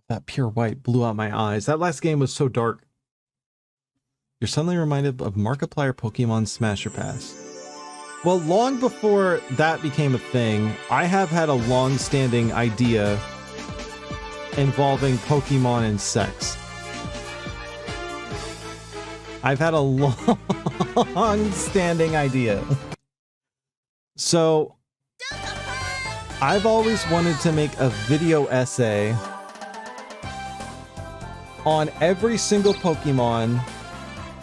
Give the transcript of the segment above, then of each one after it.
That pure white blew out my eyes. That last game was so dark. You're suddenly reminded of Markiplier Pokemon Smasher Pass. Well, long before that became a thing, I have had a long-standing idea involving Pokemon and sex. I've had a long-standing idea. So, I've always wanted to make a video essay on every single Pokemon,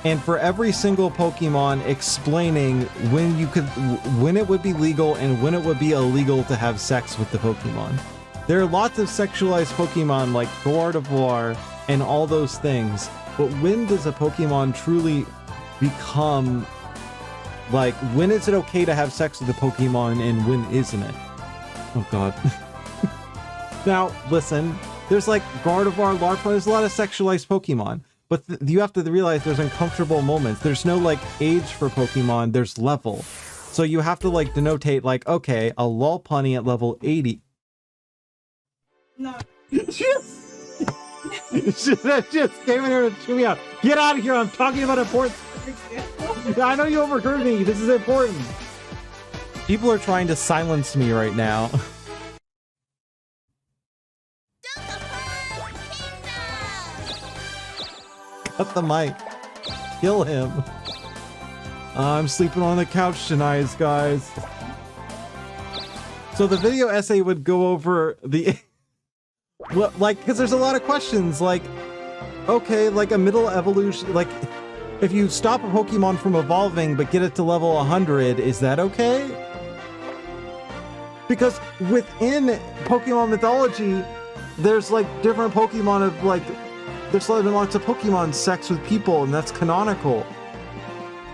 and for every single Pokemon explaining when it would be legal and when it would be illegal to have sex with the Pokemon. There are lots of sexualized Pokemon like Gardevoir and all those things, but when does a Pokemon truly become, like, when is it okay to have sex with a Pokemon and when isn't it? Oh god. Now, listen, there's like Gardevoir, Larpon, there's a lot of sexualized Pokemon, but you have to realize there's uncomfortable moments. There's no like age for Pokemon, there's level. So you have to like denotate like, okay, a Lopunny at level 80. No. just came in here to chew me out. Get out of here, I'm talking about important. I know you overheard me, this is important. People are trying to silence me right now. Cut the mic. Kill him. I'm sleeping on the couch tonight, guys. So the video essay would go over the... What, like, because there's a lot of questions, like, okay, like a middle evolution, like, if you stop a Pokemon from evolving but get it to level 100, is that okay? Because within Pokemon mythology, there's like different Pokemon of like, there's lots of Pokemon sex with people, and that's canonical.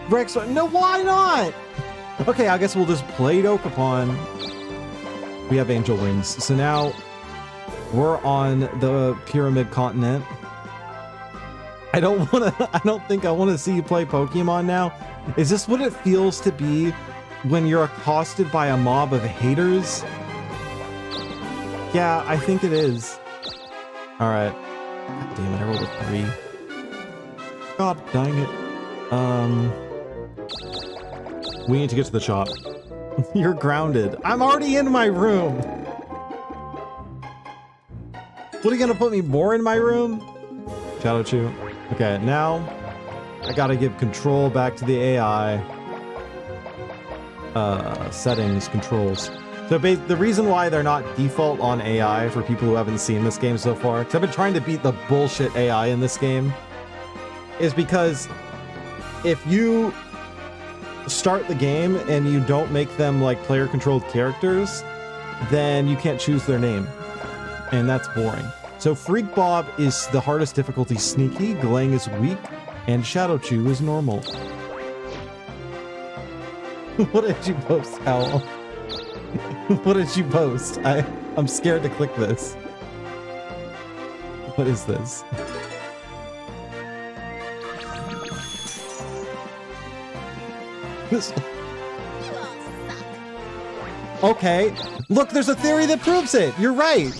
Rex, no, why not? Okay, I guess we'll just play Dokapon. We have Angel Wings, so now we're on the Pyramid Continent. I don't think I want to see you play Pokemon now. Is this what it feels to be when you're accosted by a mob of haters? Yeah, I think it is. All right. God damn it, I rolled a 3. God dang it. We need to get to the shop. You're grounded. I'm already in my room. What, are you gonna put me more in my room? Shadow Chew. Okay, now I gotta give control back to the AI. Settings, controls. So the reason why they're not default on AI for people who haven't seen this game so far, because I've been trying to beat the bullshit AI in this game, is because if you start the game and you don't make them like player-controlled characters, then you can't choose their name. And that's boring. So Freak Bob is the hardest difficulty sneaky, Glang is weak, and Shadow Chew is normal. What did you post, Owl? What did you post? I'm scared to click this. What is this? This... Okay. Look, there's a theory that proves it. You're right.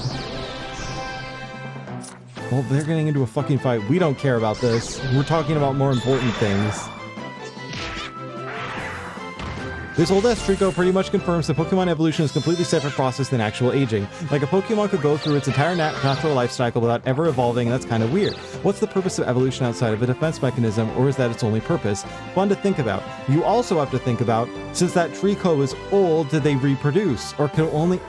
Well, they're getting into a fucking fight. We don't care about this. We're talking about more important things. This old Trico pretty much confirms that Pokemon evolution is a completely separate process than actual aging. Like, a Pokemon could go through its entire natural life cycle without ever evolving, and that's kind of weird. What's the purpose of evolution outside of a defense mechanism, or is that its only purpose? Fun to think about. You also have to think about, since that Trico is old, did they reproduce? Or could only...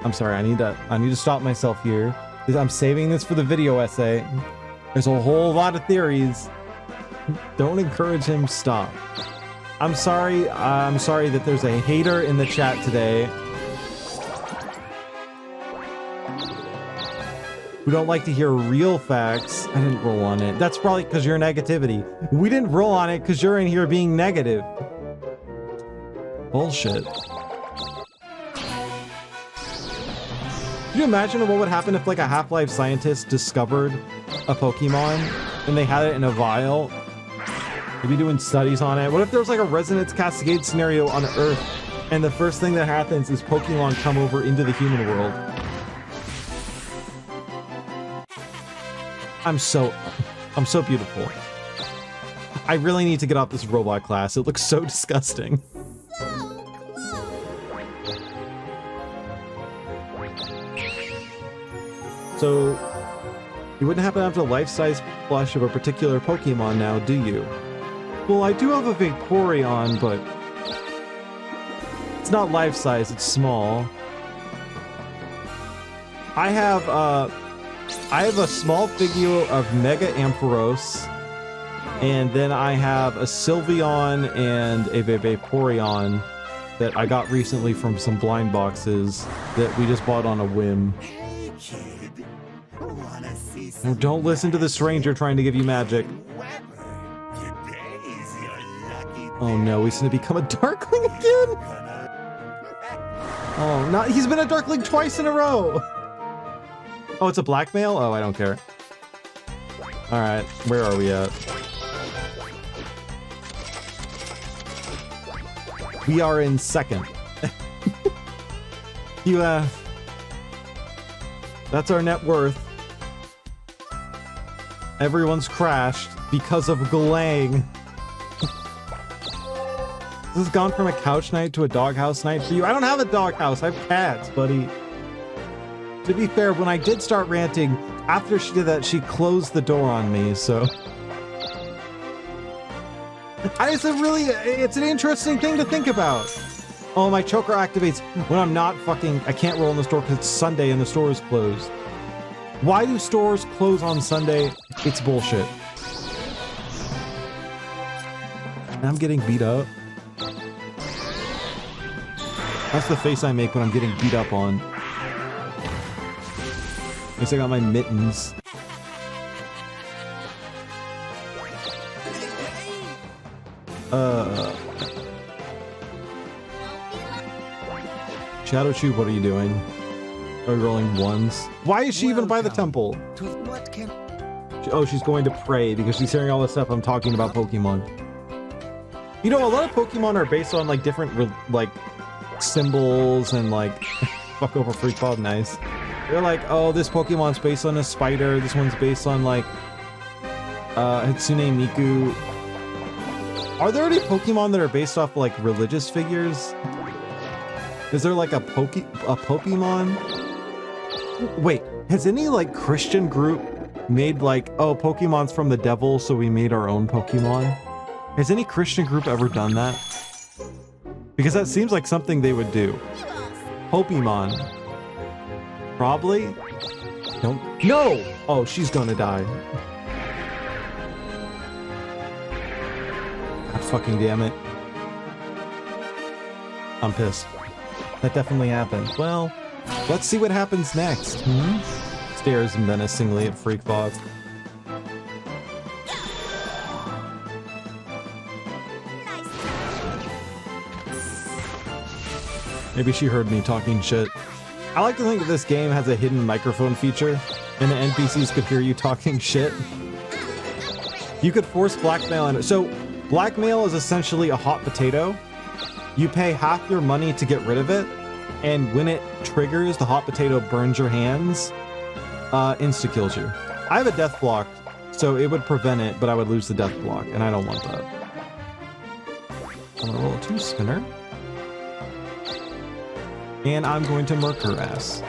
I'm sorry, I need to stop myself here. I'm saving this for the video essay. There's a whole lot of theories. Don't encourage him, stop. I'm sorry that there's a hater in the chat today who don't like to hear real facts. I didn't roll on it. That's probably because you're negativity. We didn't roll on it because you're in here being negative. Bullshit. Can you imagine what would happen if like a Half-Life scientist discovered a Pokemon and they had it in a vial? They'd be doing studies on it. What if there's like a Resonance Cascade scenario on Earth and the first thing that happens is Pokemon come over into the human world? I'm so beautiful. I really need to get off this robot class. It looks so disgusting. So, you wouldn't happen to have a life-size plush of a particular Pokemon now, do you? Well, I do have a Vaporeon, but it's not life-size, it's small. I have a small figure of Mega Ampharos, and then I have a Sylveon and a Vaporeon that I got recently from some blind boxes that we just bought on a whim. Hey kid, wanna see Oh, some don't listen to the stranger trying to give you magic. weather? Today's your lucky Oh no, he's gonna become a Darkling again? Oh, not he's been a Darkling twice in a row! Oh, it's a blackmail? Oh, I don't care. Alright, where are we at? We are in second. That's our net worth. Everyone's crashed because of Glang. This has gone from a couch night to a doghouse night for you. I don't have a doghouse, I have cats, buddy. To be fair, when I did start ranting, after she did that, she closed the door on me, so... It's an interesting thing to think about. Oh, my choker activates when I'm not I can't roll in the store because it's Sunday and the store is closed. Why do stores close on Sunday? It's bullshit. And I'm getting beat up. That's the face I make when I'm getting beat up on. At least I got my mittens. Shadow Chew, what are you doing? Are you rolling ones? Why is she even by the temple? Oh, she's going to pray because she's hearing all this stuff I'm talking about Pokemon. You know, a lot of Pokemon are based on like different like symbols and like fuck over freak pod, nice. They're like, oh, this Pokemon's based on a spider, this one's based on like Hatsune Miku. Are there any Pokemon that are based off like religious figures? Is there like a Pokemon? Wait, has any like Christian group made like, oh, Pokemon's from the devil, so we made our own Pokemon? Has any Christian group ever done that? Because that seems like something they would do. Pokemon. Probably? Don't. No! Oh, she's gonna die. God fucking damn it. I'm pissed. That definitely happened. Well, let's see what happens next. Stares menacingly at Freak Fog. Maybe she heard me talking shit. I like to think that this game has a hidden microphone feature, and the NPCs could hear you talking shit. You could force blackmail in it. So, blackmail is essentially a hot potato. You pay half your money to get rid of it, and when it triggers, the hot potato burns your hands, insta-kills you. I have a death block, so it would prevent it, but I would lose the death block, and I don't want that. I'm gonna roll a 2-spinner. And I'm going to murk her ass.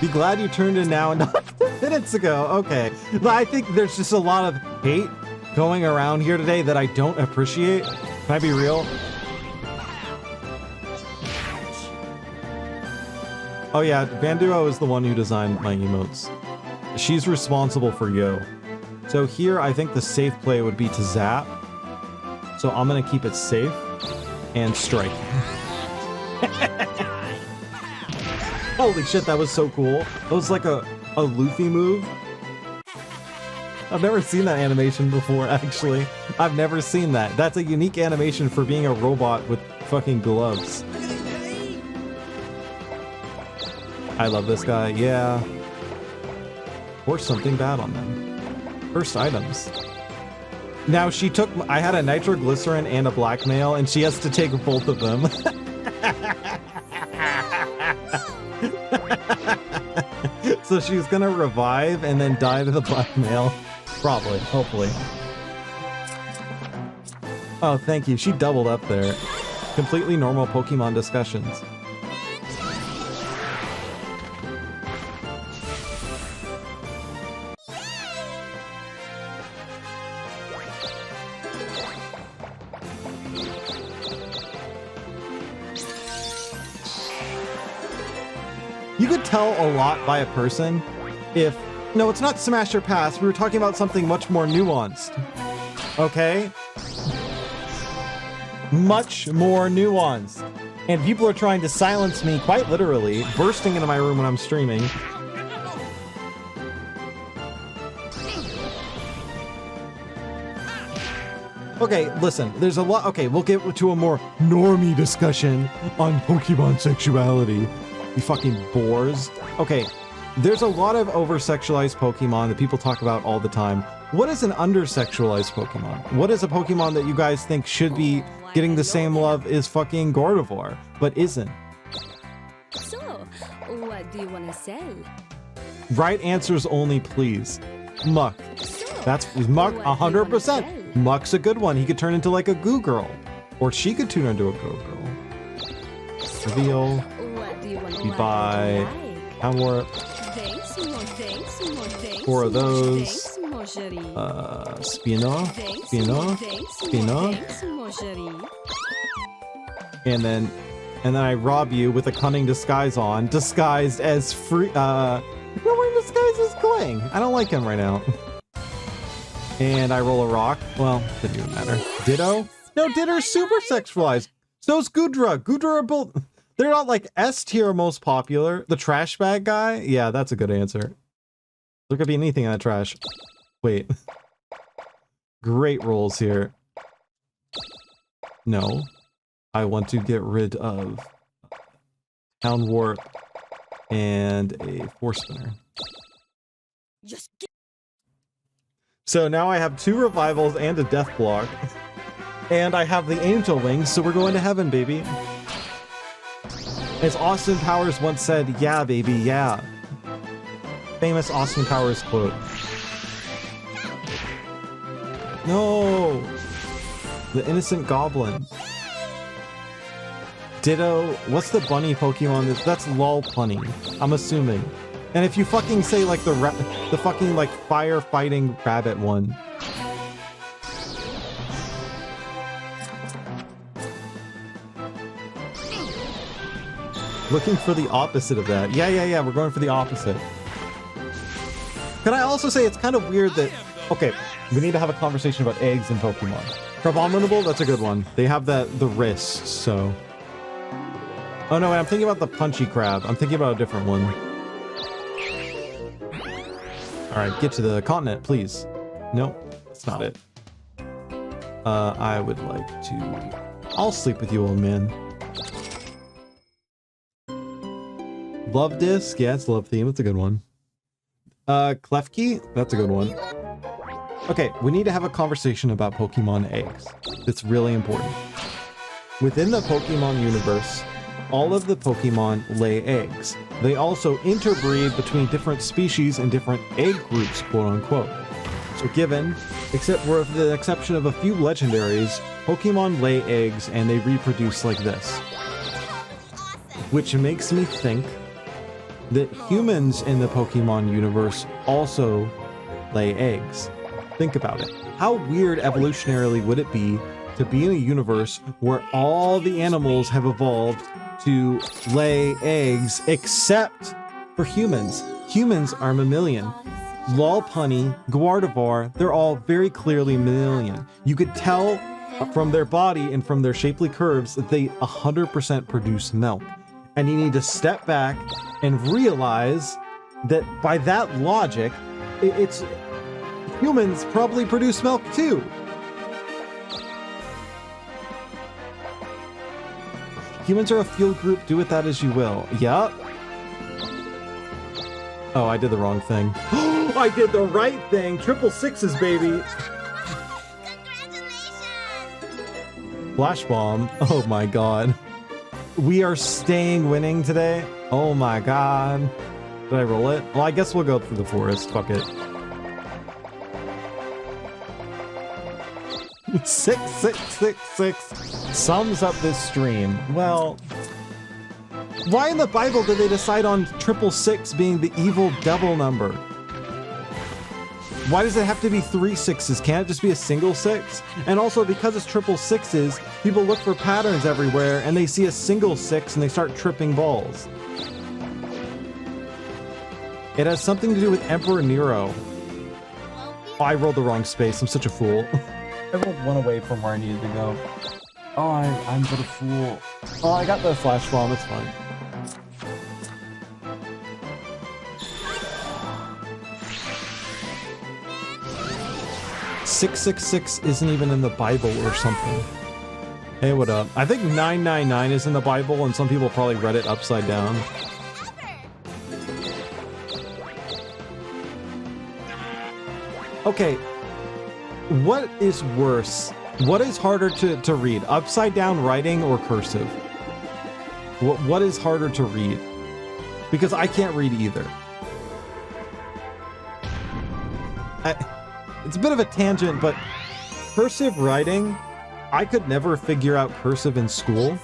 Be glad you turned in now and not minutes ago. Okay. I think there's just a lot of hate going around here today that I don't appreciate. Can I be real? Oh yeah, Vanduo is the one who designed my emotes. She's responsible for Yo. So here, I think the safe play would be to zap. So I'm gonna keep it safe and strike. Holy shit, that was so cool. That was like a Luffy move. I've never seen that animation before, actually. I've never seen that. That's a unique animation for being a robot with fucking gloves. I love this guy, yeah. Or something bad on them. First items. Now she took, I had a nitroglycerin and a blackmail, and she has to take both of them. So she's gonna revive and then die to the blackmail. Probably, hopefully. Oh, thank you. She doubled up there. Completely normal Pokemon discussions. You could tell a lot by a person if... No, it's not smash or pass. We were talking about something much more nuanced. Okay? Much more nuanced. And people are trying to silence me, quite literally, bursting into my room when I'm streaming. Okay, listen, there's a lot... Okay, we'll get to a more normie discussion on Pokemon sexuality. You fucking bores. Okay, there's a lot of over-sexualized Pokemon that people talk about all the time. What is an under-sexualized Pokemon? What is a Pokemon that you guys think should be getting the same love as fucking Gardevoir, but isn't? So, what do you want to sell? Right answers only, please. Muck. So, That's Muck, what do you wanna 100%. sell? Muck's a good one. He could turn into like a goo girl. Or she could turn into a goo girl. So, Reveal. what do you want to We buy Hammer. Thanks, more thanks, more thanks. 4 of those. Thanks, more Jerry. Spino. Thanks, Spino. more thanks, more Spino. thanks, more Jerry. And then I rob you with a cunning disguise on, disguised as free. No, we're disguised as Clang. I don't like him right now. And I roll a rock. Well, didn't even matter. Ditto? No, Ditto's super sexualized. So's Goodra. Goodra are both. They're not like S tier most popular. The trash bag guy? Yeah, that's a good answer. There could be anything in that trash. Wait. Great rolls here. No. I want to get rid of Town Warp and a Force Spinner. Just So now I have 2 revivals and a death block. And I have the Angel Wings, so we're going to heaven, baby. As Austin Powers once said, yeah, baby, yeah. Famous Austin Powers quote. No! The innocent goblin. Ditto, what's the bunny Pokemon? That's Lolpunny, I'm assuming. And if you fucking say like the fucking like firefighting rabbit one. Looking for the opposite of that. Yeah, we're going for the opposite. Can I also say it's kind of weird that... Okay, we need to have a conversation about eggs in Pokemon. Crabominable, that's a good one. They have the wrists, so... Oh no, I'm thinking about the punchy crab. I'm thinking about a different one. Alright, get to the continent, please. Nope, that's not it. I would like to... I'll sleep with you, old man. Love Disc? Yeah, it's Love Theme. It's a good one. Klefki? That's a good one. Okay, we need to have a conversation about Pokemon eggs. It's really important. Within the Pokemon universe, all of the Pokemon lay eggs. They also interbreed between different species and different egg groups, quote unquote. So given, except with the exception of a few legendaries, Pokemon lay eggs and they reproduce like this. Which makes me think that humans in the Pokemon universe also lay eggs. Think about it. How weird evolutionarily would it be to be in a universe where all the animals have evolved to lay eggs except for humans? Humans are mammalian. Lopunny, Gardevoir, they're all very clearly mammalian. You could tell from their body and from their shapely curves that they 100% produce milk. And you need to step back and realize that by that logic, it's humans probably produce milk too. Humans are a field group, do with that as you will. Yup. Oh, I did the wrong thing. I did the right thing. 666s, baby. Flash bomb. Oh my god. We are staying winning today. Oh my god. Did I roll it? Well, I guess we'll go through the forest. Fuck it. 6666 sums up this stream. Well, why in the Bible did they decide on 666 being the evil devil number? Why does it have to be 3 6s? Can't it just be a single 6? And also, because it's 666s, people look for patterns everywhere and they see a single 6 and they start tripping balls. It has something to do with Emperor Nero. Oh, I rolled the wrong space. I'm such a fool. I rolled one away from where I needed to go. Oh, I'm but a fool. Oh, I got the flash bomb. It's fine. "666" isn't even in the Bible or something. Hey, what up? I think 999 is in the Bible, and some people probably read it upside down. Okay, what is worse? What is harder to read? Upside down writing or cursive? What is harder to read? Because I can't read either. It's a bit of a tangent, but cursive writing, I could never figure out cursive in school.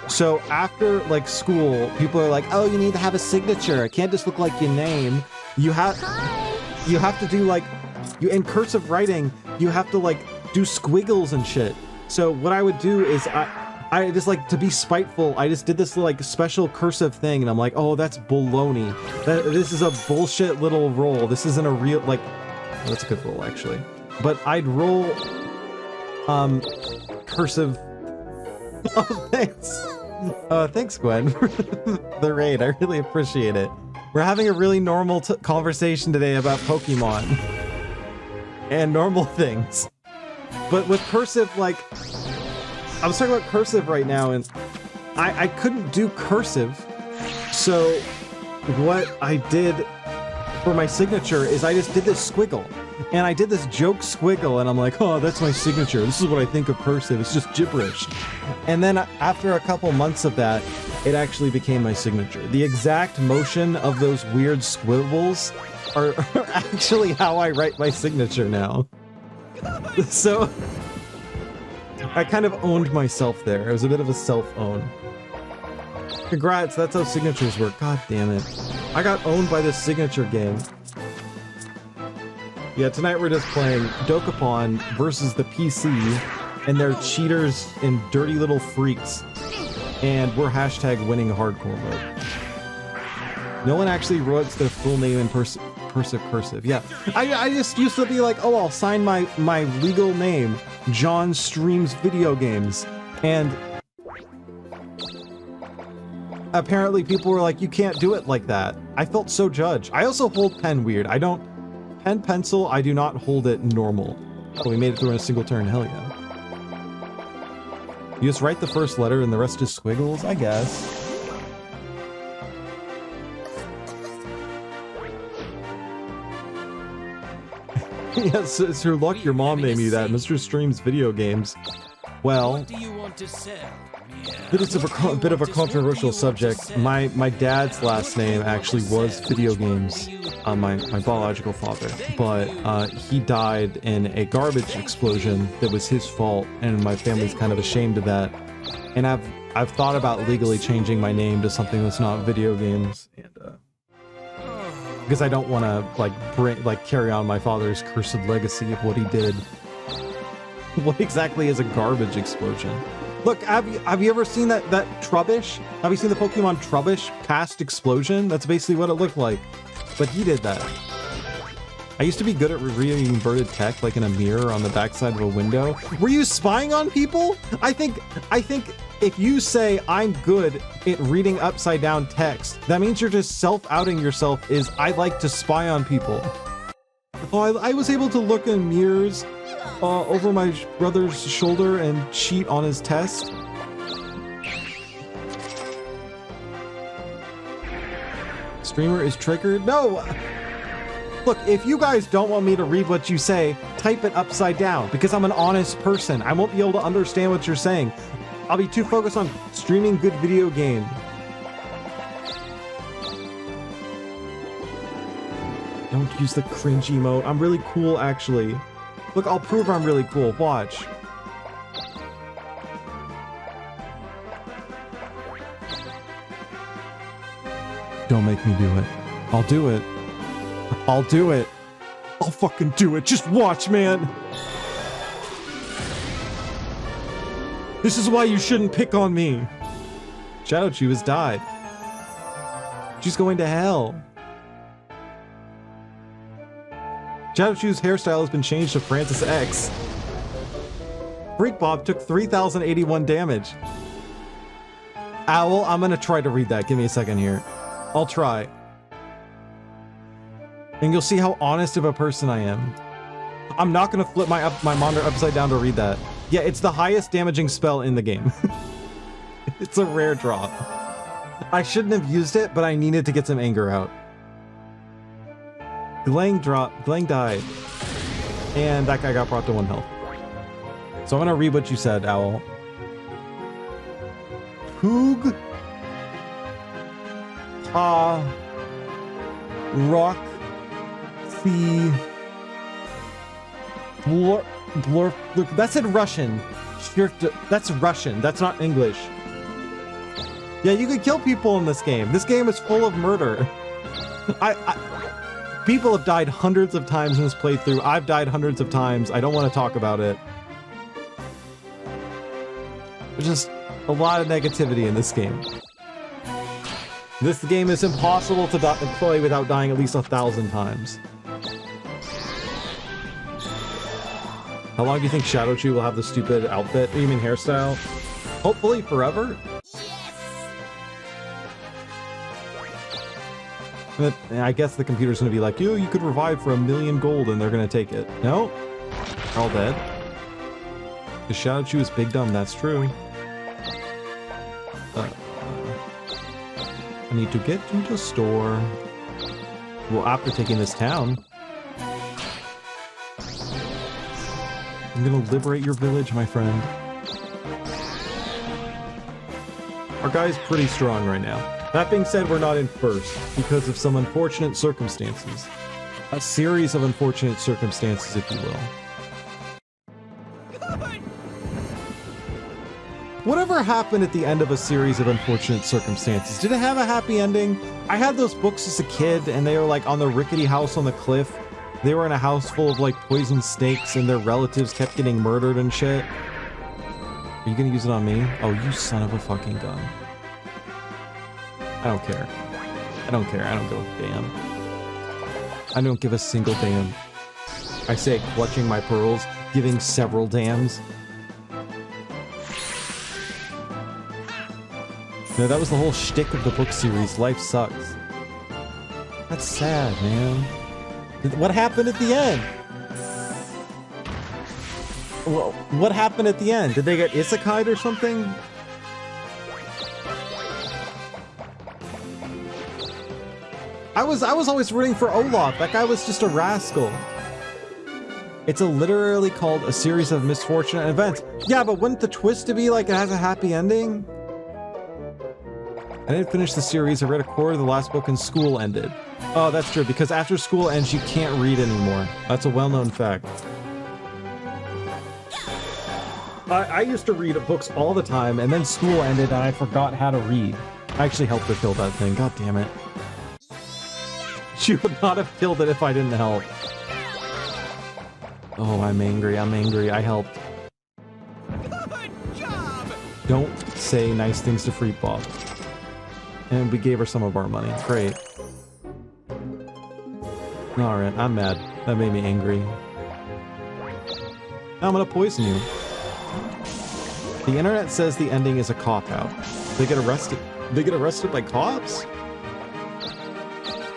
So after like school, people are like, "Oh, you need to have a signature. It can't just look like your name. You have to do like in cursive writing, you have to like do squiggles and shit." So what I would do is I just like to be spiteful. I just did this like special cursive thing, and I'm like, "Oh, that's baloney. This is a bullshit little roll. This isn't a real like." Oh, that's a good roll actually. But I'd roll cursive. Oh, thanks. Thanks, Gwen, for the raid. I really appreciate it. We're having a really normal conversation today about Pokemon and normal things. But with cursive, like, I was talking about cursive right now, and I couldn't do cursive. So what I did for my signature is I just did this squiggle. And I did this joke squiggle, and I'm like, "Oh, that's my signature. This is what I think of cursive. It's just gibberish." And then after a couple months of that, it actually became my signature. The exact motion of those weird squibbles are actually how I write my signature now. So I kind of owned myself there. It was a bit of a self-own. Congrats, that's how signatures work. God damn it. I got owned by this signature game. Yeah, tonight we're just playing Dokapon versus the PC, and they're cheaters and dirty little freaks. And we're hashtag winning hardcore mode. No one actually writes their full name in cursive. Yeah, I just used to be like, "Oh, I'll sign my legal name, John Streams Video Games," and apparently people were like, "You can't do it like that." I felt so judged. I also hold pen weird. I don't pen pencil. I do not hold it normal. Oh, we made it through in a single turn. Hell yeah. You just write the first letter and the rest is squiggles, I guess. Yes, it's your luck your mom named you that. Mr. Streams Video Games. Well, What do you want to sell? it's a bit of a controversial subject. My dad's last name actually was Video Games, my biological father, but he died in a garbage explosion that was his fault, and my family's kind of ashamed of that. And I've thought about legally changing my name to something that's not Video Games, and because I don't want to carry on my father's cursed legacy of what he did. What exactly is a garbage explosion? Look, have you ever seen that Trubbish? Have you seen the Pokemon Trubbish cast explosion? That's basically what it looked like. But he did that. I used to be good at reading inverted text, like in a mirror on the backside of a window. Were you spying on people? I think if you say I'm good at reading upside down text, that means you're just self-outing yourself is I like to spy on people. Oh, I was able to look in mirrors over my brother's shoulder and cheat on his test. Streamer is triggered? No! Look, if you guys don't want me to read what you say, type it upside down, because I'm an honest person. I won't be able to understand what you're saying. I'll be too focused on streaming good video game. Don't use the cringe emote. I'm really cool, actually. Look, I'll prove I'm really cool. Watch. Don't make me do it. I'll do it. I'll do it. I'll fucking do it. Just watch, man. This is why you shouldn't pick on me. Shadow Chew has died. She's going to hell. Shadow Chew's hairstyle has been changed to Francis X. Freak Bob took 3,081 damage. Owl, I'm gonna try to read that. Give me a second here. I'll try. And you'll see how honest of a person I am. I'm not gonna flip my monitor upside down to read that. Yeah, it's the highest damaging spell in the game. It's a rare drop. I shouldn't have used it, but I needed to get some anger out. Glang died. And that guy got brought to 1 health. So I'm gonna read what you said, Owl. Poog. Rock. See. Blur. Look, that's in Russian. That's Russian. That's not English. Yeah, you can kill people in this game. This game is full of murder. People have died hundreds of times in this playthrough. I've died hundreds of times. I don't want to talk about it. There's just a lot of negativity in this game. This game is impossible to play without dying at least 1,000 times. How long do you think Shadow Chew will have the stupid outfit? You mean hairstyle? Hopefully forever? Yes! I guess the computer's gonna be like, yo, you could revive for 1,000,000 gold, and they're gonna take it. No? They're all dead. The Shadow Chew is big dumb, that's true. I need to get to the store. Well, after taking this town. I'm gonna liberate your village, my friend. Our guy's pretty strong right now. That being said, we're not in first because of some unfortunate circumstances. A series of unfortunate circumstances, if you will. Whatever happened at the end of a series of unfortunate circumstances? Did it have a happy ending? I had those books as a kid, and they were like on the rickety house on the cliff. They were in a house full of like poisoned snakes, and their relatives kept getting murdered and shit. Are you gonna use it on me? Oh, you son of a fucking gun. I don't care. I don't care. I don't give a damn. I don't give a single damn. I say, clutching my pearls, giving several damns. No, that was the whole shtick of the book series. Life sucks. That's sad, man. What happened at the end? Well, what happened at the end? Did they get isekai'd or something? I was always rooting for Olaf. That guy was just a rascal. It's literally called a series of misfortunate events. Yeah, but wouldn't the twist to be like it has a happy ending? I didn't finish the series. I read a quarter of the last book and school ended. Oh, that's true, because after school ends, you can't read anymore. That's a well-known fact. I used to read books all the time, and then school ended, and I forgot how to read. I actually helped her kill that thing. God damn it. She would not have killed it if I didn't help. Oh, I'm angry. I'm angry. I helped. Good job! Don't say nice things to Freak Bob. And we gave her some of our money. Great. Alright, I'm mad. That made me angry. Now I'm gonna poison you. The internet says the ending is a cop-out. They get arrested. They get arrested by cops?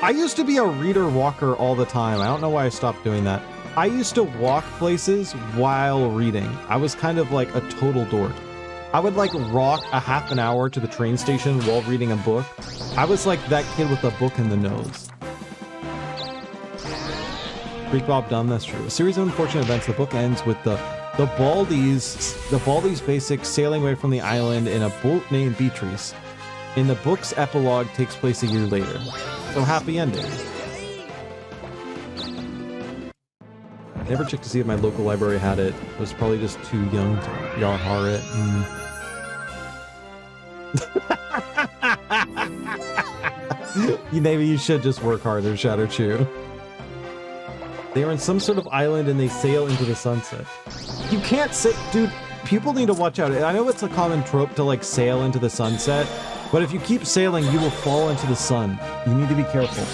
I used to be a reader walker all the time. I don't know why I stopped doing that. I used to walk places while reading. I was kind of like a total dork. I would like rock a half an hour to the train station while reading a book. I was like that kid with a book in the nose. Freak Bob dumb, that's true. A series of unfortunate events. The book ends with the Baldies basic sailing away from the island in a boat named Beatrice. In the book's epilogue takes place a year later. So happy ending. Never checked to see if my local library had it. I was probably just too young to Yahar it. Maybe you should just work harder, Shadow Chew. They are in some sort of island and they sail into the sunset. You can't say, dude, people need to watch out. I know it's a common trope to like sail into the sunset, but if you keep sailing, you will fall into the sun. You need to be careful.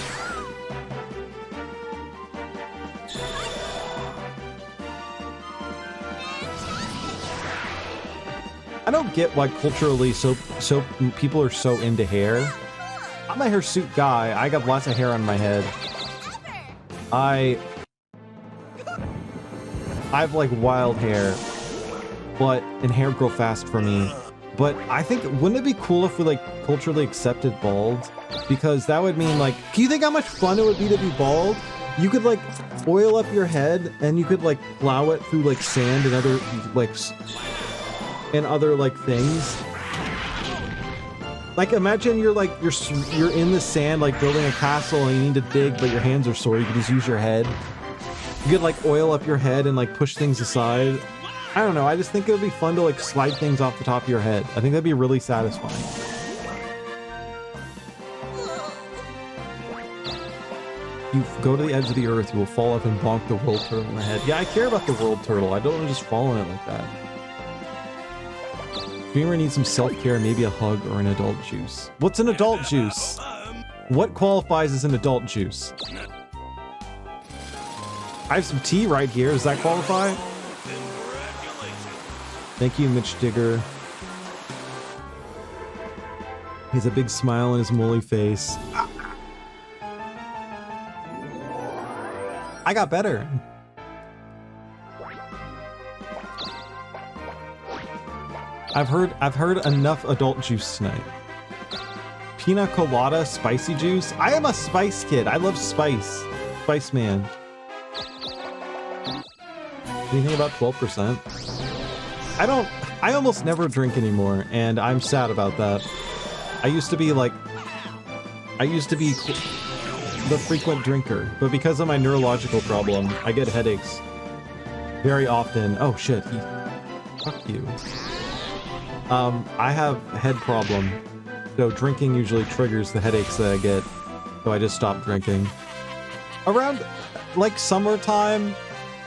I don't get why culturally so people are so into hair. I'm a hirsute guy. I got lots of hair on my head. I've like wild hair, and hair grow fast for me. But I think, wouldn't it be cool if we like culturally accepted bald? Because that would mean like, do you think how much fun it would be to be bald? You could like oil up your head and you could like plow it through like sand and other things. Like imagine you're in the sand like building a castle and you need to dig, but your hands are sore. You could just use your head. You could like oil up your head and like push things aside. I don't know. I just think it would be fun to like slide things off the top of your head. I think that'd be really satisfying. You go to the edge of the earth, you will fall up and bonk the world turtle in the head. Yeah, I care about the world turtle. I don't want to just fall in it like that. Dreamer needs some self-care, maybe a hug or an adult juice. What's an adult juice? What qualifies as an adult juice? I have some tea right here. Does that qualify? Thank you, Mitch Digger. He has a big smile on his woolly face. I got better. I've heard enough adult juice tonight. Pina colada, spicy juice. I am a spice kid. I love spice. Spice man. Anything about 12%? I almost never drink anymore, and I'm sad about that. I used to be the frequent drinker, but because of my neurological problem, I get headaches very often. Oh shit, fuck you. I have a head problem, so drinking usually triggers the headaches that I get, so I just stop drinking. Around, like, summertime,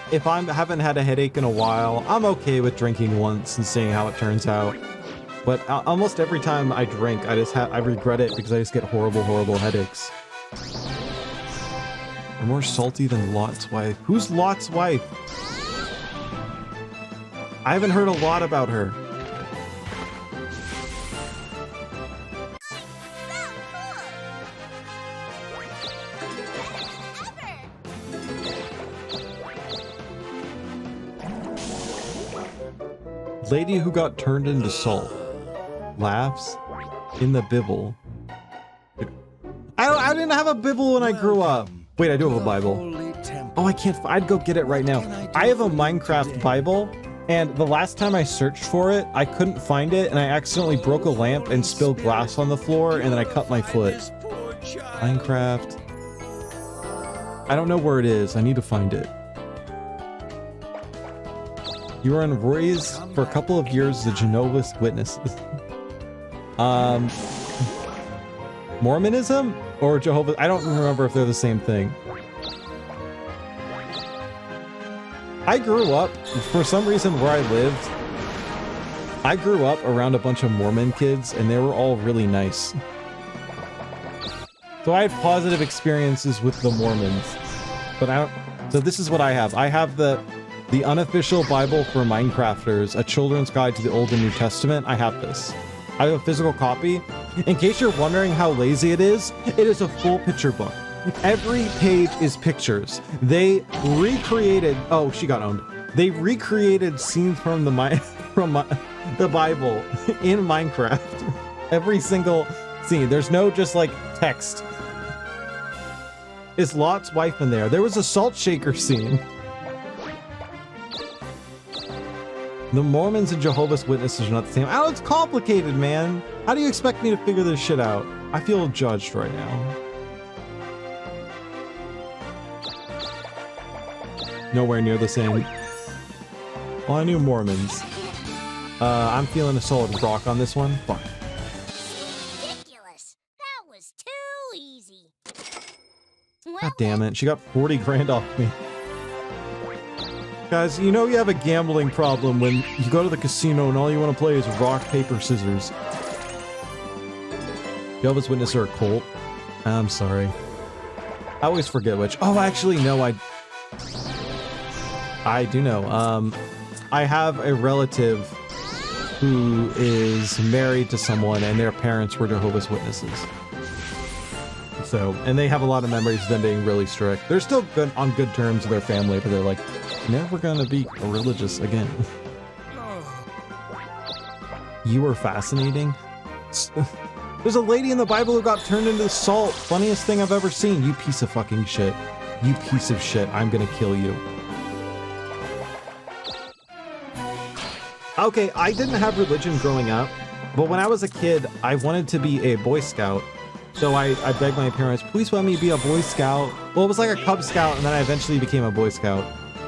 if I haven't had a headache in a while, I'm okay with drinking once and seeing how it turns out. But almost every time I drink, I regret it because I just get horrible, horrible headaches. I'm more salty than Lot's wife. Who's Lot's wife? I haven't heard a lot about her. Lady who got turned into salt. Laughs in the Bible. I didn't have a Bible when I grew up. Wait, I do have a Bible. Oh, I can't. I'd go get it right now. I have a Minecraft Bible, and the last time I searched for it, I couldn't find it, and I accidentally broke a lamp and spilled glass on the floor, and then I cut my foot. Minecraft. I don't know where it is. I need to find it. You were in Roy's for a couple of years as a Jehovah's Witnesses. Mormonism or Jehovah's? I don't remember if they're the same thing. I grew up, for some reason where I lived, I grew up around a bunch of Mormon kids and they were all really nice. So I had positive experiences with the Mormons. But so this is what I have. I have the unofficial Bible for Minecrafters, a children's guide to the Old and New Testament. I have this. I have a physical copy. In case you're wondering how lazy it is a full picture book. Every page is pictures. They recreated, oh, she got owned. They recreated scenes from the Bible in Minecraft. Every single scene. There's no just like text. Is Lot's wife in there? There was a salt shaker scene. The Mormons and Jehovah's Witnesses are not the same. Oh, it's complicated, man. How do you expect me to figure this shit out? I feel judged right now. Nowhere near the same. Well, I knew Mormons. I'm feeling a solid rock on this one. Fuck. Ridiculous. That was too easy. God damn it. She got 40 grand off me. Guys, you know you have a gambling problem when you go to the casino and all you want to play is rock, paper, scissors. Jehovah's Witnesses are a cult. I'm sorry. I always forget which. Oh, actually, no, I do know. I have a relative who is married to someone and their parents were Jehovah's Witnesses. So, and they have a lot of memories of them being really strict. They're still good on good terms with their family, but they're like, never gonna be religious again. You were fascinating. There's a lady in the Bible who got turned into salt. Funniest thing I've ever seen. You piece of fucking shit. You piece of shit. I'm gonna kill you. Okay, I didn't have religion growing up, but when I was a kid, I wanted to be a Boy Scout. So I begged my parents, please let me be a Boy Scout. Well, it was like a Cub Scout, and then I eventually became a Boy Scout.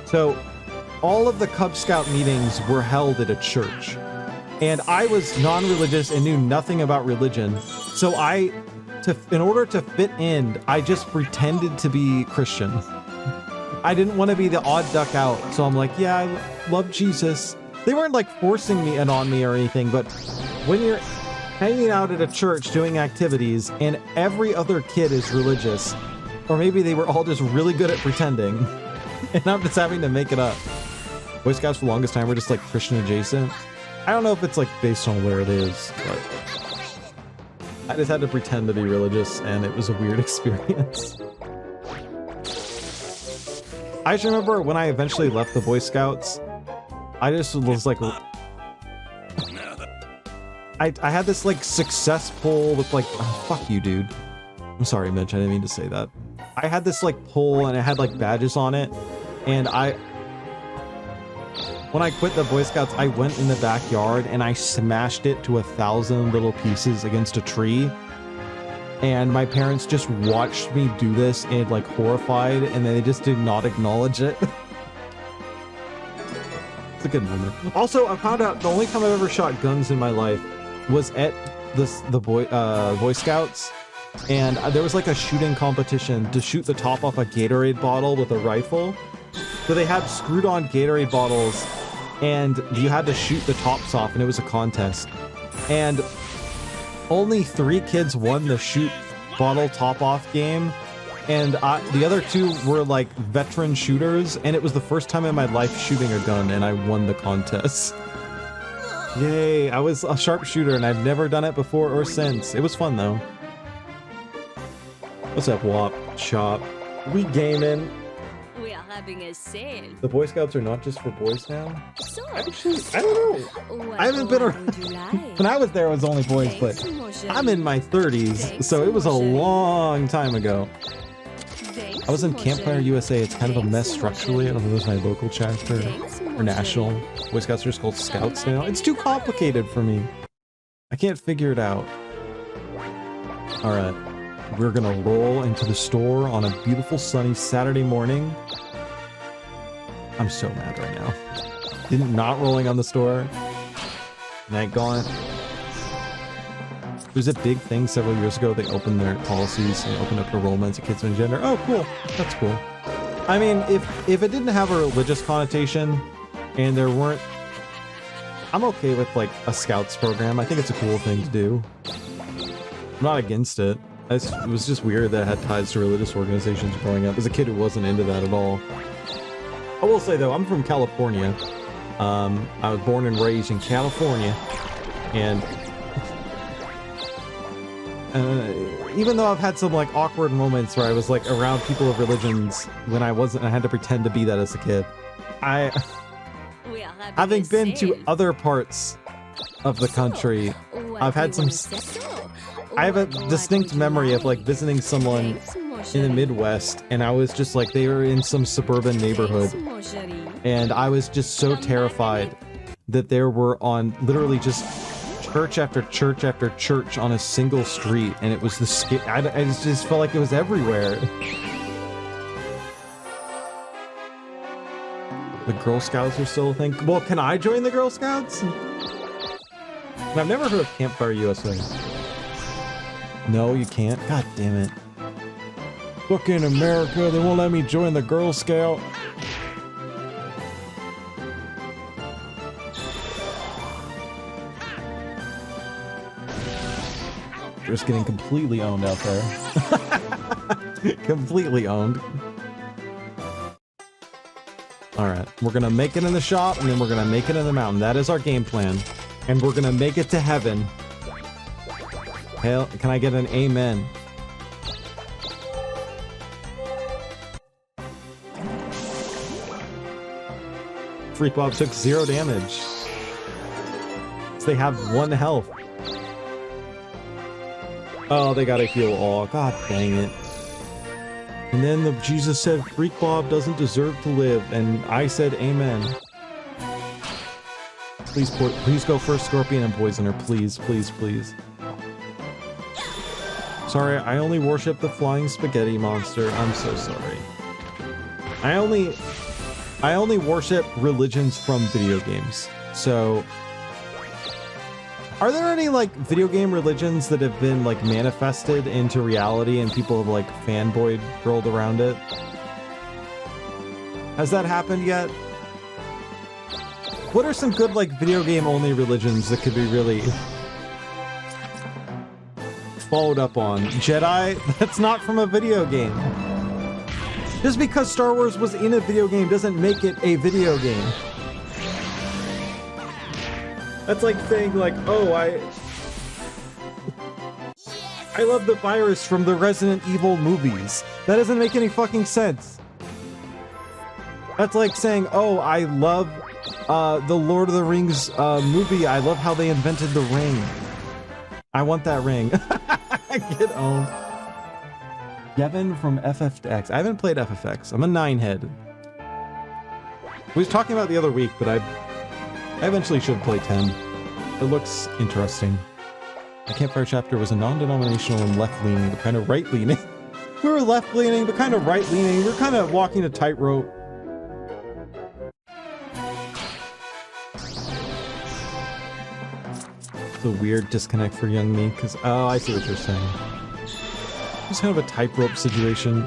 So all of the Cub Scout meetings were held at a church. And I was non-religious and knew nothing about religion. So in order to fit in, I just pretended to be Christian. I didn't want to be the odd duck out. So I'm like, yeah, I love Jesus. They weren't like forcing it on me or anything, but when you're hanging out at a church doing activities and every other kid is religious, or maybe they were all just really good at pretending, and I'm just having to make it up. Boy Scouts for the longest time were just like Christian adjacent. I don't know if it's like based on where it is, but I just had to pretend to be religious and it was a weird experience. I just remember when I eventually left the Boy Scouts, I just was like, I had this like success poll with like, oh, fuck you, dude. I'm sorry, Mitch, I didn't mean to say that. I had this like poll and it had like badges on it, and when I quit the Boy Scouts, I went in the backyard and I smashed it to 1,000 little pieces against a tree. And my parents just watched me do this and like horrified, and then they just did not acknowledge it. It's a good moment. Also, I found out the only time I've ever shot guns in my life was at the Boy Scouts, and there was like a shooting competition to shoot the top off a Gatorade bottle with a rifle. So they had screwed on Gatorade bottles, and you had to shoot the tops off, and it was a contest. And only 3 kids won the shoot bottle top off game, and the other 2 were like veteran shooters, and it was the first time in my life shooting a gun, and I won the contest. Yay, I was a sharpshooter, and I've never done it before or since. It was fun though. What's up, Wop? Chop. We gaming. We are having a sale. The Boy Scouts are not just for boys now? So, Actually, I don't know. I haven't been around. When I was there, it was only boys, but I'm in my 30s, so it was a long time ago. I was in Campfire USA. It's kind of a mess structurally. I don't know if it was my local chapter or national. Boy Scouts are just called Scouts now. It's too complicated for me. I can't figure it out. All right. We're gonna roll into the store on a beautiful sunny Saturday morning. I'm so mad right now. Not rolling on the store. Night gone. There's a big thing several years ago. They opened their policies and opened up enrollments at kids and gender. Oh, cool. That's cool. I mean, if it didn't have a religious connotation and there weren't... I'm okay with like a scouts program. I think it's a cool thing to do. I'm not against it. It was just weird that it had ties to religious organizations growing up. As a kid who wasn't into that at all. I will say though, I'm from California. I was born and raised in California, and even though I've had some like awkward moments where I was like around people of religions when I wasn't, I had to pretend to be that as a kid. Having been to other parts of the country, I've had some. I have a distinct memory of like visiting someone in the Midwest, and I was just like, they were in some suburban neighborhood, and I was just so terrified that there were on literally just church after church after church on a single street, and it was the I just felt like it was everywhere. The Girl Scouts are still a thing. Well, can I join the Girl Scouts? I've never heard of Campfire USA. No, you can't. God damn it. Look in America, they won't let me join the Girl Scout. Just getting completely owned out there. Completely owned. Alright, we're gonna make it in the shop, and then we're gonna make it in the mountain. That is our game plan. And we're gonna make it to heaven. Hell, can I get an amen? Freak Bob took 0 damage. So they have 1 health. Oh, they gotta heal all. God dang it. And then Jesus said, Freak Bob doesn't deserve to live. And I said, amen. Please go first, Scorpion and Poisoner. Please, please, please. Sorry, I only worship the flying spaghetti monster. I'm so sorry. I only worship religions from video games. So, are there any like video game religions that have been like manifested into reality and people have like fanboyed rolled around it? Has that happened yet? What are some good like video game only religions that could be really followed up on? Jedi? That's not from a video game. Just because Star Wars was in a video game doesn't make it a video game. That's like saying like, oh, I love the virus from the Resident Evil movies. That doesn't make any fucking sense. That's like saying, oh, I love the Lord of the Rings movie. I love how they invented the ring. I want that ring. Get owned. Devin from FFX. I haven't played FFX. I'm a 9-head. We was talking about the other week, but I eventually should play 10. It looks interesting. The Campfire chapter was a non-denominational and left-leaning, but kind of right-leaning. We were left-leaning, but kind of right-leaning. We were kind of walking a tightrope. It's a weird disconnect for young me, because, oh, I see what you're saying. It's kind of a tightrope situation.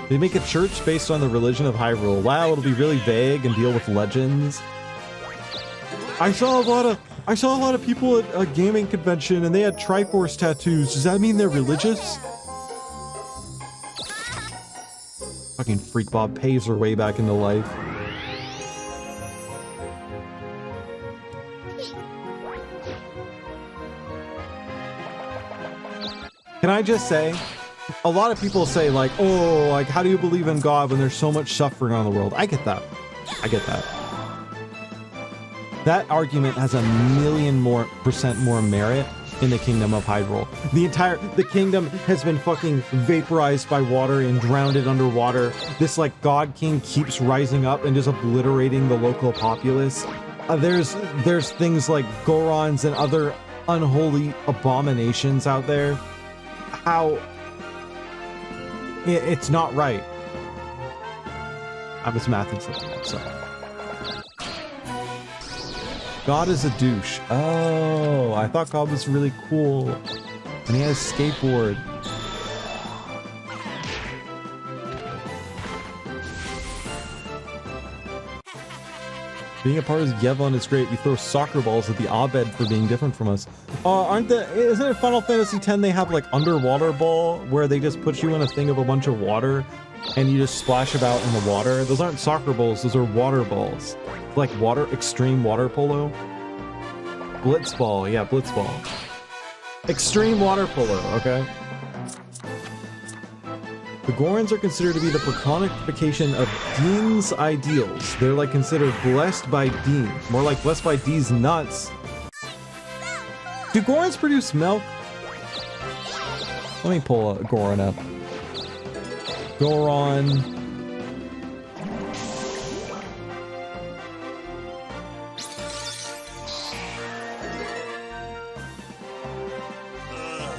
They make a church based on the religion of Hyrule. Wow, it'll be really vague and deal with legends. I saw a lot of people at a gaming convention and they had Triforce tattoos. Does that mean they're religious? Fucking Freak Bob pays her way back into life. Can I just say, a lot of people say like, oh, like how do you believe in God when there's so much suffering on the world? I get that. I get that. That argument has 1,000,000% more merit in the Kingdom of Hyrule. The kingdom has been fucking vaporized by water and drowned underwater. This like God King keeps rising up and just obliterating the local populace. There's things like Gorons and other unholy abominations out there. How it's not right. I was mathing something up, so. God is a douche. Oh, I thought God was really cool. And he has a skateboard. Being a part of Yevon is great. We throw soccer balls at the Abed for being different from us. Isn't it Final Fantasy X they have like underwater ball where they just put you in a thing of a bunch of water and you just splash about in the water? Those aren't soccer balls, those are water balls. Like extreme water polo. Blitzball, yeah, blitzball. Extreme water polo, okay? The Gorons are considered to be the personification of Dean's ideals. They're like considered blessed by Dean. More like blessed by Dee's nuts. Do Gorons produce milk? Let me pull a Goron up. Goron.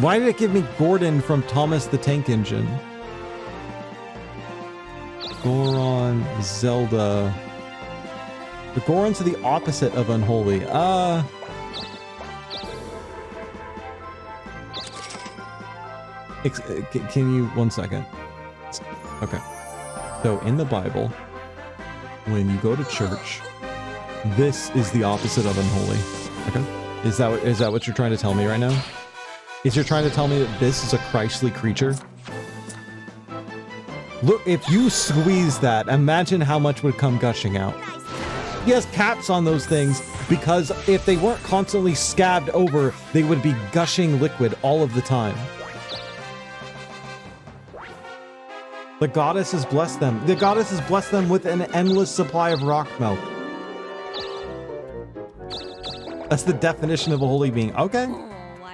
Why did it give me Gordon from Thomas the Tank Engine? Goron, Zelda. The Gorons are the opposite of unholy. Can you, 1 second. Okay. So in the Bible, when you go to church, this is the opposite of unholy. Okay. Is that what you're trying to tell me right now? Is you're trying to tell me that this is a Christly creature? Look, if you squeeze that, imagine how much would come gushing out. He has caps on those things because if they weren't constantly scabbed over, they would be gushing liquid all of the time. The goddess has blessed them. The goddess has blessed them with an endless supply of rock milk. That's the definition of a holy being. Okay.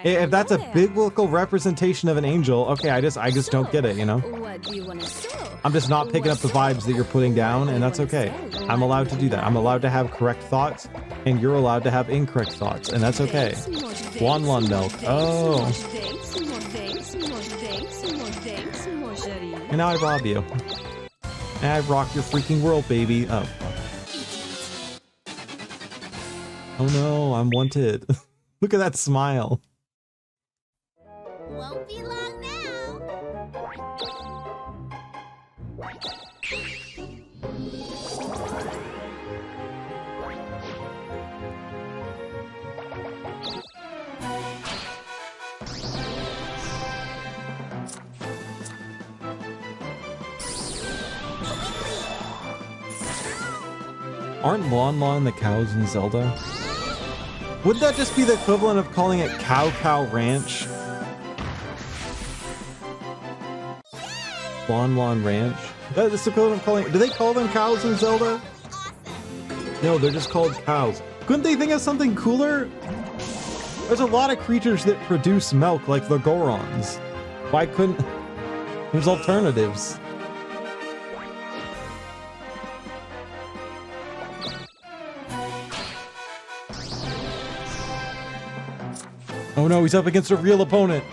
If that's a biblical representation of an angel, okay, I just don't get it, you know? I'm just not picking up the vibes that you're putting down, and that's okay. I'm allowed to do that. I'm allowed to have correct thoughts, and you're allowed to have incorrect thoughts, and that's okay. Lon milk. Oh. And now I rob you. And I rock your freaking world, baby. Oh. Oh no, I'm wanted. Look at that smile. Won't be long now. Aren't Lon the cows in Zelda? Would that just be the equivalent of calling it Cow Ranch? Lon Ranch? That's the equivalent of calling it. Do they call them cows in Zelda? No, they're just called cows. Couldn't they think of something cooler? There's a lot of creatures that produce milk like the Gorons. Why couldn't... There's alternatives. Oh no, he's up against a real opponent.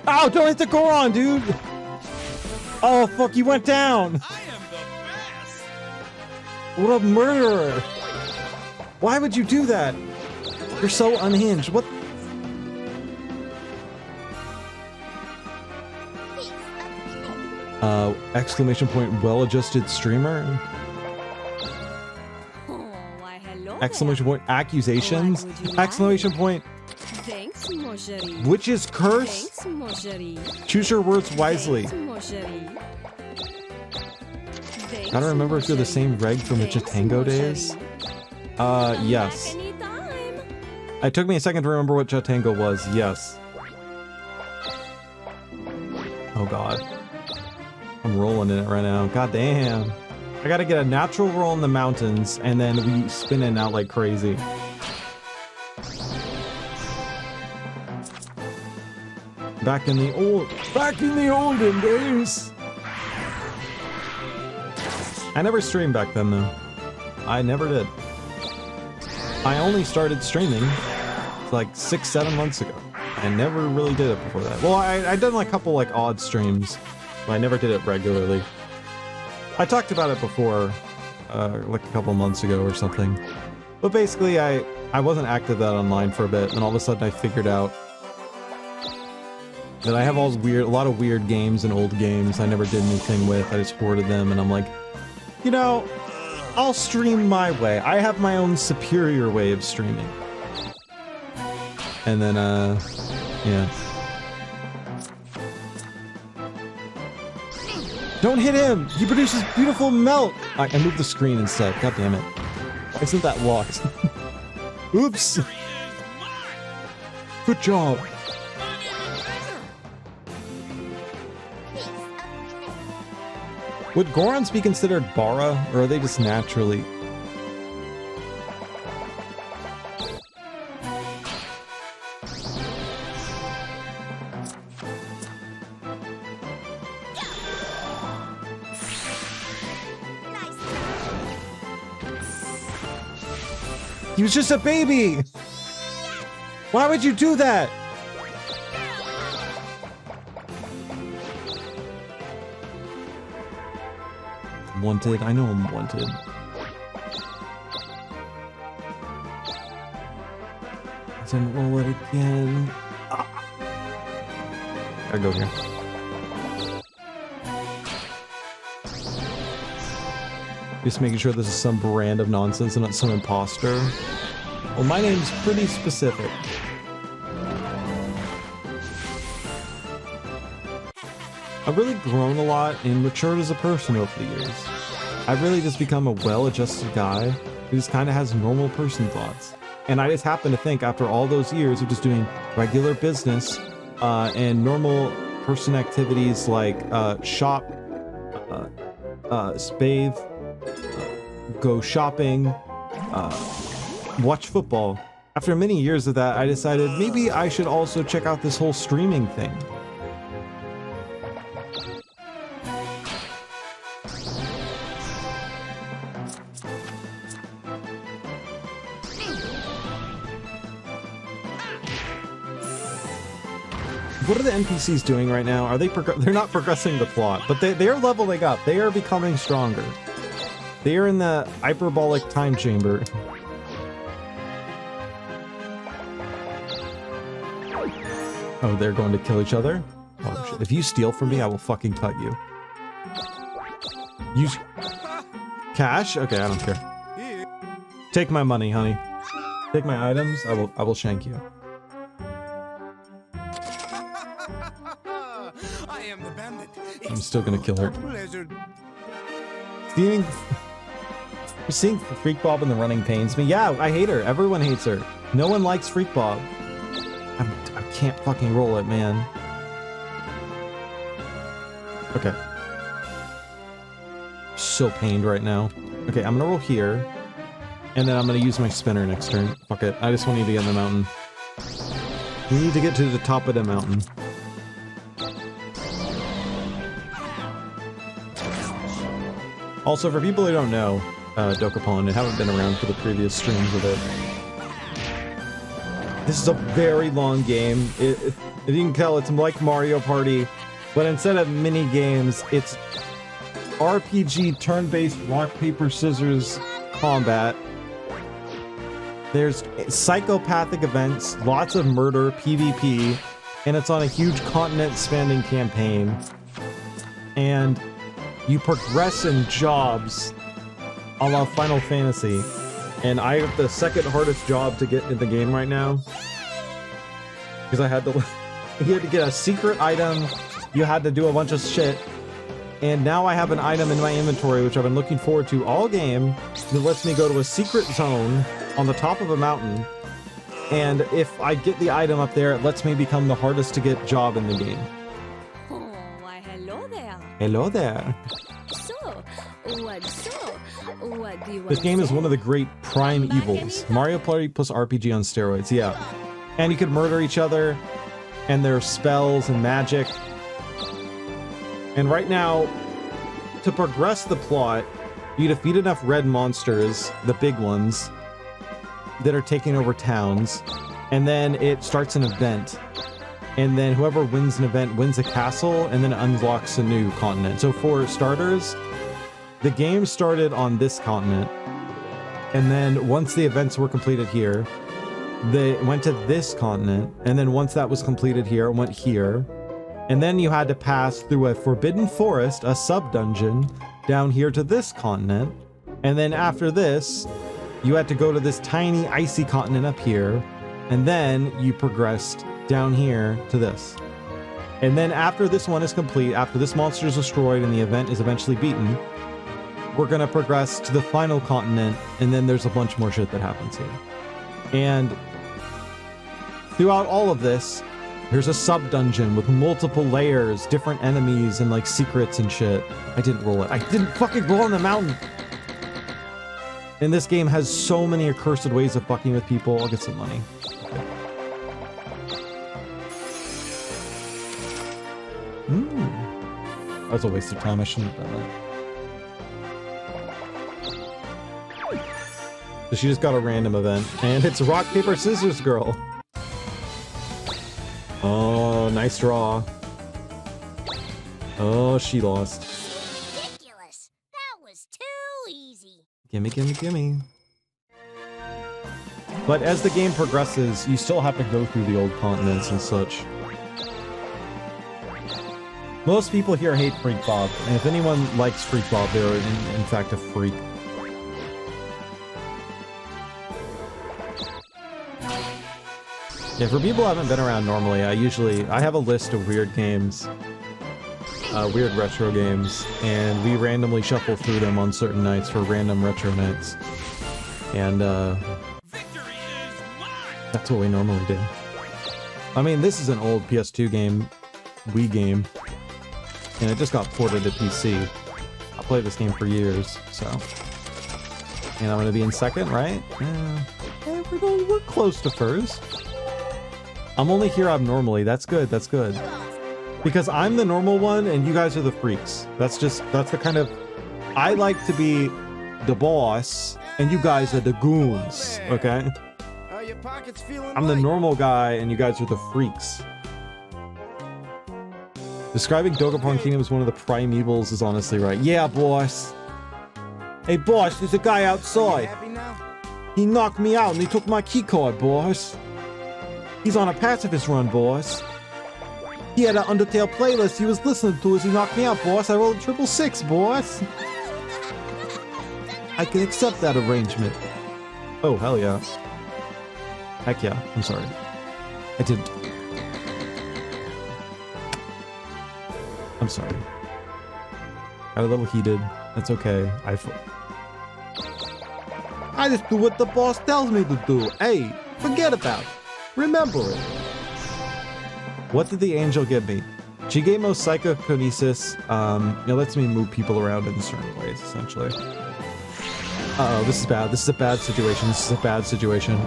Ow, don't hit the Goron, dude! Oh, fuck, he went down! I am the best! What a murderer! Why would you do that? You're so unhinged. What? Exclamation point, well-adjusted streamer? Exclamation point, accusations? Exclamation point, witch's curse? Choose your words wisely. Gotta remember if you're the same reg from the Chatango days? Yes. It took me a second to remember what Chatango was, yes. Oh god. I'm rolling in it right now. God damn. I gotta get a natural roll in the mountains, and then we spin in out like crazy. Back in the olden days. I never streamed back then, though. I never did. I only started streaming like 6-7 months ago. I never really did it before that. Well, I'd done like a couple like odd streams. I never did it regularly. I talked about it before, like a couple months ago or something. But basically, I wasn't active that online for a bit, and all of a sudden I figured out that I have a lot of weird games and old games I never did anything with. I just hoarded them, and I'm like, you know, I'll stream my way. I have my own superior way of streaming. And then, yeah. Don't hit him! He produces beautiful melt! I moved the screen instead. God damn it. Why isn't that locked? Oops! Good job! Would Gorons be considered Bara, or are they just naturally? He was just a baby! Why would you do that? Wanted. I know I'm wanted. Didn't roll it again. I go here. Just making sure this is some brand of nonsense and not some imposter. Well, my name's pretty specific. I've really grown a lot and matured as a person over the years. I've really just become a well-adjusted guy who just kind of has normal person thoughts. And I just happen to think after all those years of just doing regular business and normal person activities like shop, bathe, go shopping, watch football. After many years of that, I decided maybe I should also check out this whole streaming thing. What are the NPCs doing right now? Are they they're not progressing the plot, but they're leveling up. They are becoming stronger. They are in the hyperbolic time chamber. Oh, they're going to kill each other? Oh, shit. If you steal from me, I will fucking cut you. Use cash? Okay, I don't care. Take my money, honey. Take my items. I will shank you. I am the bandit. I'm still gonna kill her. Seeing Freak Bob in the running pains me. Yeah, I hate her. Everyone hates her. No one likes Freak Bob. I can't fucking roll it, man. Okay. So pained right now. Okay, I'm gonna roll here. And then I'm gonna use my spinner next turn. Fuck it. I just want you to get in the mountain. We need to get to the top of the mountain. Also, for people who don't know Dokapon and haven't been around for the previous streams of it, this is a very long game. If you can tell, it's like Mario Party, but instead of mini games, it's RPG turn-based rock, paper, scissors combat. There's psychopathic events, lots of murder, PvP, and it's on a huge continent-spanning campaign. And you progress in jobs a la Final Fantasy. And I have the second hardest job to get in the game right now. Because I had to you had to get a secret item, you had to do a bunch of shit. And now I have an item in my inventory, which I've been looking forward to all game, that lets me go to a secret zone on the top of a mountain. And if I get the item up there, it lets me become the hardest to get job in the game. Oh, why, hello there. Hello there. What do you want This game is one of the great prime evils. Mario Party plus RPG on steroids, yeah. And you can murder each other, and there are spells and magic. And right now, to progress the plot, you defeat enough red monsters, the big ones, that are taking over towns, and then it starts an event. And then whoever wins an event wins a castle, and then it unlocks a new continent. So for starters, the game started on this continent, and then once the events were completed here, they went to this continent, and then once that was completed here, it went here. And then you had to pass through a forbidden forest, a sub-dungeon, down here to this continent. And then after this, you had to go to this tiny icy continent up here, and then you progressed down here to this. And then after this one is complete, after this monster is destroyed and the event is eventually beaten, we're gonna progress to the final continent, and then there's a bunch more shit that happens here. And throughout all of this, there's a sub-dungeon with multiple layers, different enemies, and like secrets and shit. I didn't roll it. I didn't fucking roll on the mountain! And this game has so many accursed ways of fucking with people. I'll get some money. Okay. That was a waste of time. I shouldn't have done that. So she just got a random event, and it's rock, paper, scissors girl. Oh, nice draw. Oh, she lost. Ridiculous. That was too easy. Gimme, gimme, gimme. But as the game progresses, you still have to go through the old continents and such. Most people here hate Freak Bob, and if anyone likes Freak Bob, they're in fact a freak. Yeah, for people who haven't been around normally, I have a list of weird games, weird retro games, and we randomly shuffle through them on certain nights for random retro nights. And Victory is mine! that's what we normally do. I mean, this is an old PS2 game, Wii game, and it just got ported to PC. I played this game for years, so. And I'm gonna be in second, right? Yeah, we're close to first. I'm only here abnormally. That's good. That's good. Because I'm the normal one and you guys are the freaks. That's the kind of... I like to be the boss and you guys are the goons, okay? Are your pockets feeling I'm the light? normal guy and you guys are the freaks. Describing Dokapon Kingdom as one of the primevals is honestly right. Yeah, boss. Hey, boss, there's a guy outside. Happy now? He knocked me out and he took my keycard, boss. He's on a pacifist run, boss. He had an Undertale playlist he was listening to as he knocked me out, boss. I rolled a 666, boss. I can accept that arrangement. Oh, hell yeah. Heck yeah. I'm sorry. I didn't. I'm sorry. Got a little heated. That's okay. I just do what the boss tells me to do. Hey, forget about it. Remember it. What did the angel give me? She gave me psychokinesis. It lets me move people around in certain ways, essentially. Uh-oh, this is bad. This is a bad situation. This is a bad situation.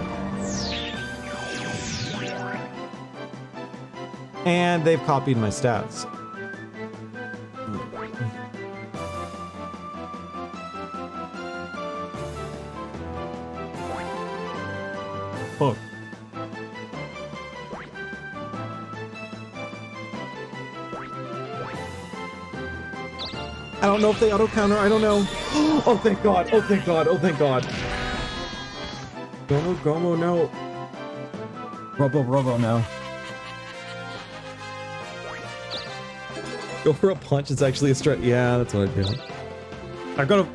And they've copied my stats. Fuck. I don't know if they auto counter. I don't know. Oh, thank God. Oh, thank God. Oh, thank God. Gomo, Gomo, no. Robo, no. Go for a punch. It's actually a straight. Yeah, that's what I do. I've got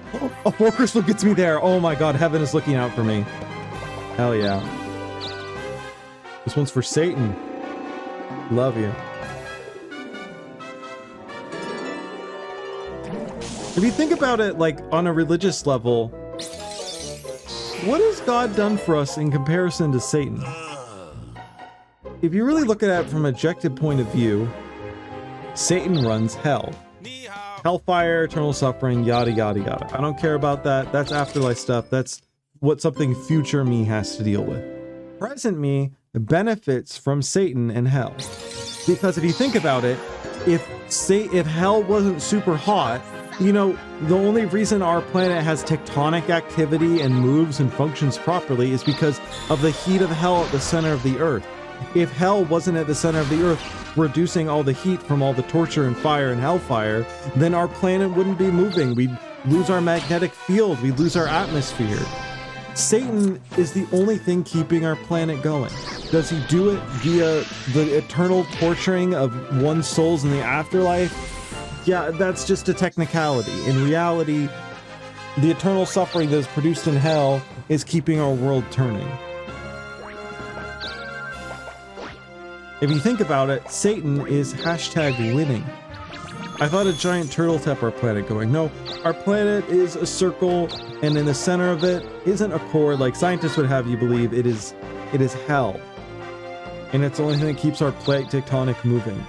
a 4 crystal gets me there. Oh my God. Heaven is looking out for me. Hell yeah. This one's for Satan. Love you. If you think about it, like, on a religious level, what has God done for us in comparison to Satan? If you really look at it from an objective point of view, Satan runs hell. Hellfire, eternal suffering, yada, yada, yada. I don't care about that. That's afterlife stuff. That's what something future me has to deal with. Present me benefits from Satan and hell. Because if you think about it, if hell wasn't super hot, you know, the only reason our planet has tectonic activity and moves and functions properly is because of the heat of hell at the center of the Earth. If hell wasn't at the center of the Earth, reducing all the heat from all the torture and fire and hellfire, then our planet wouldn't be moving. We'd lose our magnetic field. We'd lose our atmosphere. Satan is the only thing keeping our planet going. Does he do it via the eternal torturing of one's souls in the afterlife? Yeah, that's just a technicality. In reality, the eternal suffering that is produced in hell is keeping our world turning. If you think about it, Satan is #winning. I thought a giant turtle kept our planet going. No, our planet is a circle, and in the center of it isn't a core like scientists would have you believe. It is hell. And it's the only thing that keeps our plate tectonic moving.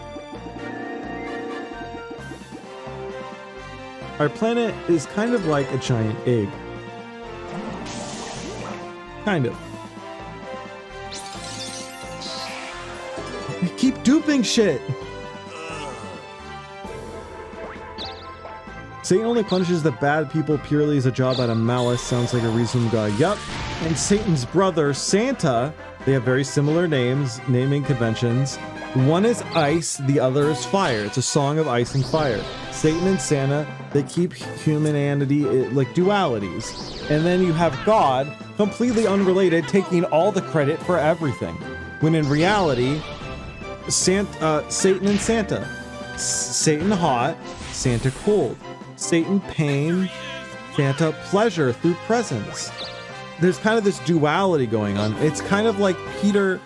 Our planet is kind of like a giant egg. Kind of. We keep duping shit! Satan only punishes the bad people purely as a job out of malice. Sounds like a reasonable guy. Yup. And Satan's brother, Santa, they have very similar names, naming conventions. One is ice, the other is fire. It's a song of ice and fire. Satan and Santa, they keep humanity like dualities. And then you have God, completely unrelated, taking all the credit for everything. When in reality, Satan and Santa. Satan hot, Santa cold. Satan pain, Santa pleasure through presence. There's kind of this duality going on. It's kind of like Peter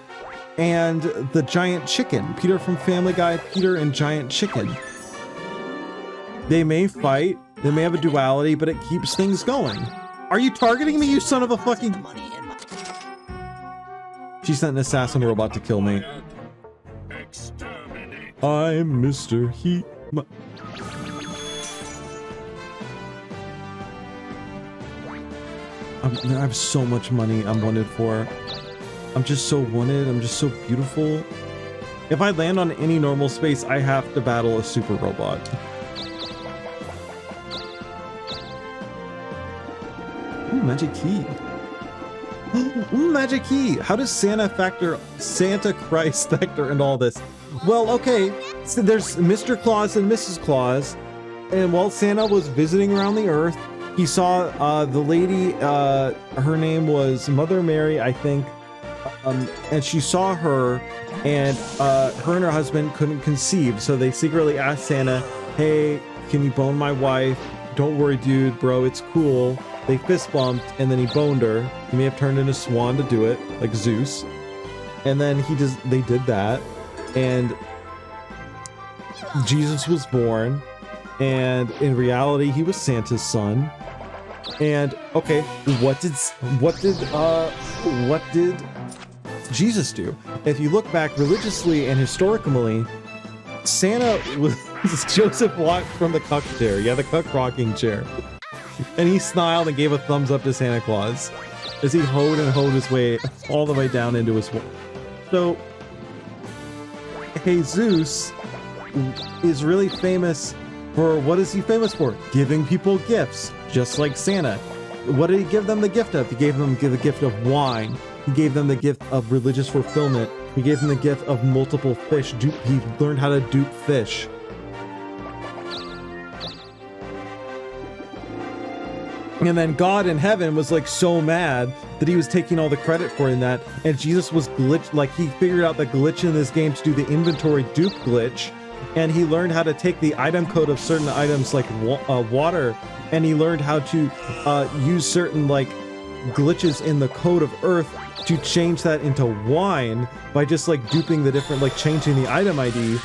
and the giant chicken. Peter from Family Guy, Peter and giant chicken. They may fight, they may have a duality, but it keeps things going. Are you targeting me, you son of a fucking... She sent an assassin robot to kill me. I'm Mr. Heat. I have so much money I'm wanted for. I'm just so wanted. I'm just so beautiful. If I land on any normal space, I have to battle a super robot. Ooh, magic key. Ooh, magic key. How does Santa Christ factor into all this? Well, okay. So there's Mr. Claus and Mrs. Claus. And while Santa was visiting around the earth, he saw the lady, her name was Mother Mary, I think. And she saw her, and her and her husband couldn't conceive. So they secretly asked Santa, hey, can you bone my wife? Don't worry, dude, bro, it's cool. They fist bumped, and then he boned her. He may have turned into a swan to do it, like Zeus. And then they did that. And Jesus was born. And in reality, he was Santa's son. And okay, what did Jesus do? If you look back religiously and historically, Santa was Joseph walked from the cuck chair. Yeah, the cuck rocking chair. And he smiled and gave a thumbs up to Santa Claus as he hoed his way all the way down into his wall. So Jesus is really famous for, what is he famous for? Giving people gifts, just like Santa. What did he give them the gift of? He gave them the gift of wine. He gave them the gift of religious fulfillment. He gave them the gift of multiple fish. He learned how to dupe fish. And then God in heaven was like so mad that he was taking all the credit for in that. And Jesus was he figured out the glitch in this game to do the inventory dupe glitch. And he learned how to take the item code of certain items like water. And he learned how to use certain like glitches in the code of Earth to change that into wine by just like duping the different, like changing the item ID.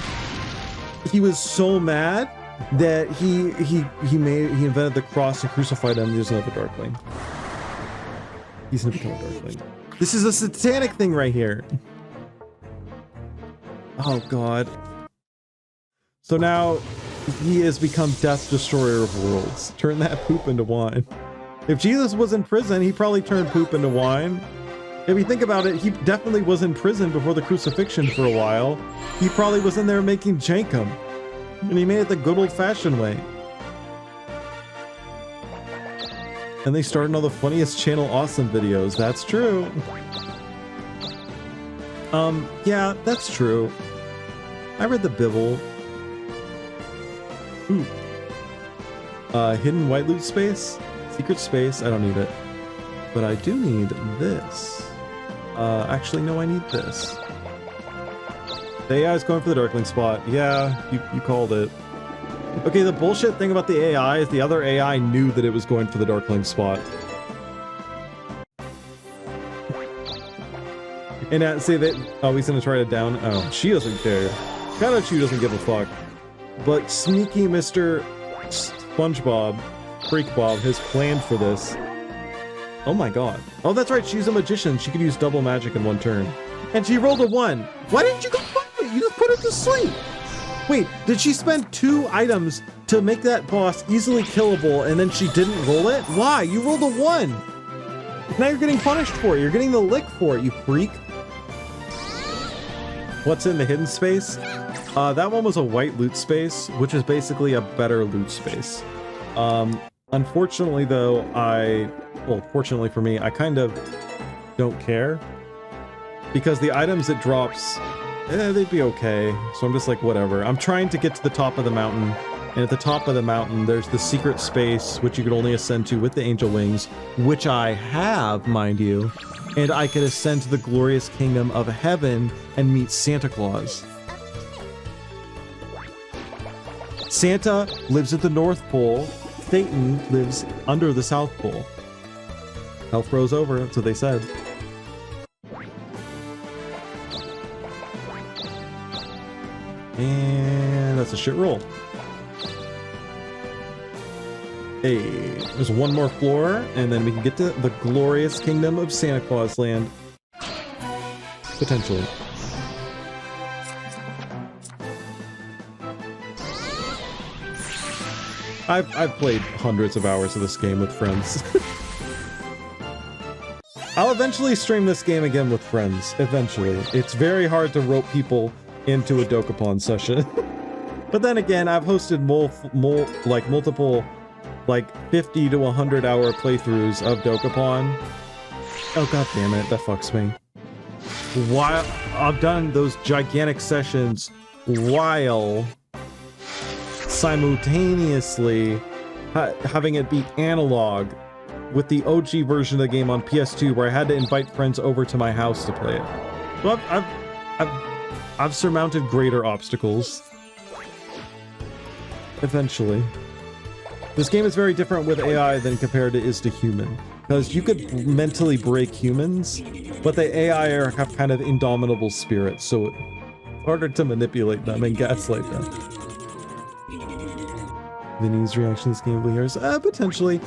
He was so mad that he invented the cross and crucified him. There's another Darkling. He's gonna become a Darkling. This is a satanic thing right here. Oh God. So now he has become Death Destroyer of Worlds. Turn that poop into wine. If Jesus was in prison, he probably turned poop into wine. If you think about it, he definitely was in prison before the crucifixion for a while. He probably was in there making jankum. And he made it the good old-fashioned way. And they started all the funniest Channel Awesome videos. That's true. Yeah, that's true. I read the Bible. Ooh. Hidden white loot space? Secret space? I don't need it. But I do need this. Actually, no, I need this. The AI is going for the Darkling spot. Yeah, you called it. Okay, the bullshit thing about the AI is the other AI knew that it was going for the Darkling spot. And say that, oh, he's gonna try to down, oh, she doesn't care. Kanachu doesn't give a fuck. But sneaky Mr. SpongeBob, Freak Bob, has planned for this. Oh my God. Oh, that's right, she's a magician. She could use double magic in one turn. And she rolled a 1. Why didn't you go fight it? You just put it to sleep. Wait, did she spend 2 items to make that boss easily killable and then she didn't roll it? Why? You rolled a 1. Now you're getting punished for it. You're getting the lick for it, you freak. What's in the hidden space? That one was a white loot space, which is basically a better loot space. Unfortunately though, well, fortunately for me, I kind of don't care. Because the items it drops, they'd be okay. So I'm just like, whatever. I'm trying to get to the top of the mountain. And at the top of the mountain, there's the secret space, which you could only ascend to with the angel wings, which I have, mind you. And I could ascend to the glorious kingdom of heaven and meet Santa Claus. Santa lives at the North Pole. Satan lives under the South Pole. Hell froze over, that's what they said. And that's a shit roll. Hey, there's one more floor, and then we can get to the glorious kingdom of Santa Claus land. Potentially. I've played hundreds of hours of this game with friends. I'll eventually stream this game again with friends, eventually. It's very hard to rope people into a Dokapon session. But then again, I've hosted multiple, like 50 to 100 hour playthroughs of Dokapon. Oh god damn it, that fucks me. While I've done those gigantic sessions while simultaneously having it be analog with the OG version of the game on PS2, where I had to invite friends over to my house to play it. So I've surmounted greater obstacles. Eventually. This game is very different with AI than compared to is to human, because you could mentally break humans, but the AI have kind of indomitable spirits, so it's harder to manipulate them and gaslight them. Vinny's reaction to this game here is potentially.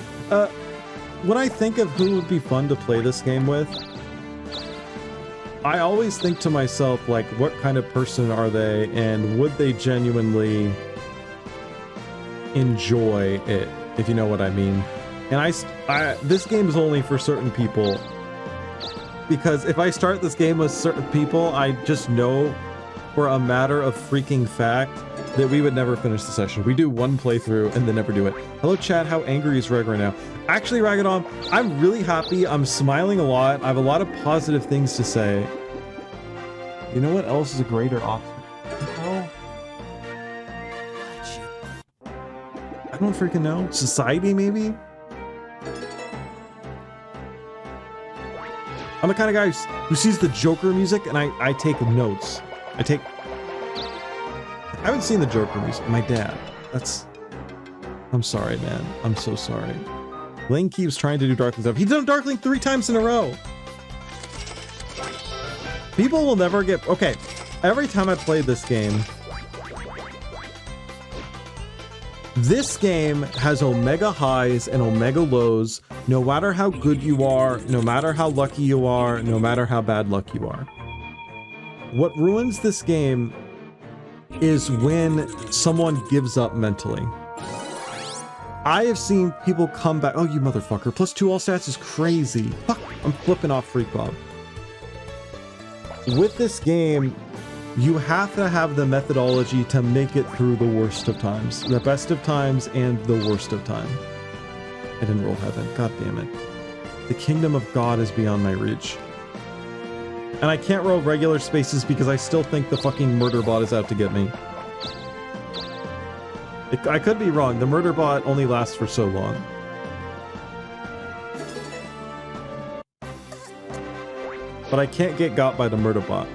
When I think of who would be fun to play this game with, I always think to myself, like, what kind of person are they, and would they genuinely enjoy it, if you know what I mean. And this game is only for certain people, because if I start this game with certain people, I just know for a matter of freaking fact that we would never finish the session. We do one playthrough and then never do it. Hello chat, how angry is Reg right now? Actually, Ragadon, I'm really happy. I'm smiling a lot. I have a lot of positive things to say. You know what else is a greater option? I don't freaking know. Society, maybe? I'm the kind of guy who sees the Joker music and I take notes. I haven't seen the Joker music. My dad. I'm sorry, man. I'm so sorry. Lane keeps trying to do Darkling stuff. He's done Darkling 3 times in a row. People will never get... Okay, every time I played this game has omega highs and omega lows, no matter how good you are, no matter how lucky you are, no matter how bad luck you are. What ruins this game is when someone gives up mentally. I have seen people come back. Oh, you motherfucker. +2 all stats is crazy. Fuck, I'm flipping off Freak Bob. With this game, you have to have the methodology to make it through the worst of times. The best of times and the worst of time. I didn't roll heaven. God damn it. The kingdom of God is beyond my reach. And I can't roll regular spaces because I still think the fucking murder bot is out to get me. I could be wrong. The murder bot only lasts for so long. But I can't get got by the murder bot.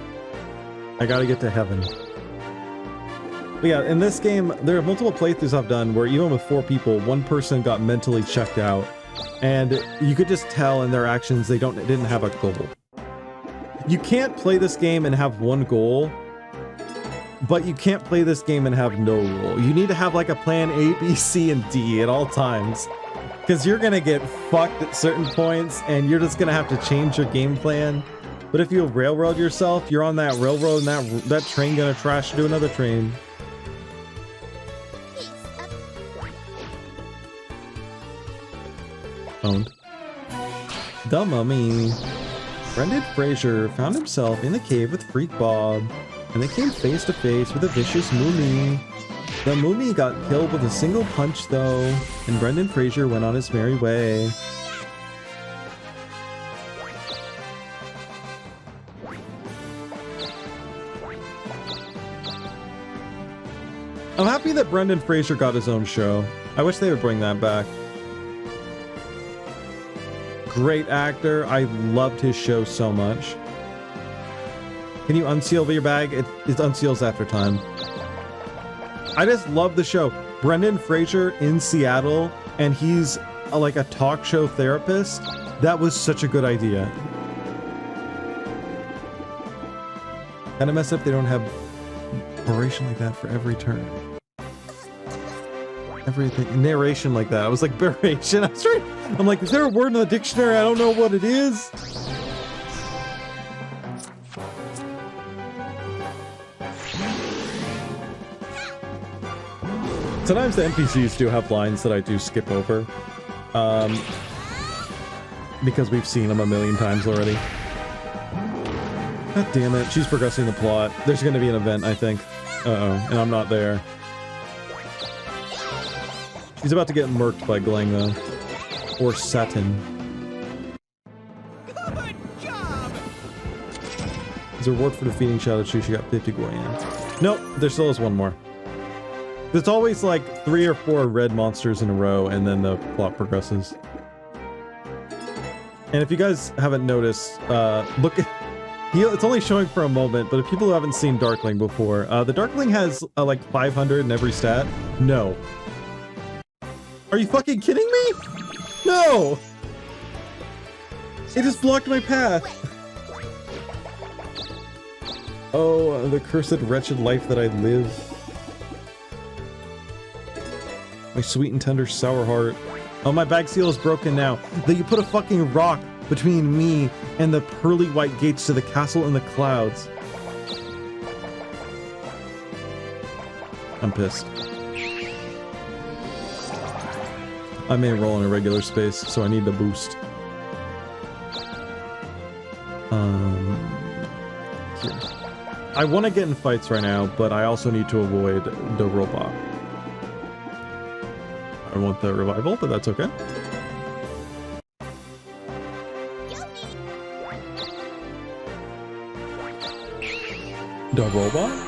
I gotta get to heaven. But yeah, in this game, there are multiple playthroughs I've done where even with 4 people, one person got mentally checked out. And you could just tell in their actions they didn't have a goal. You can't play this game and have one goal, but you can't play this game and have no goal. You need to have like a plan A, B, C, and D at all times. Because you're gonna get fucked at certain points and you're just gonna have to change your game plan. But if you railroad yourself, you're on that railroad and that train gonna crash into another train. Owned. The Mummy. Brendan Fraser found himself in the cave with Freak Bob, and they came face to face with a vicious Mummy. The Moomy got killed with a single punch, though, and Brendan Fraser went on his merry way. I'm happy that Brendan Fraser got his own show. I wish they would bring that back. Great actor. I loved his show so much. Can you unseal your bag? It unseals after time. I just love the show. Brendan Fraser in Seattle, and he's like a talk show therapist. That was such a good idea. Kind of messed up they don't have narration like that for every turn. Everything. Narration like that. I was like, narration. I'm like, is there a word in the dictionary? I don't know what it is. Sometimes the NPCs do have lines that I do skip over. Because we've seen them a million times already. God damn it. She's progressing the plot. There's going to be an event, I think. Uh-oh. And I'm not there. She's about to get murked by Glang, though. Or Satin. Good job! As a reward for defeating Shadow Chu, she got 50 Goyen. Nope, there still is one more. There's always like 3 or 4 red monsters in a row, and then the plot progresses. And if you guys haven't noticed, look at... It's only showing for a moment, but if people who haven't seen Darkling before, the Darkling has like 500 in every stat. No. Are you fucking kidding me? No! It just blocked my path. Oh, the cursed, wretched life that I live. My sweet and tender sour heart. Oh, my bag seal is broken now. That you put a fucking rock between me and the pearly white gates to the castle in the clouds. I'm pissed. I may roll in a regular space, so I need the boost. Here. I want to get in fights right now, but I also need to avoid the robot. I want the revival, but that's okay. The robot?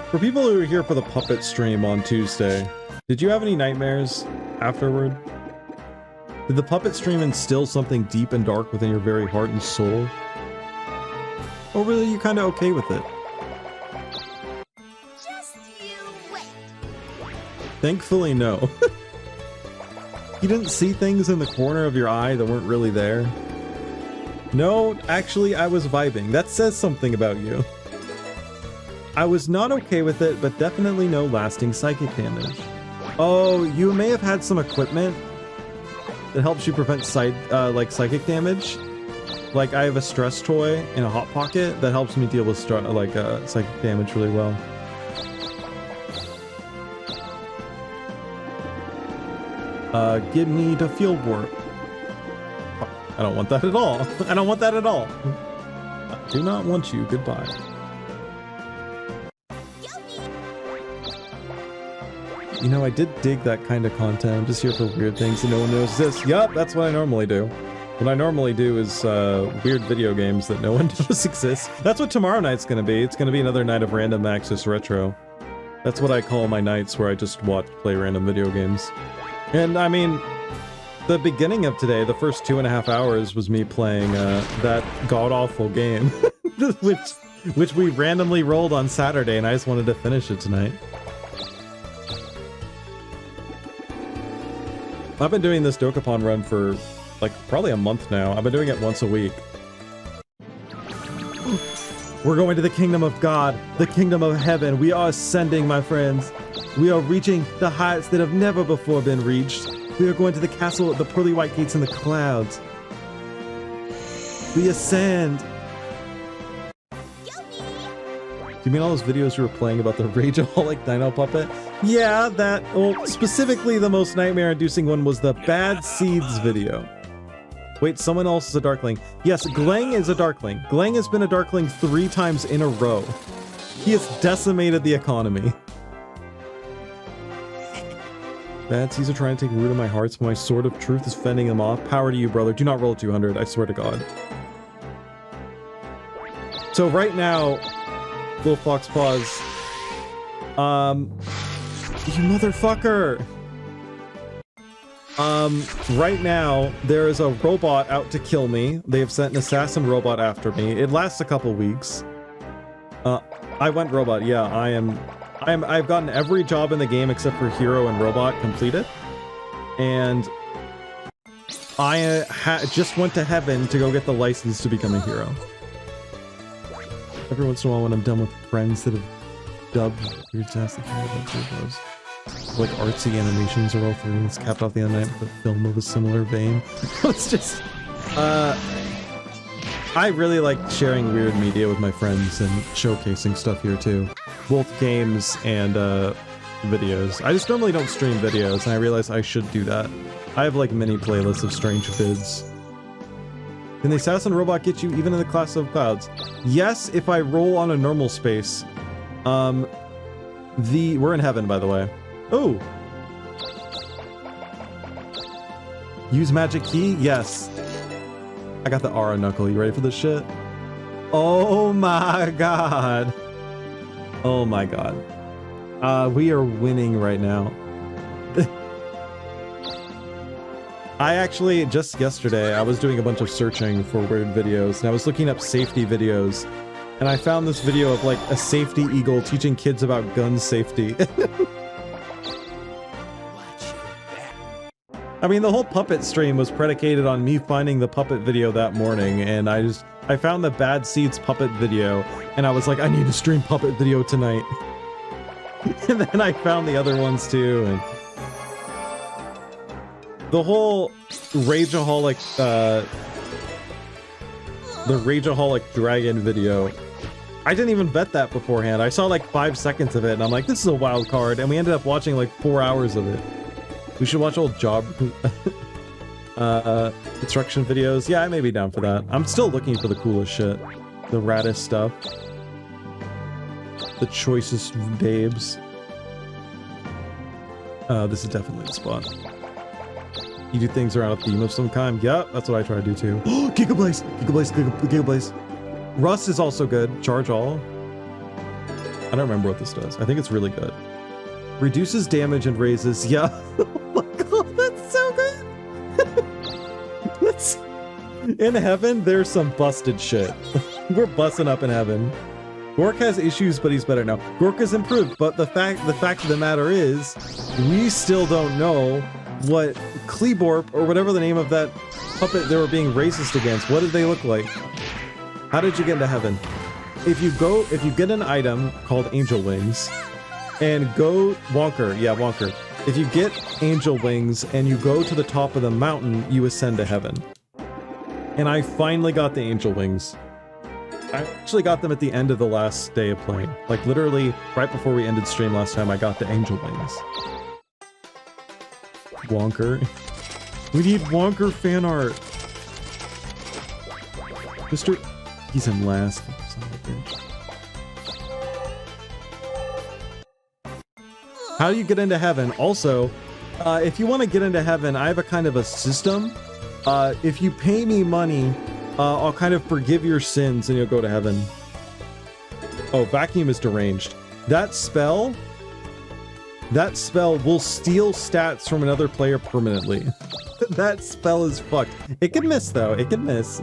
For people who were here for the puppet stream on Tuesday, did you have any nightmares afterward? Did the puppet stream instill something deep and dark within your very heart and soul? Or were you kind of okay with it? Just you wait. Thankfully, no. You didn't see things in the corner of your eye that weren't really there? No, actually, I was vibing. That says something about you. I was not okay with it, but definitely no lasting psychic damage. Oh, you may have had some equipment that helps you prevent like psychic damage. Like I have a stress toy in a hot pocket that helps me deal with psychic damage really well. Give me the field warp. I don't want that at all. I don't want that at all. I do not want you. Goodbye. You know, I did dig that kind of content. I'm just here for weird things and no one knows this. Yup, that's what I normally do. What I normally do is weird video games that no one knows exist. That's what tomorrow night's gonna be. It's gonna be another night of random access retro. That's what I call my nights where I just play random video games. And I mean, the beginning of today, the first 2.5 hours was me playing that god-awful game, which we randomly rolled on Saturday, and I just wanted to finish it tonight. I've been doing this Dokapon run for, like, probably a month now. I've been doing it once a week. We're going to the kingdom of God, the kingdom of heaven. We are ascending, my friends. We are reaching the heights that have never before been reached. We are going to the castle at the pearly white gates in the clouds. We ascend. Do you mean all those videos you were playing about the Rageaholic Dino Puppet? Yeah, that, well, specifically the most nightmare-inducing one was the Bad Seeds video. Wait, someone else is a Darkling. Yes, Gleng is a Darkling. Gleng has been a Darkling 3 times in a row. He has decimated the economy. Bad seeds are trying to take root in my hearts, but my sword of truth is fending them off. Power to you, brother. Do not roll a 200, I swear to God. So right now, Little Fox Paws, you motherfucker! Right now, there is a robot out to kill me. They have sent an assassin robot after me. It lasts a couple weeks. I went robot, yeah, I've gotten every job in the game except for hero and robot completed. And I just went to heaven to go get the license to become a hero. Every once in a while when I'm done with friends that have dubbed weird-tastic videos, like artsy animations are all through, and it's capped off the other night with a film of a similar vein. It's just, I really like sharing weird media with my friends and showcasing stuff here too. Both games and videos. I just normally don't stream videos, and I realize I should do that. I have like mini playlists of strange vids. Can the assassin robot get you even in the class of clouds? Yes, if I roll on a normal space. We're in heaven, by the way. Oh! Use magic key? Yes. I got the Aura Knuckle. You ready for this shit? Oh my god. Oh my god. We are winning right now. I actually, just yesterday, I was doing a bunch of searching for weird videos, and I was looking up safety videos, and I found this video of, like, a safety eagle teaching kids about gun safety. I mean, the whole puppet stream was predicated on me finding the puppet video that morning, and I found the Bad Seeds puppet video, and I was like, I need to stream puppet video tonight. And then I found the other ones too, and the whole Rageaholic, the Rageaholic Dragon video, I didn't even bet that beforehand. I saw like 5 seconds of it, and I'm like, this is a wild card, and we ended up watching like 4 hours of it. We should watch old job construction videos. Yeah, I may be down for that. I'm still looking for the coolest shit. The raddest stuff. The choicest babes. This is definitely the spot. You do things around a theme of some kind. Yep, that's what I try to do too. Gigablaze! Gigablaze! Gigablaze! Rust is also good. Charge all. I don't remember what this does. I think it's really good. Reduces damage and raises. Yeah. Oh my god, that's so good! That's... In heaven, there's some busted shit. We're busting up in heaven. Gork has issues, but he's better now. Gork has improved, but the fact of the matter is, we still don't know what Kleborp, or whatever the name of that puppet they were being racist against, what did they look like? How did you get into heaven? If you get an item called Angel Wings, and go Wonker, yeah, Wonker. If you get Angel Wings and you go to the top of the mountain, you ascend to heaven. And I finally got the Angel Wings. I actually got them at the end of the last day of playing. Like literally right before we ended stream last time, I got the Angel Wings. Wonker. We need Wonker fan art. Mr. He's in last. Son of a bitch. How do you get into heaven? Also, if you want to get into heaven, I have a kind of a system. If you pay me money, I'll kind of forgive your sins and you'll go to heaven. Oh, vacuum is deranged. That spell will steal stats from another player permanently. That spell is fucked. It can miss though, it can miss.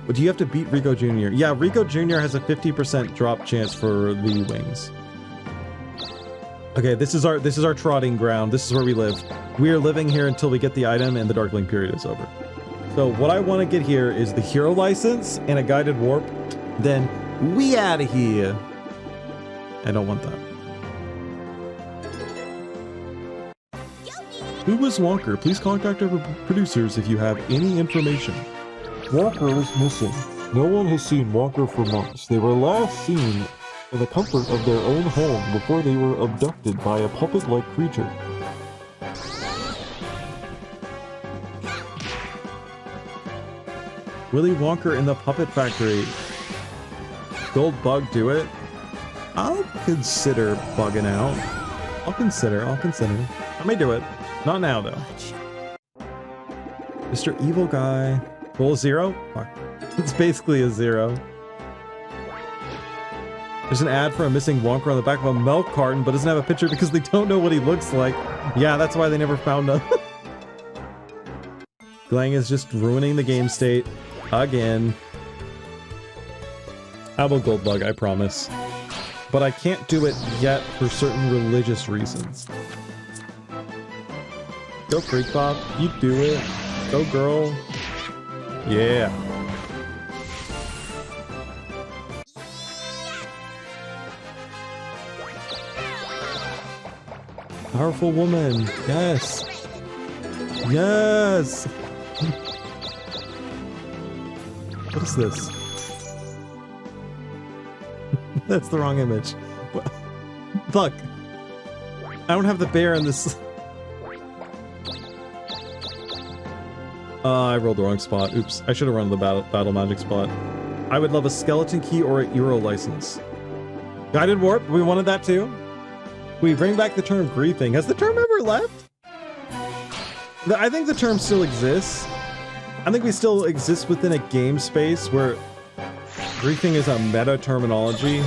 But do you have to beat Rico Jr.? Yeah, Rico Jr. has a 50% drop chance for the wings. Okay, this is our trotting ground. This is where we live. We are living here until we get the item and the Darkling period is over. So what I want to get here is the hero license and a guided warp. Then we out of here. I don't want that. Who was Wonker? Please contact our producers if you have any information. Wonker is missing. No one has seen Wonker for months. They were last seen in the comfort of their own home before they were abducted by a puppet-like creature. Willy Wonka in the Puppet Factory. Gold Bug, do it. I'll consider bugging out. I'll consider. I may do it. Not now, though. Mr. Evil Guy. Roll 0? Fuck. It's basically a 0. There's an ad for a missing Wonka on the back of a milk carton, but doesn't have a picture because they don't know what he looks like. Yeah, that's why they never found him. Glang is just ruining the game state. Again. I will Gold Bug, I promise. But I can't do it yet for certain religious reasons. Go Freak Pop, you do it. Go girl. Yeah. Powerful woman. Yes. Yes. What is this? That's the wrong image. Look. I don't have the bear in this. I rolled the wrong spot. Oops. I should have run the battle magic spot. I would love a skeleton key or a Euro license. Guided warp. We wanted that too. We bring back the term griefing. Has the term ever left? I think the term still exists. I think we still exist within a game space where griefing is a meta terminology.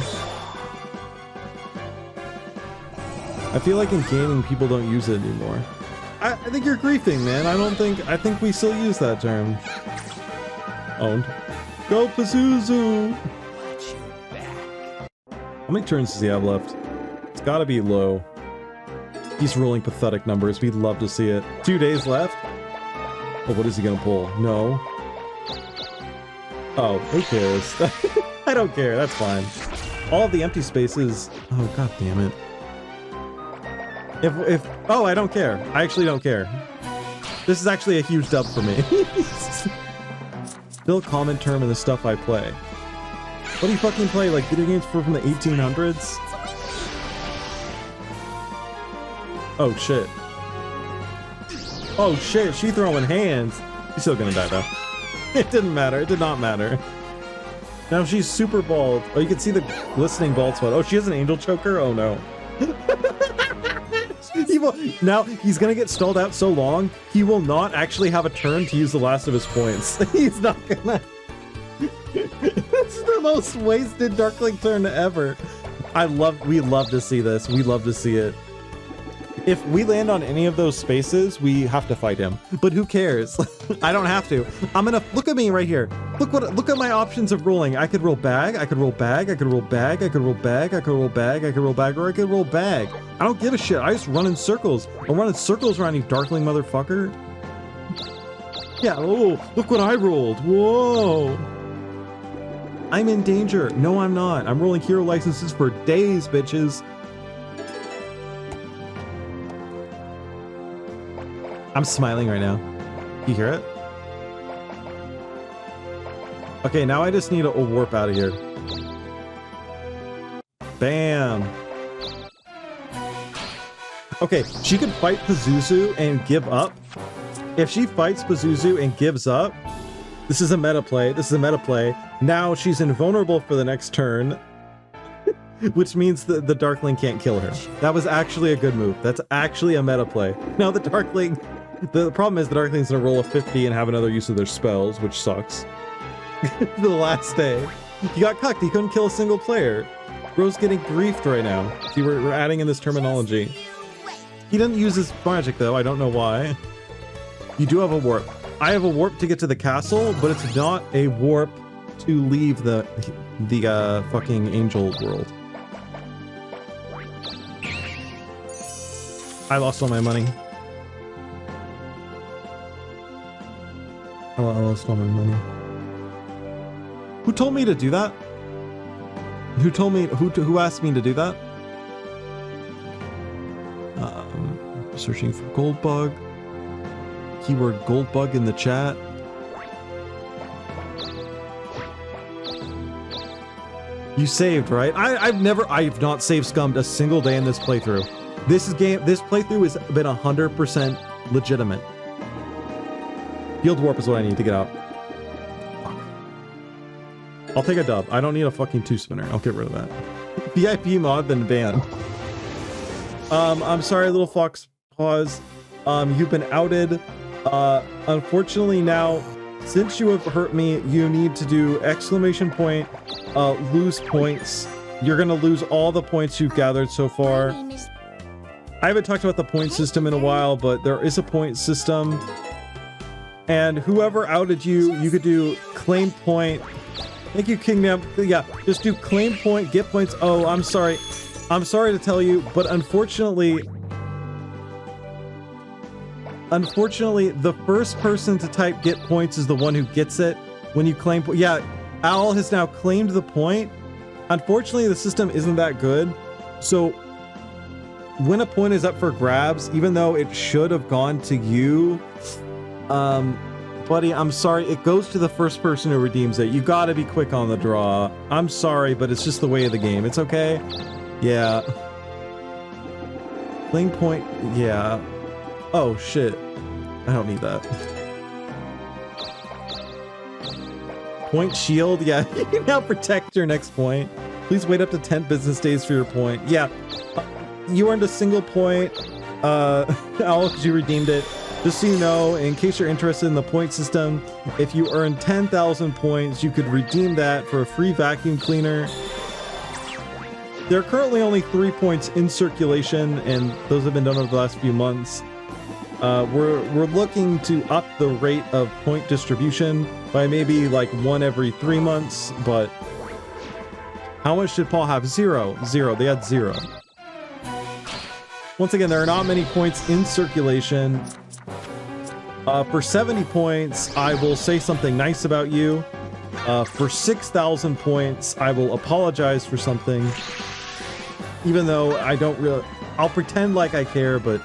I feel like in gaming people don't use it anymore. I think you're griefing, man. I think we still use that term. Owned. Go Pazuzu! How many turns does he have left? It's gotta be low. He's rolling pathetic numbers. We'd love to see it. 2 days left? Oh, what is he gonna pull? No. Oh, who cares? I don't care. That's fine. All of the empty spaces... Oh, god damn it. Oh, I don't care. I actually don't care. This is actually a huge dub for me. Still a common term in the stuff I play. What do you fucking play? Like video games from the 1800s? Oh shit. Oh shit, she throwing hands. She's still gonna die though. It didn't matter. It did not matter. Now she's super bald. Oh, you can see the glistening bald spot. Oh, she has an angel choker? Oh no. Now he's gonna get stalled out so long, he will not actually have a turn to use the last of his points. He's not gonna. It's the most wasted Darkling turn ever. We love to see this. We love to see it. If we land on any of those spaces, we have to fight him. But who cares? I don't have to. I'm gonna look at me right here. Look at my options of rolling. I could roll bag, I could roll bag, I could roll bag, I could roll bag, I could roll bag, I could roll bag, or I could roll bag. I don't give a shit. I just run in circles. I'm running circles around you, Darkling motherfucker. Yeah, oh, look what I rolled. Whoa. I'm in danger. No, I'm not. I'm rolling hero licenses for days, bitches. I'm smiling right now. You hear it? Okay, now I just need a warp out of here. Bam. Okay, she could fight Pazuzu and give up. If she fights Pazuzu and gives up, this is a meta play. This is a meta play. Now she's invulnerable for the next turn, which means that the Darkling can't kill her. That was actually a good move. That's actually a meta play. Now the Darkling... The problem is the Darkling's gonna roll a 50 and have another use of their spells, which sucks. The last day. He got cucked. He couldn't kill a single player. Bro's getting griefed right now. See, we're adding in this terminology. He didn't use his magic, though. I don't know why. You do have a warp. I have a warp to get to the castle, but it's not a warp to leave the fucking angel world. I lost all my money. I lost all my money. Who told me to do that? Who told me? Who asked me to do that? Searching for gold bug. Keyword gold bug in the chat. You saved, right? I've not saved scummed a single day in this playthrough. This playthrough has been 100% legitimate. Field warp is what I need to get out. Fuck. I'll take a dub. I don't need a fucking 2-spinner. I'll get rid of that. VIP mod then ban. I'm sorry, little fox paws. You've been outed. Unfortunately now, since you have hurt me, you need to do exclamation point, lose points. You're gonna lose all the points you've gathered so far. My name is I haven't talked about the point system in a while, but there is a point system. And whoever outed you, you could do claim point. Thank you, Kingdom. Yeah, just do claim point, get points. Oh, I'm sorry. I'm sorry to tell you, but unfortunately, the first person to type get points is the one who gets it when you claim. Yeah, Owl has now claimed the point. Unfortunately, the system isn't that good. So when a point is up for grabs, even though it should have gone to you, buddy, I'm sorry, it goes to the first person who redeems it. You gotta be quick on the draw. I'm sorry, but it's just the way of the game. It's okay. Yeah. Claim point, yeah. Oh, shit. I don't need that. Point shield, yeah. You can now protect your next point. Please wait up to 10 business days for your point. Yeah. You earned a single point, Owl, because you redeemed it. Just so you know, in case you're interested in the point system, if you earn 10,000 points, you could redeem that for a free vacuum cleaner. There are currently only 3 points in circulation, and those have been done over the last few months. We're looking to up the rate of point distribution by maybe like 1 every 3 months, but how much did Paul have? 0. They had 0. Once again, there are not many points in circulation. For 70 points, I will say something nice about you. For 6,000 points, I will apologize for something. Even though I don't really... I'll pretend like I care, but...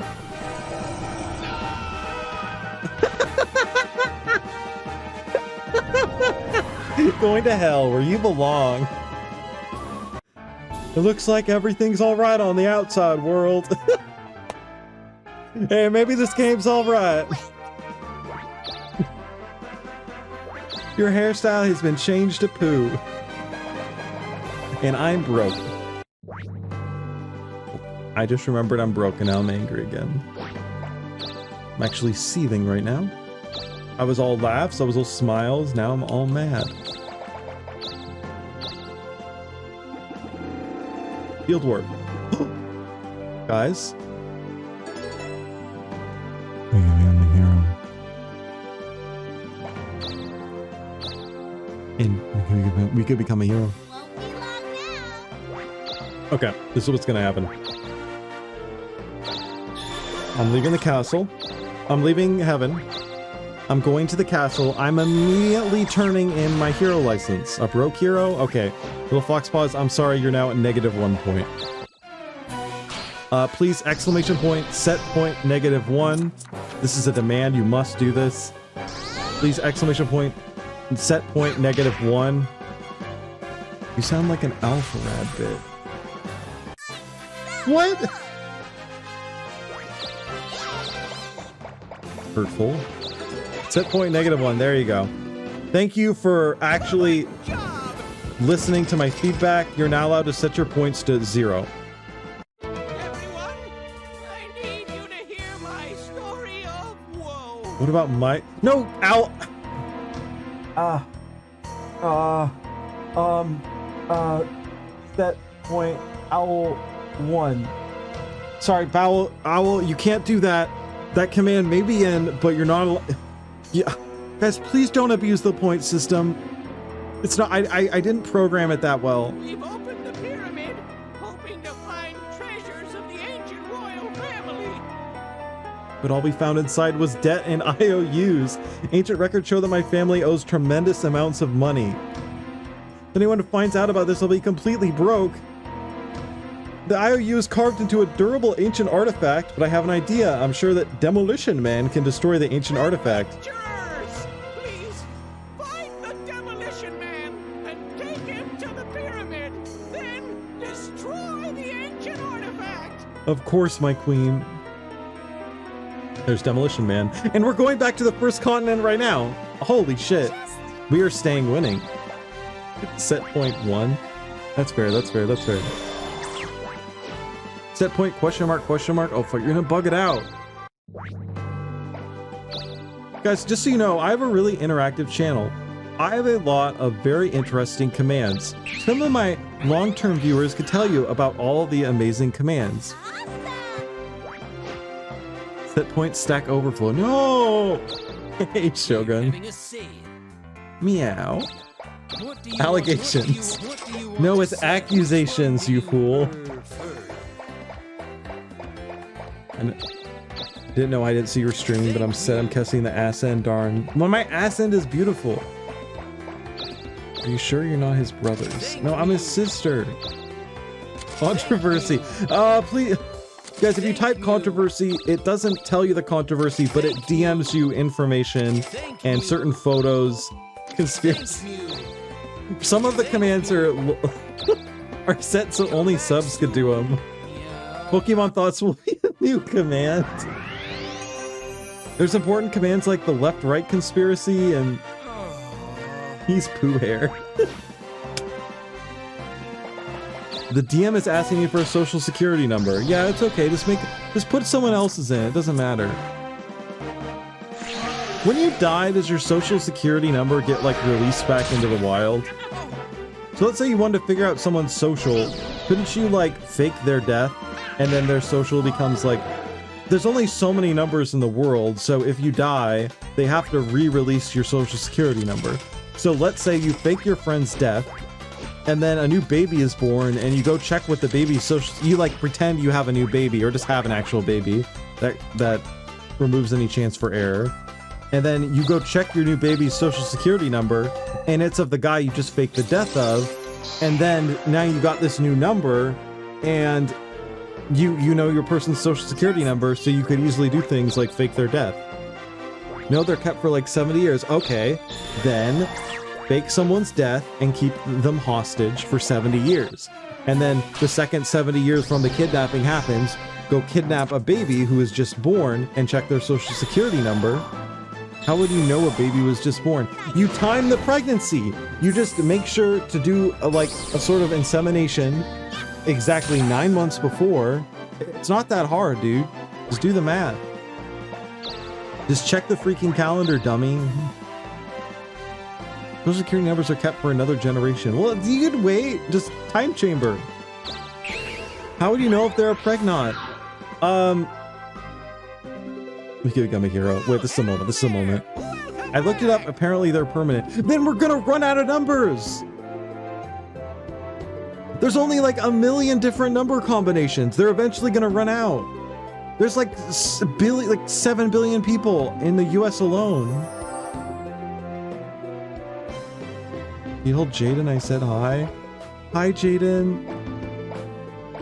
Going to hell, where you belong. It looks like everything's alright on the outside world. Hey, maybe this game's alright. Your hairstyle has been changed to poo. And I'm broke. I just remembered I'm broke and now I'm angry again. I'm actually seething right now. I was all laughs, I was all smiles, now I'm all mad. Field work. Guys. We can be the hero. And we could become a hero. won't be long now. Okay, this is what's gonna happen. I'm leaving the castle. I'm leaving heaven. I'm going to the castle. I'm immediately turning in my hero license. A broke hero? Okay. Little Foxpaws, I'm sorry, you're now at -1 point. Please, exclamation point, set point, -1. This is a demand, you must do this. Please, exclamation point, set point, -1. You sound like an alpha rad bit. What? Hurtful. Set point, -1, there you go. Thank you for actually listening to my feedback. You're now allowed to set your points to 0. Everyone, I need you to hear my story of woe. What about my... No, Owl! Set point, Owl 1. Sorry, Owl, you can't do that. That command may be in, but you're not... Yeah, guys, please don't abuse the point system. It's not... I didn't program it that well. We've opened the pyramid, hoping to find treasures of the ancient royal family. But all we found inside was debt and IOUs. Ancient records show that my family owes tremendous amounts of money. If anyone finds out about this, will be completely broke. The IOU is carved into a durable ancient artifact, but I have an idea. I'm sure that Demolition Man can destroy the ancient artifact. Jurors, please find the demolition man and take him to the pyramid. Then destroy the ancient artifact. Of course, my queen. There's Demolition Man. And we're going back to the first continent right now. Holy shit. We are staying winning. Set point 1. That's fair, that's fair, that's fair. Set point question mark question mark. Oh fuck, you're gonna bug it out. Guys, just so you know, I have a really interactive channel. I have a lot of very interesting commands. Some of my long-term viewers could tell you about all the amazing commands. Set point stack overflow. No! Hey, Shogun. Meow. Allegations. No, it's accusations, you fool. And didn't know I didn't see your stream, but I'm kissing the ass end, darn. Well, my ass end is beautiful. Are you sure you're not his brothers? No, I'm his sister. Controversy. Please. Guys, if you type controversy, it doesn't tell you the controversy, but it DMs you information and certain photos. Conspiracy. Some of the commands are set so only subs could do them. Pokemon thoughts will be a new command. There's important commands like the left-right conspiracy and he's poo hair. The DM is asking you for a social security number. Yeah, it's okay. Just put someone else's in. It doesn't matter. When you die, does your social security number get like released back into the wild? So let's say you wanted to figure out someone's social. Couldn't you like fake their death and then their social becomes like, there's only so many numbers in the world. So if you die, they have to re-release your social security number. So let's say you fake your friend's death and then a new baby is born and you go check with the baby's social, you like pretend you have a new baby or just have an actual baby that removes any chance for error. And then you go check your new baby's social security number and it's of the guy you just faked the death of. And then now you got this new number and you know your person's social security number, so you could easily do things like fake their death. No, they're kept for like 70 years. Okay, then fake someone's death and keep them hostage for 70 years. And then the second 70 years from the kidnapping happens, go kidnap a baby who is just born and check their social security number. How would you know a baby was just born? You time the pregnancy. You just make sure to do a sort of insemination exactly 9 months before. It's not that hard, dude. Just do the math. Just check the freaking calendar, dummy. Social security numbers are kept for another generation. Well, you could wait. Just time chamber. How would you know if they're pregnant? Mikigami Hero. Wait, this is a moment. This is a moment. I looked it up. Apparently they're permanent. Then we're gonna run out of numbers. There's only like a million different number combinations. They're eventually gonna run out. There's like 7 billion people in the US alone. You told Jaden I said hi. Hi, Jaden.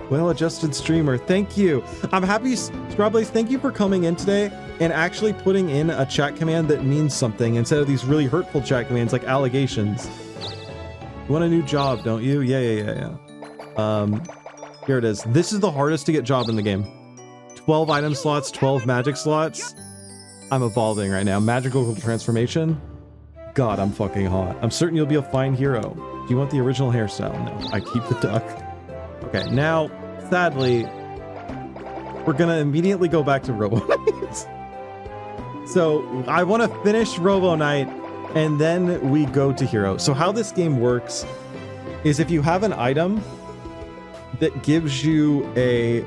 Well-adjusted streamer. Thank you. I'm happy, Strawblaze. Thank you for coming in today and actually putting in a chat command that means something instead of these really hurtful chat commands like allegations. You want a new job, don't you? Yeah. Here it is. This is the hardest to get job in the game. 12 item slots, 12 magic slots. I'm evolving right now. Magical transformation. God, I'm fucking hot. I'm certain you'll be a fine hero. Do you want the original hairstyle? No, I keep the duck. Okay, now, sadly, we're gonna immediately go back to Robo Knight. So, I want to finish Robo Knight, and then we go to Hero. So how this game works is if you have an item that gives you a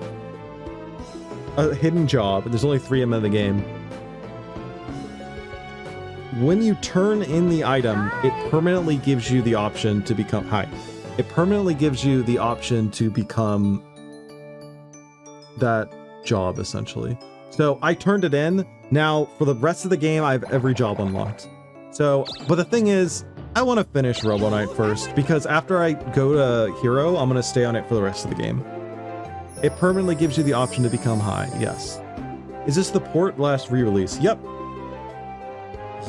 hidden job, there's only 3 of them in the game. When you turn in the item, it permanently gives you the option to become... It permanently gives you the option to become that job, essentially. So I turned it in. Now, for the rest of the game, I have every job unlocked. So, but the thing is, I want to finish Robo Knight first, because after I go to Hero, I'm going to stay on it for the rest of the game. It permanently gives you the option to become high, yes. Is this the port last re-release? Yep.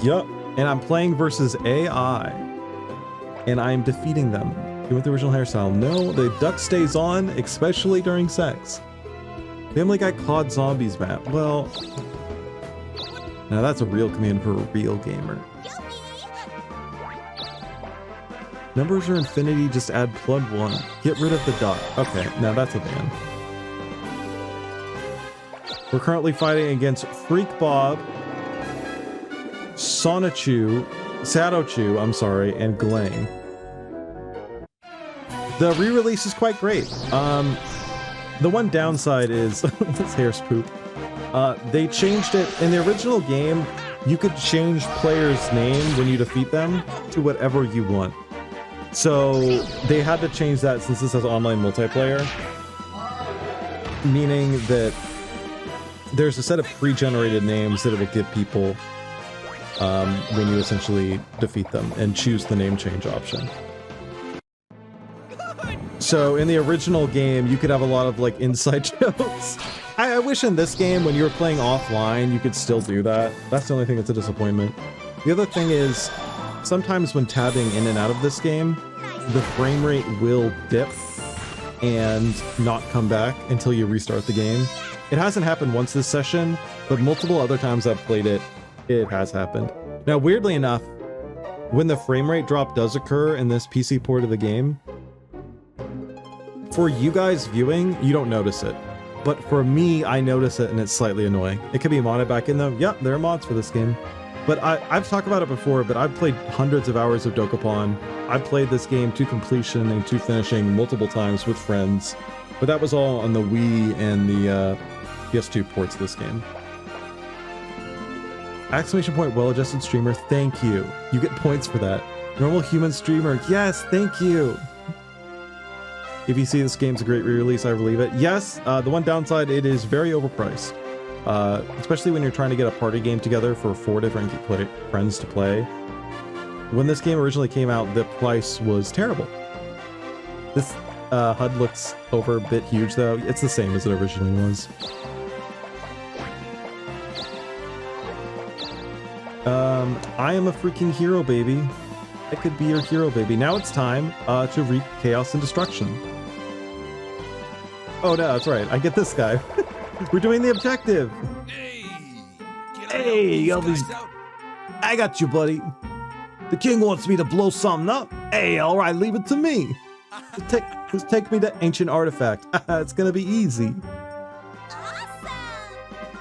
And I'm playing versus AI. And I'm defeating them. You want the original hairstyle? No, the duck stays on, especially during sex. Family Guy Claude Zombies map. Well, now that's a real command for a real gamer. Numbers are infinity, just add +1. Get rid of the dot. Okay, now that's a ban. We're currently fighting against Freak Bob, Sadochu, I'm sorry, and Glang. The re-release is quite great. The one downside is this hair's poop. They changed it in the original game. You could change players' name when you defeat them to whatever you want. So they had to change that since this has online multiplayer, meaning that there's a set of pre-generated names that it will give people when you essentially defeat them and choose the name change option. So in the original game, you could have a lot of like inside jokes. I wish in this game, when you were playing offline, you could still do that. That's the only thing that's a disappointment. The other thing is, sometimes when tabbing in and out of this game, the frame rate will dip and not come back until you restart the game. It hasn't happened once this session, but multiple other times I've played it, it has happened. Now, weirdly enough, when the frame rate drop does occur in this PC port of the game, for you guys viewing, you don't notice it. But for me, I notice it and it's slightly annoying. It could be modded back in though. Yep, there are mods for this game. But I've talked about it before, but I've played hundreds of hours of Dokapon. I've played this game to completion and to finishing multiple times with friends. But that was all on the Wii and the PS2 ports of this game. Exclamation point, well-adjusted streamer, thank you. You get points for that. Normal human streamer, yes, thank you. If you see this game's a great re-release, I believe it. Yes, the one downside, it is very overpriced. Especially when you're trying to get a party game together for 4 different friends to play. When this game originally came out, the price was terrible. This HUD looks over a bit huge though. It's the same as it originally was. I am a freaking hero, baby. I could be your hero, baby. Now it's time to wreak chaos and destruction. Oh no, that's right. I get this guy. We're doing the objective. Hey, Elvis. I got you, buddy. The king wants me to blow something up. Hey, all right, leave it to me. Just take me to ancient artifact. It's gonna be easy.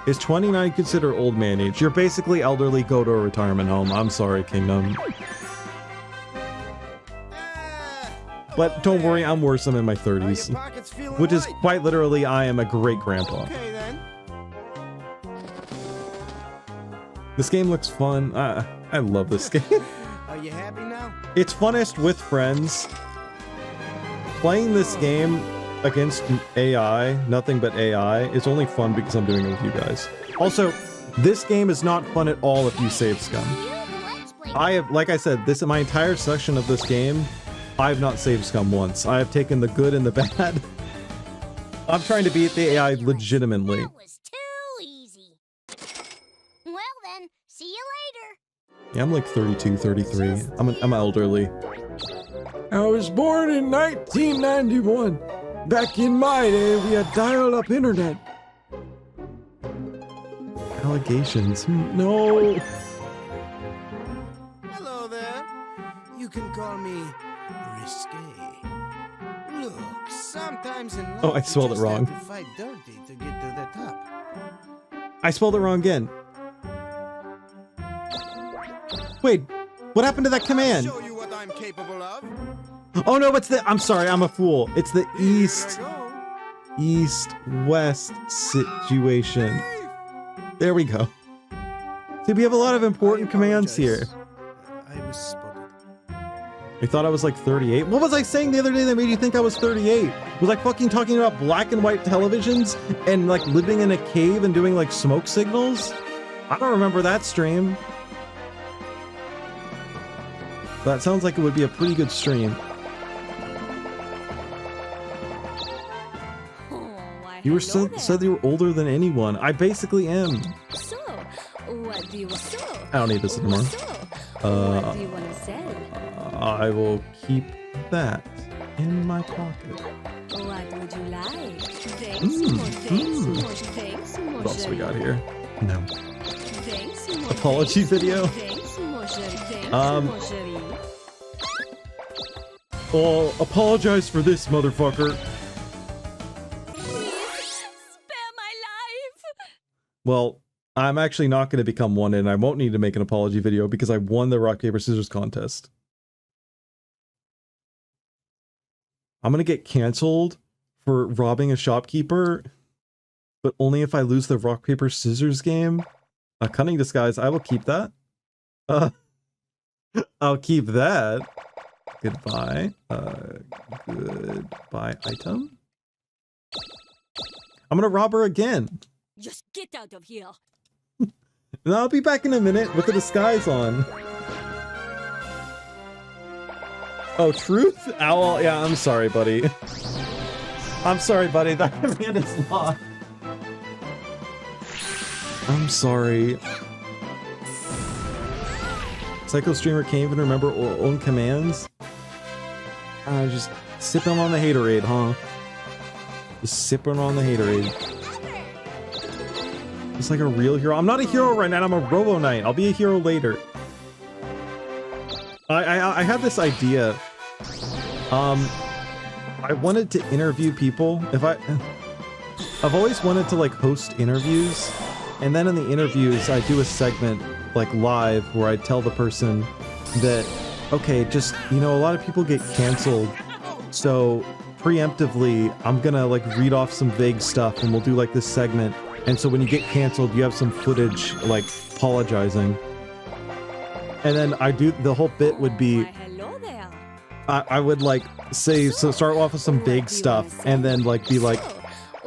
Is 29 considered old man age? You're basically elderly, go to a retirement home. I'm sorry, Kingdom. But don't worry, I'm worse. I'm in my 30s. Which is quite literally, I am a great-grandpa. This game looks fun. I love this game. Are you happy now? It's funnest with friends. Playing this game against AI, nothing but AI, is only fun because I'm doing it with you guys. Also, this game is not fun at all if you save scum. I have, like I said, this my entire section of this game, I have not saved scum once. I have taken the good and the bad. I'm trying to beat the AI legitimately. That was too easy. Well then, see you later. Yeah, I'm like 32, 33. I'm elderly. I was born in 1991. Back in my day, we had dial-up internet. Allegations. No. Hello there. You can call me risque. Look, sometimes in life Oh, I spelled it you just wrong. have to fight dirty to get to the top. I spelled it wrong again. Wait, what happened to that command? Show you what I'm capable of. Oh no, it's the, I'm sorry, I'm a fool. It's the Here east, I go. east-west situation. There we go. See, we have a lot of important I commands here. apologize. I was spotted. I thought I was like 38. What was I saying the other day that made you think I was 38? Was I fucking talking about black and white televisions and like living in a cave and doing like smoke signals? I don't remember that stream. That sounds like it would be a pretty good stream. You were said you were older than anyone. I basically am. So, what do you want? So, I don't need this anymore. So, what do you want to sell? I will keep that in my pocket. What would you like? Thanks, Mm, more, thanks, mm. more, thanks, more. What else we got here? No. Thanks, more, Apology thanks, video? Thanks, more, thanks, Um, more, Oh, apologize for this, motherfucker. Please, spare my life. Well, I'm actually not going to become one, and I won't need to make an apology video because I won the rock, paper, scissors contest. I'm going to get canceled for robbing a shopkeeper, but only if I lose the rock, paper, scissors game. A cunning disguise, I will keep that. I'll keep that. Goodbye. Goodbye item. I'm going to rob her again. Just get out of here. And I'll be back in a minute with the disguise on. Oh, truth? Owl? Yeah, I'm sorry, buddy. I'm sorry, buddy. That command is locked. I'm sorry. Psycho Streamer can't even remember own commands? Just sipping on the haterade, huh? Just sipping on the haterade. It's like a real hero. I'm not a hero right now, I'm a Robo Knight. I'll be a hero later. I had this idea. I wanted to interview people. I've always wanted to like host interviews, and then in the interviews I do a segment like live where I tell the person that, okay, just, you know, a lot of people get canceled, so preemptively I'm gonna like read off some vague stuff and we'll do like this segment, and so when you get canceled you have some footage like apologizing, and then I do the whole bit would be Hello there. I would like say, so start off with some vague stuff and then like be like,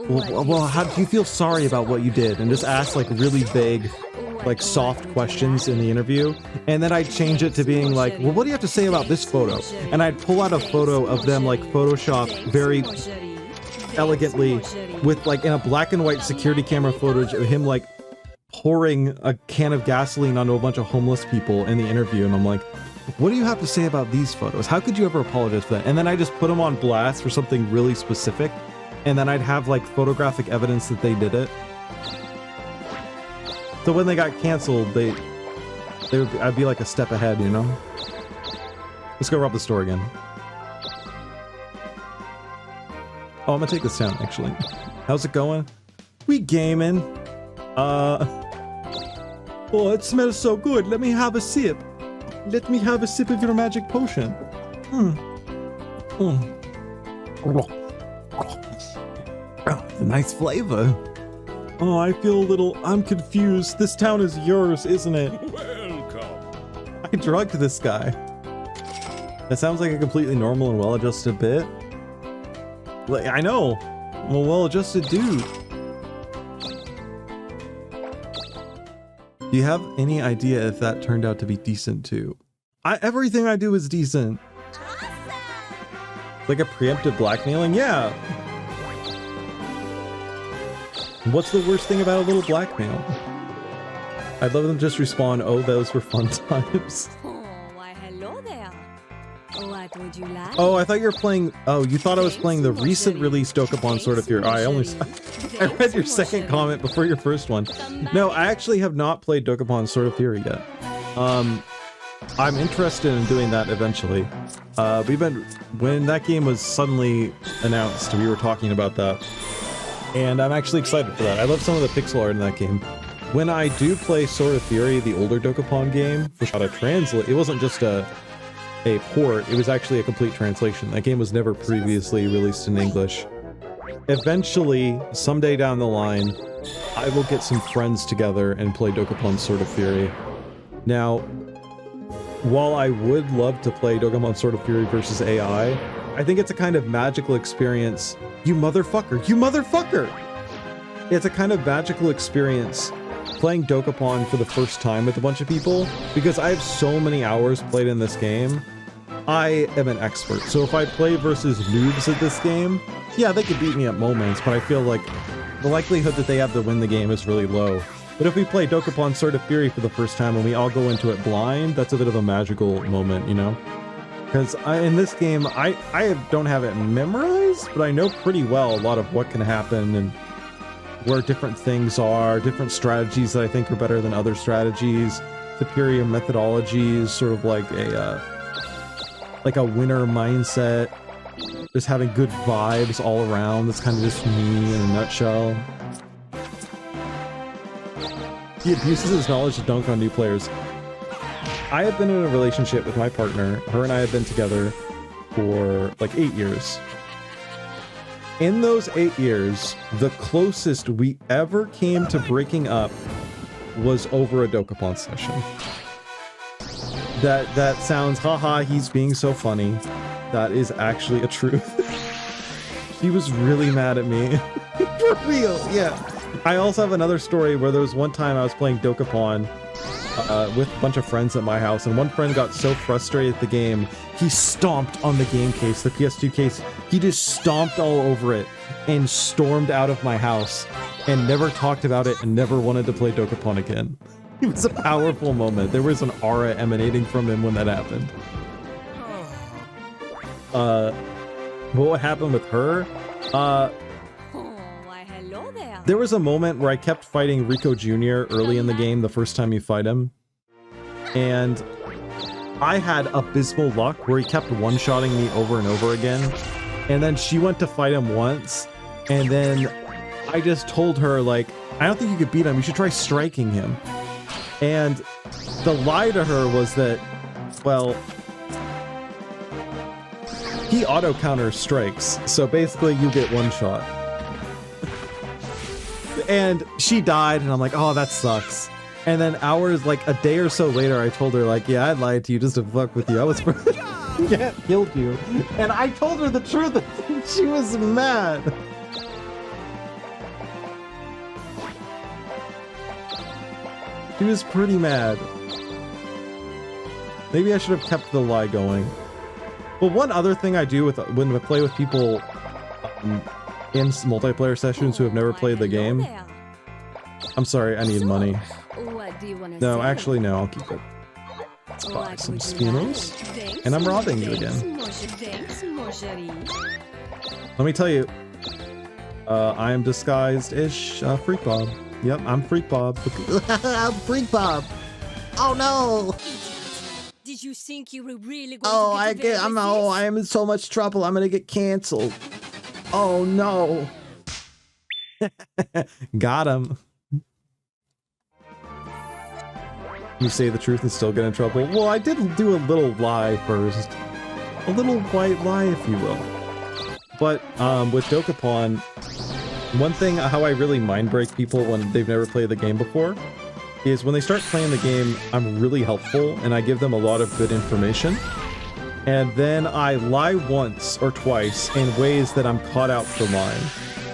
well, how do you feel sorry about what you did, and just ask like really vague, like soft questions in the interview, and then I'd change it to being like, well, what do you have to say about this photo? And I'd pull out a photo of them like Photoshop very elegantly with like in a black and white security camera footage of him like pouring a can of gasoline onto a bunch of homeless people in the interview, and I'm like, what do you have to say about these photos? How could you ever apologize for that? And then I just put them on blast for something really specific, and then I'd have like photographic evidence that they did it. So when they got canceled, I'd be like a step ahead, you know? Let's go rob the store again. Oh, I'm gonna take this down, actually. How's it going? We gaming. Oh, it smells so good. Let me have a sip. Let me have a sip of your magic potion. Nice flavor. Oh, I feel a little... I'm confused. This town is yours, isn't it? Welcome. I drugged this guy. That sounds like a completely normal and well-adjusted bit. Like, I know. I'm a well-adjusted dude. Do you have any idea if that turned out to be decent too? Everything I do is decent. Like a preemptive blackmailing? Yeah. What's the worst thing about a little blackmail? I'd love them just respawn, oh, those were fun times. Oh, why hello there. What would you like? Oh, I thought you were playing... Oh, you thought I was playing the recent released Dokapon Sword of Fury. I read your second comment before your first one. No, I actually have not played Dokapon Sword of Fury yet. I'm interested in doing that eventually. When that game was suddenly announced, we were talking about that. And I'm actually excited for that. I love some of the pixel art in that game. When I do play Sword of Fury, the older Dokapon game, which got a translate, it wasn't just a port, it was actually a complete translation. That game was never previously released in English. Eventually, someday down the line, I will get some friends together and play Dokapon Sword of Fury. Now, while I would love to play Dokapon Sword of Fury versus AI, I think it's a kind of magical experience. You motherfucker! You motherfucker! It's a kind of magical experience playing Dokapon for the first time with a bunch of people, because I have so many hours played in this game. I am an expert, so if I play versus noobs at this game, yeah, they could beat me at moments, but I feel like the likelihood that they have to win the game is really low. But if we play Dokapon Sword of Fury for the first time and we all go into it blind, that's a bit of a magical moment, you know? Because in this game, I don't have it memorized, but I know pretty well a lot of what can happen and where different things are, different strategies that I think are better than other strategies, superior methodologies, sort of like like a winner mindset, just having good vibes all around. That's kind of just me in a nutshell. He abuses his knowledge to dunk on new players. I have been in a relationship with my partner. Her and I have been together for like 8 years. In those 8 years, the closest we ever came to breaking up was over a Dokapon session. That sounds, haha, he's being so funny. That is actually a truth. She was really mad at me. For real, yeah. I also have another story where there was one time I was playing Dokapon with a bunch of friends at my house, and one friend got so frustrated at the game, he stomped on the game case, the PS2 case. He just stomped all over it and stormed out of my house and never talked about it and never wanted to play Dokapon again. It was a powerful moment. There was an aura emanating from him when that happened. What happened with her? Why, hello there. There was a moment where I kept fighting Rico Jr. early in the game, the first time you fight him. And I had abysmal luck where he kept one-shotting me over and over again. And then she went to fight him once, and then I just told her, like, I don't think you could beat him, you should try striking him. And the lie to her was that, well, he auto-counter strikes, so basically you get one shot. And she died, and I'm like, oh, that sucks. And then hours, like a day or so later, I told her, like, yeah, I lied to you just to fuck with you. I was yeah, killed you. And I told her the truth, and she was mad. She was pretty mad. Maybe I should have kept the lie going. But one other thing I do with when I play with people in multiplayer sessions who have never played the game. I'm sorry, I need money. What do you want to No, say? actually, no, I'll keep it. Let's buy What some would you spinos. like? And I'm robbing you again. Thanks, mon chéri. Let me tell you, I am disguised-ish Freak Bob. Yep, I'm Freak Bob. I'm Freak Bob. Oh no! Did you think you were really going Oh, to get away with this? I am in so much trouble. I'm gonna get canceled. Oh no! Got him. You say the truth and still get in trouble? Well, I did do a little lie first. A little white lie, if you will. But with Dokapon, one thing how I really mind break people when they've never played the game before is when they start playing the game, I'm really helpful and I give them a lot of good information. And then I lie once or twice in ways that I'm caught out for lying.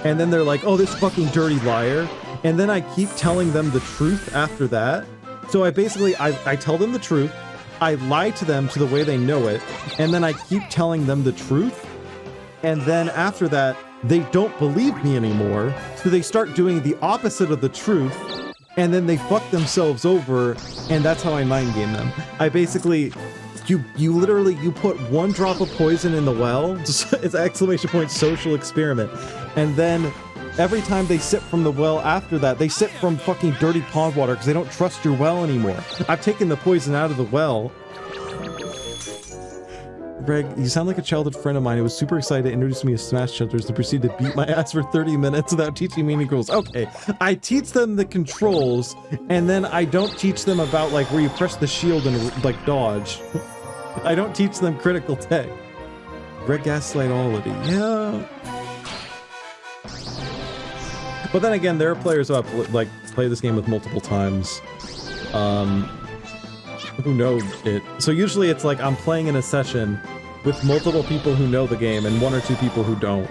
And then they're like, oh, this fucking dirty liar. And then I keep telling them the truth after that. So I basically, I tell them the truth, I lie to them to the way they know it, and then I keep telling them the truth. And then after that, they don't believe me anymore, so they start doing the opposite of the truth, and then they fuck themselves over, and that's how I mind game them. I basically, you literally, you put one drop of poison in the well, just, it's exclamation point social experiment, and then every time they sip from the well after that, they sip from fucking dirty pond water because they don't trust your well anymore. I've taken the poison out of the well. Greg, you sound like a childhood friend of mine who was super excited to introduce me to Smash Chunters and proceed to beat my ass for 30 minutes without teaching me any rules. Okay, I teach them the controls, and then I don't teach them about, like, where you press the shield and, like, dodge. I don't teach them critical tech. Greg gaslight already. Yeah. But then again, there are players who have, like, played this game with multiple times. Who know it. So usually it's like I'm playing in a session with multiple people who know the game and one or two people who don't.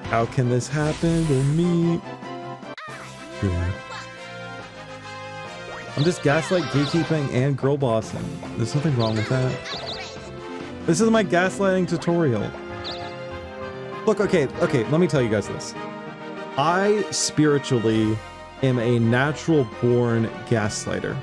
How can this happen to me? Yeah. I'm just gaslight, gatekeeping, and girl bossing. There's nothing wrong with that. This is my gaslighting tutorial. Look, okay, let me tell you guys this. I spiritually am a natural-born gaslighter.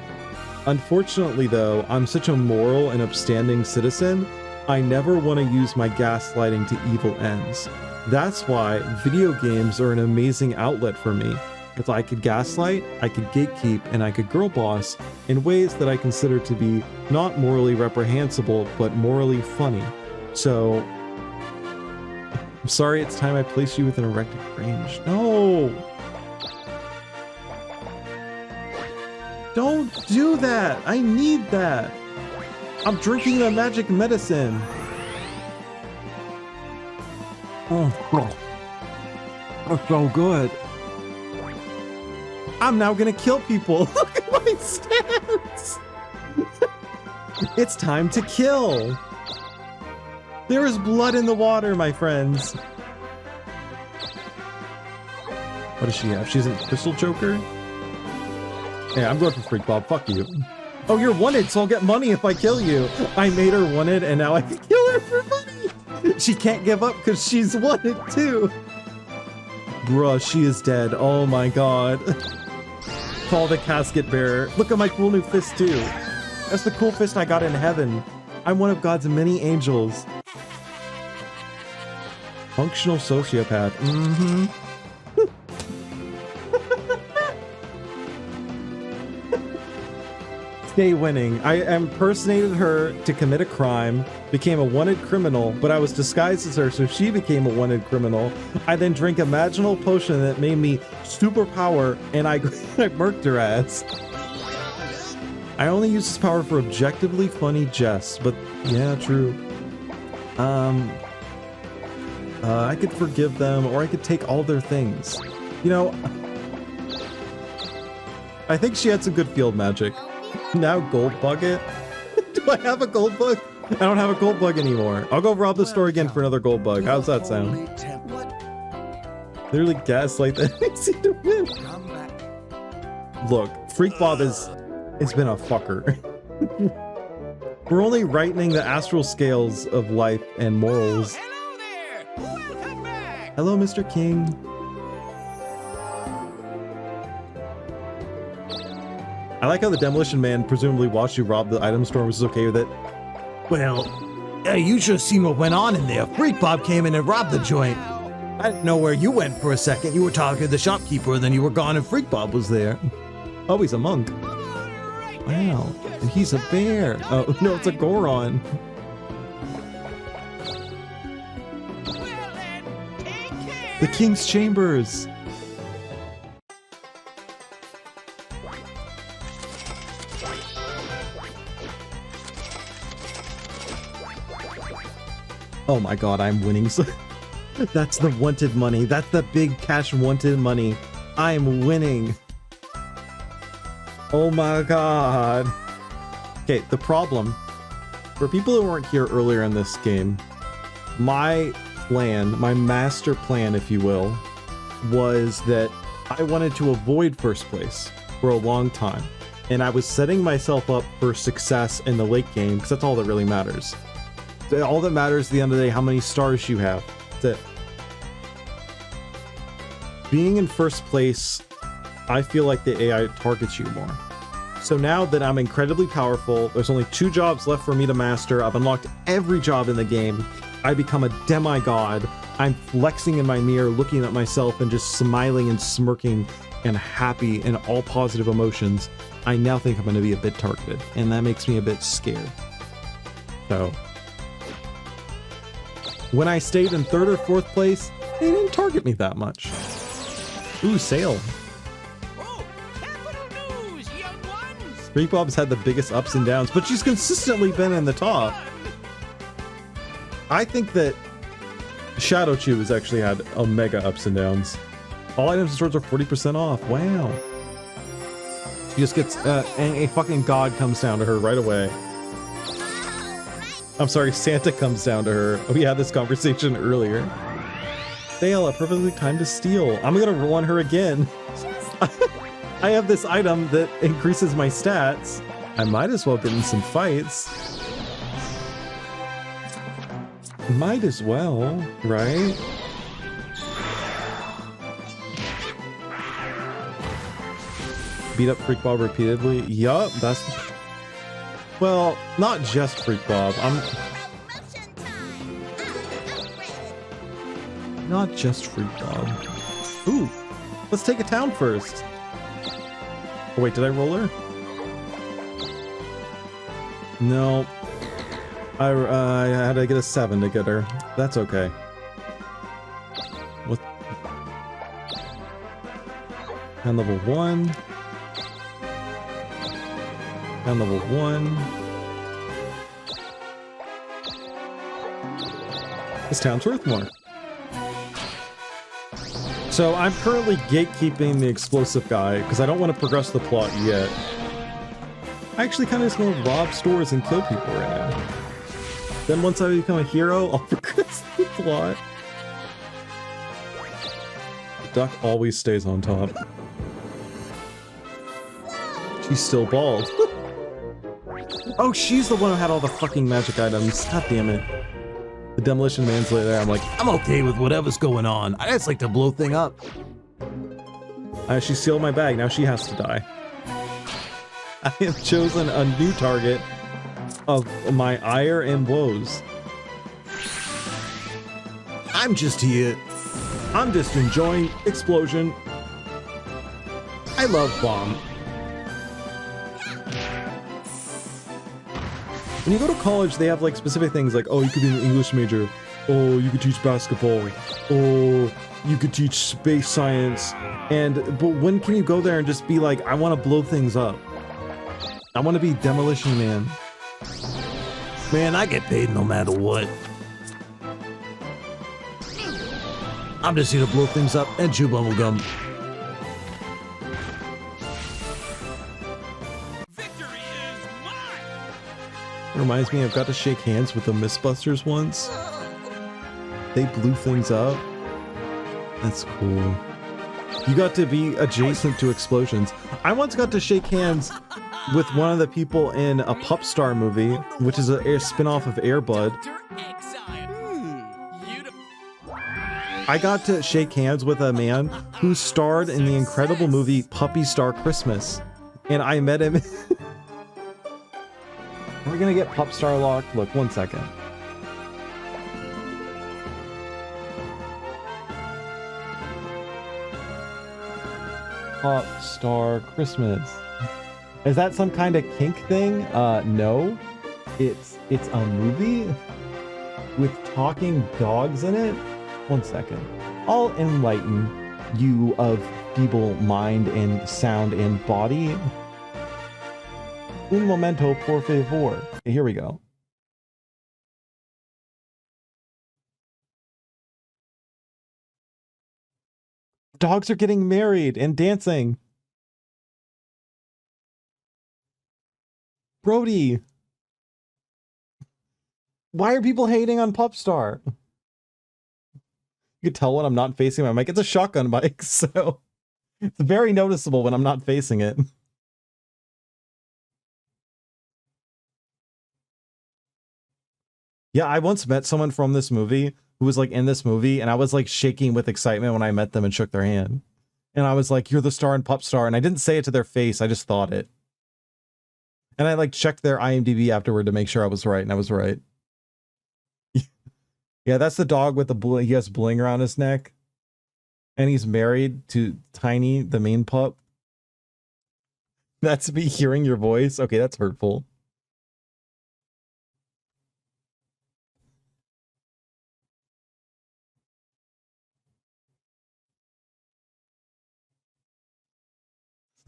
Unfortunately, though, I'm such a moral and upstanding citizen, I never want to use my gaslighting to evil ends. That's why video games are an amazing outlet for me. If I could gaslight, I could gatekeep, and I could girl boss in ways that I consider to be not morally reprehensible, but morally funny. So, I'm sorry, it's time I place you within erected range. No! Don't do that! I need that! I'm drinking the magic medicine! Oh, that's so good. I'm now gonna kill people. Look at my stance. It's time to kill. There is blood in the water, my friends. What does she have? She's a crystal choker? Yeah, I'm going for Freak Bob. Fuck you. Oh, you're wanted, so I'll get money if I kill you. I made her wanted, and now I can kill her for money. She can't give up because she's wanted too. Bruh, she is dead. Oh my god. Call the casket bearer. Look at my cool new fist too. That's the cool fist I got in heaven. I'm one of God's many angels. Functional sociopath. Mm-hmm. Stay winning. I impersonated her to commit a crime, became a wanted criminal, but I was disguised as her, so she became a wanted criminal. I then drank a magical potion that made me superpower, and I murked her ass. I only use this power for objectively funny jests, but yeah, true. I could forgive them, or I could take all their things. You know, I think she had some good field magic. Now gold bucket? Do I have a gold bug? I don't have a gold bug anymore. I'll go rob the store again for another gold bug. How's that sound? Literally gaslight that makes you to win. Look, Freak Bob it's been a fucker. We're only rightening the astral scales of life and morals. Hello there! Welcome back! Hello, Mr. King. I like how the Demolition Man presumably watched you rob the item store and was okay with it. Well, you should have seen what went on in there. Freak Bob came in and robbed the joint. I didn't know where you went for a second. You were talking to the shopkeeper, then you were gone and Freak Bob was there. Oh, he's a monk. Wow. And he's a bear. Oh, no, it's a Goron. Well then, take care! The King's Chambers. Oh my god, I'm winning. So that's the wanted money. That's the big cash wanted money. I'm winning. Oh my god. Okay, the problem, for people who weren't here earlier in this game, my plan, my master plan, if you will, was that I wanted to avoid first place for a long time. And I was setting myself up for success in the late game, because that's all that really matters. All that matters at the end of the day, how many stars you have. That's it. Being in first place, I feel like the AI targets you more. So now that I'm incredibly powerful, there's only 2 jobs left for me to master. I've unlocked every job in the game. I become a demigod. I'm flexing in my mirror, looking at myself and just smiling and smirking and happy and all positive emotions. I now think I'm going to be a bit targeted, and that makes me a bit scared. So when I stayed in 3rd or 4th place, they didn't target me that much. Ooh, sale. Oh, capital news, young ones! Freak Bob's had the biggest ups and downs, but she's consistently been in the top. I think that Shadow Chew has actually had omega ups and downs. All items and stores are 40% off. Wow. She just gets, and a fucking god comes down to her right away. I'm sorry, Santa comes down to her. We had this conversation earlier. Fail, a perfectly time to steal. I'm gonna roll her again. I have this item that increases my stats. I might as well get in some fights. Might as well, right? Beat up Freak Bob repeatedly. Yup, that's... Well, not just Freak Bob. Not just Freak Bob. Ooh, Let's take a town first. Oh, wait, did I roll her? No. I had to get a 7 to get her. That's okay. What? And level 1. And level 1. This town's worth more. So I'm currently gatekeeping the explosive guy because I don't want to progress the plot yet. I actually kind of just want to rob stores and kill people right now. Then once I become a hero, I'll progress the plot. The duck always stays on top. She's still bald. Oh, she's the one who had all the fucking magic items. God damn it. The demolition man's there. I'm like, I'm okay with whatever's going on. I just like to blow thing up. she sealed my bag. Now she has to die. I have chosen a new target of my ire and woes. I'm just here. I'm just enjoying explosion. I love bomb. When you go to college, they have like specific things like, oh, you could be an English major. Oh, you could teach basketball. Oh, you could teach space science. But when can you go there and just be like, I want to blow things up? I want to be Demolition Man. Man, I get paid no matter what. I'm just here to blow things up and chew bubblegum. Victory is mine! It reminds me, I've got to shake hands with the Mythbusters once. They blew things up. That's cool. You got to be adjacent to explosions. I once got to shake hands with one of the people in a Pup Star movie, which is a spin-off of Air Bud. I got to shake hands with a man who starred in the incredible movie Puppy Star Christmas. And I met him. Are we gonna get Pup Star locked? Look, 1 second. Pup Star Christmas. Is that some kind of kink thing? No. It's a movie with talking dogs in it. 1 second. I'll enlighten you of feeble mind and sound and body. Un momento, por favor. Okay, here we go. Dogs are getting married and dancing. Brody. Why are people hating on Pupstar? You can tell when I'm not facing my mic. It's a shotgun mic, so it's very noticeable when I'm not facing it. Yeah, I once met someone from this movie who was like in this movie, and I was like shaking with excitement when I met them and shook their hand. And I was like, you're the star in Pupstar. And I didn't say it to their face, I just thought it. And I like checked their IMDb afterward to make sure I was right, and I was right. Yeah, that's the dog with the he has bling around his neck. And he's married to Tiny, the main pup. That's me hearing your voice. Okay, that's hurtful.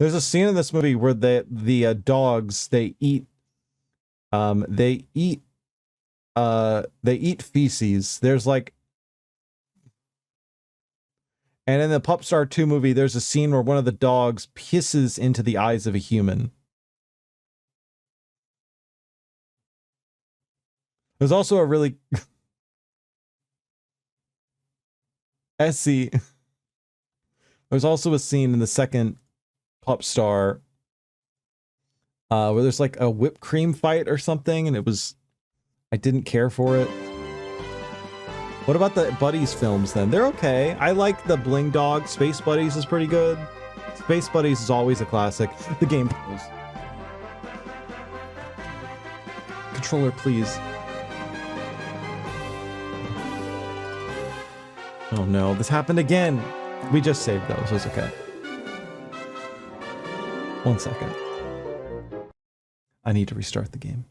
There's a scene in this movie where the dogs they eat feces. There's like, and in the Pupstar 2 movie, there's a scene where one of the dogs pisses into the eyes of a human. There's also a really Essie. There's also a scene in the second Pupstar where there's like a whipped cream fight or something, and I didn't care for it. What about the Buddies films then? They're okay. I like the Bling Dog. Space Buddies is pretty good. Space Buddies is always a classic. The game pose. Controller, please. Oh no, this happened again. We just saved those, so it's okay. 1 second. I need to restart the game.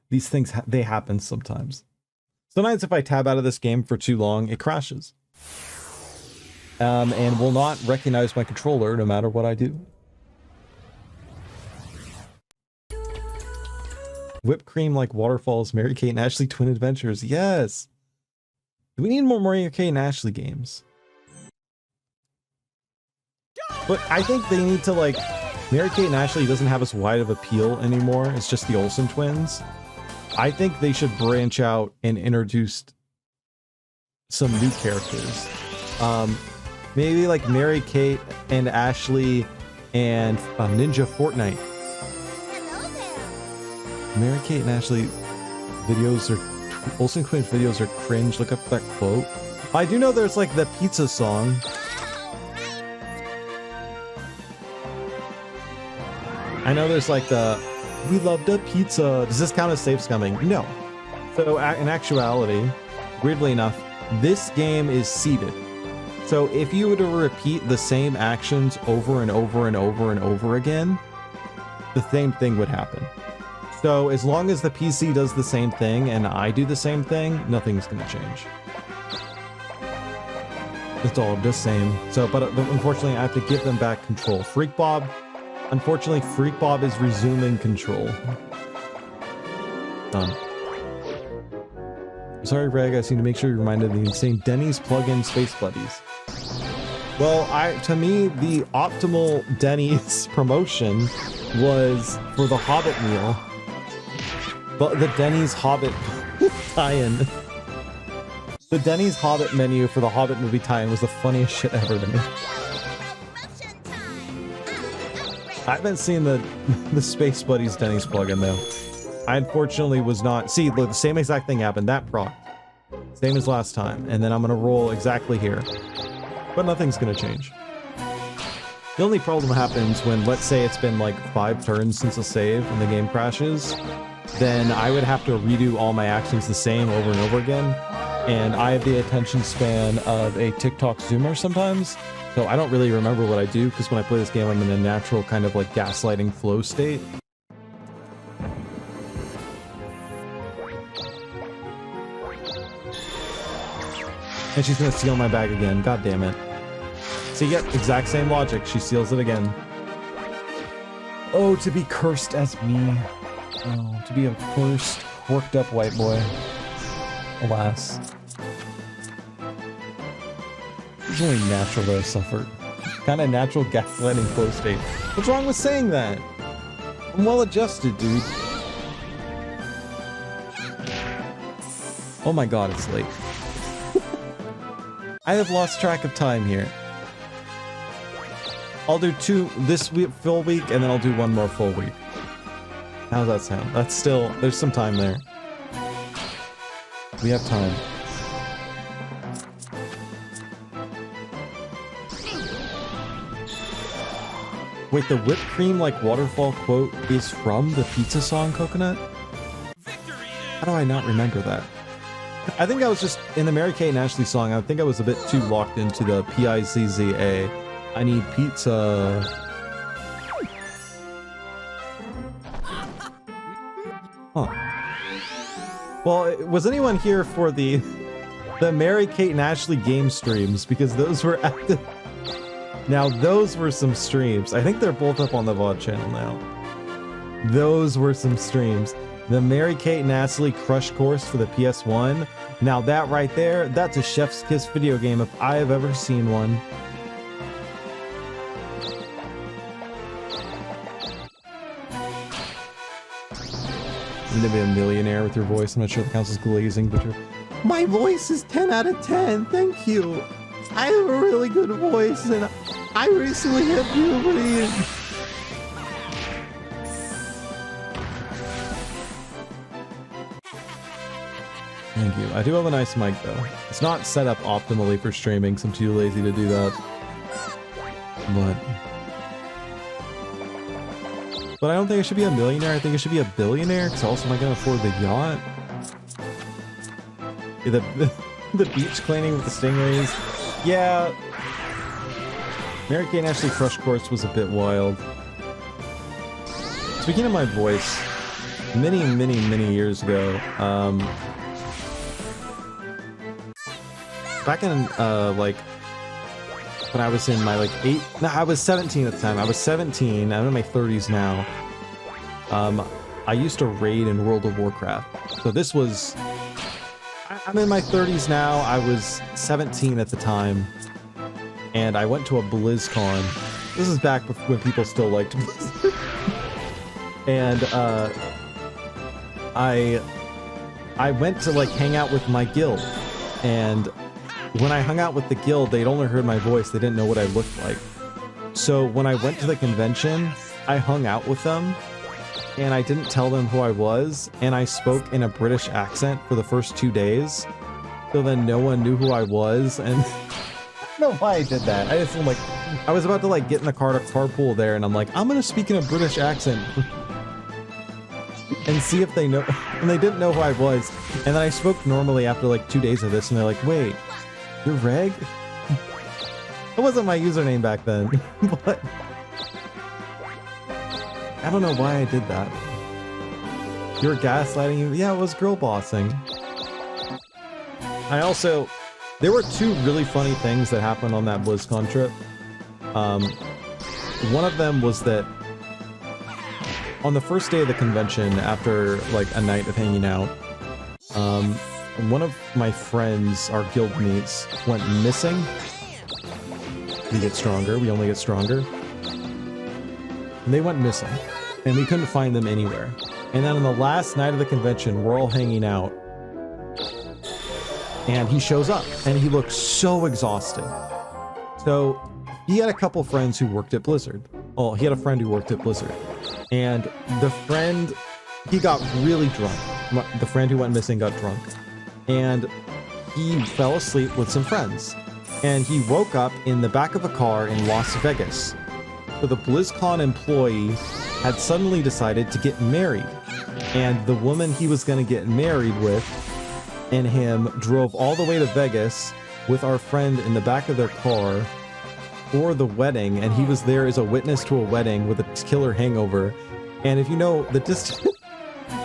These things, they happen sometimes. Sometimes if I tab out of this game for too long, it crashes. And will not recognize my controller no matter what I do. Whipped cream like waterfalls, Mary Kate and Ashley Twin Adventures. Yes. Do we need more Mary Kate and Ashley games? But I think they need to, like, Mary Kate and Ashley doesn't have as wide of appeal anymore. It's just the Olsen twins. I think they should branch out and introduce some new characters. Maybe like Mary Kate and Ashley and Ninja Fortnite. Hello there. Mary Kate and Ashley videos are Olsen Twins videos are cringe. Look up that quote. I do know there's like the pizza song. I know there's like the "We love the pizza." Does this count as safe scumming? No. So in actuality, weirdly enough, this game is seeded. So if you were to repeat the same actions over and over and over and over again, the same thing would happen. So as long as the PC does the same thing and I do the same thing, nothing's gonna change. It's all the same. So, but unfortunately, I have to give them back control. Freak Bob, unfortunately, Freak Bob is resuming control. Done. Sorry, Reg, I seem to make sure you're reminded of the insane Denny's plug-in Space Buddies. Well, to me, the optimal Denny's promotion was for the Hobbit meal. But the Denny's Hobbit tie-in. The Denny's Hobbit menu for the Hobbit movie tie-in was the funniest shit ever to me. I haven't seen the Space Buddies Denny's plugin though. I unfortunately was not. See, look, the same exact thing happened. That proc. Same as last time. And then I'm gonna roll exactly here. But nothing's gonna change. The only problem happens when, let's say it's been like 5 turns since a save and the game crashes, then I would have to redo all my actions the same over and over again. And I have the attention span of a TikTok zoomer sometimes, so I don't really remember what I do, because when I play this game I'm in a natural kind of like gaslighting flow state. And she's gonna steal my bag again, god damn it. So you get exact same logic, she steals it again. Oh, to be cursed as me. Oh, to be a cursed, worked up white boy. Alas. It's only natural that I suffered. Kind of natural gaslighting flow state. What's wrong with saying that? I'm well adjusted, dude. Oh my god, it's late. I have lost track of time here. I'll do 2 this week, full week, and then I'll do 1 more full week. How's that sound? That's still, there's some time there. We have time. Wait, the whipped cream like waterfall quote is from the pizza song Coconut? How do I not remember that? I think I was just, in the Mary Kate and Ashley song, I think I was a bit too locked into the P-I-Z-Z-A. I need pizza. Huh. Well, was anyone here for the Mary Kate and Ashley game streams? Because those were active. Now, those were some streams. I think they're both up on the VOD channel now. Those were some streams. The Mary Kate and Ashley Crush Course for the PS1. Now that right there, that's a chef's kiss video game if I have ever seen one. You need to be a millionaire with your voice. I'm not sure if it counts as glazing, but my voice is 10 out of 10. Thank you. I have a really good voice, and I recently hit puberty. Thank you. I do have a nice mic, though. It's not set up optimally for streaming, so I'm too lazy to do that. But I don't think I should be a millionaire. I think I should be a billionaire, because also am I going to afford the yacht? Yeah, the beach cleaning with the stingrays. Yeah. Mary Kate and Ashley Crush Course was a bit wild. Speaking of my voice, many years ago, back in, like, when I was in my, like, I was 17 at the time. I was 17, I'm in my 30s now. I used to raid in World of Warcraft. So this was, I'm in my 30s now, I was 17 at the time. And I went to a BlizzCon. This is back when people still liked Blizzard. And I went to like hang out with my guild. And when I hung out with the guild, they'd only heard my voice. They didn't know what I looked like. So when I went to the convention, I hung out with them and I didn't tell them who I was. And I spoke in a British accent for the first 2 days. So then no one knew who I was. And I don't know why I did that. I just like, I was about to like get in the car to carpool there, and I'm like, I'm gonna speak in a British accent and see if they know. And they didn't know who I was. And then I spoke normally after like 2 days of this, and they're like, wait, you're Reg? That wasn't my username back then, but I don't know why I did that. You were gaslighting you? Yeah, it was girl bossing. I also, there were two really funny things that happened on that BlizzCon trip. One of them was that on the first day of the convention, after like a night of hanging out, one of my friends, our guild mates, went missing. We get stronger, we only get stronger. And they went missing, and we couldn't find them anywhere. And then on the last night of the convention, we're all hanging out, and he shows up, and he looks so exhausted. So he had a couple friends who worked at Blizzard. Oh, he had a friend who worked at Blizzard. And the friend, he got really drunk. The friend who went missing got drunk. And he fell asleep with some friends. And he woke up in the back of a car in Las Vegas. So the BlizzCon employee had suddenly decided to get married. And the woman he was going to get married with and him drove all the way to Vegas with our friend in the back of their car for the wedding, and he was there as a witness to a wedding with a killer hangover. And if you know the distance,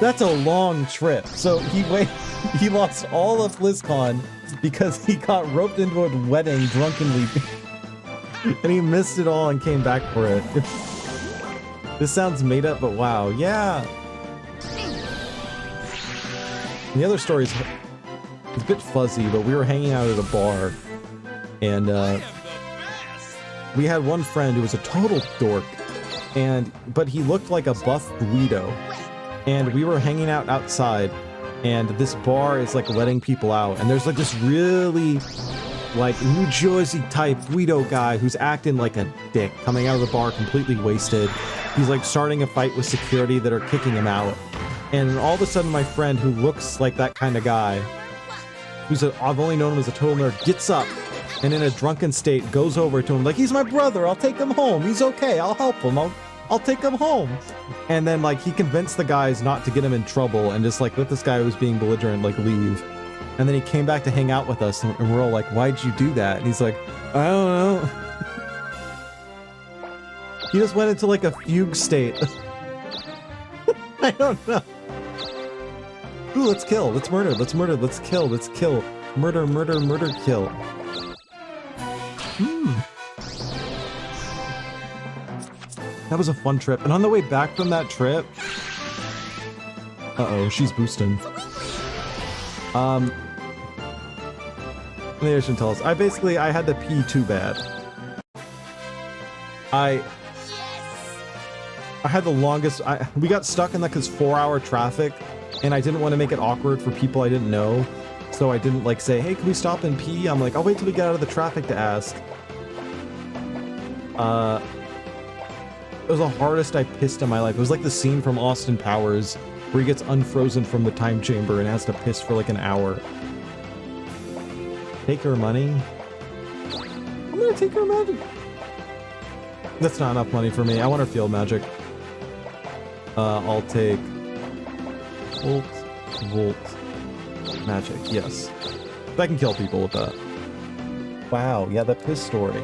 that's a long trip. So he lost all of BlizzCon because he got roped into a wedding drunkenly, and he missed it all and came back for it. This sounds made up, but wow, yeah. And the other story is it's a bit fuzzy, but we were hanging out at a bar, and we had one friend who was a total dork, but he looked like a buff Guido, and we were hanging out outside, and this bar is like letting people out, and there's like this really like New Jersey type Guido guy who's acting like a dick, coming out of the bar completely wasted. He's like starting a fight with security that are kicking him out, and all of a sudden my friend, who looks like that kind of guy, I've only known him as a total nerd, gets up and in a drunken state goes over to him like, he's my brother, I'll take him home, he's okay, I'll help him, I'll take him home. And then like he convinced the guys not to get him in trouble and just like let this guy who was being belligerent like leave. And then he came back to hang out with us, and we're all like, why'd you do that? And he's like, I don't know. He just went into like a fugue state. I don't know. Ooh, let's kill, let's murder, let's murder, let's kill, let's kill. Murder, murder, murder, kill. That was a fun trip. And on the way back from that trip... Uh-oh, she's boosting. Maybe I shouldn't tell us. I had to pee too bad. I had the longest... we got stuck in like this 4-hour traffic, and I didn't want to make it awkward for people I didn't know. So I didn't like say, hey, can we stop and pee? I'm like, I'll wait till we get out of the traffic to ask. It was the hardest I pissed in my life. It was like the scene from Austin Powers where he gets unfrozen from the time chamber and has to piss for like an hour. Take her money? I'm gonna take her magic. That's not enough money for me. I want her field magic. I'll take Volt magic, yes. I can kill people with that. Wow, yeah, the piss story.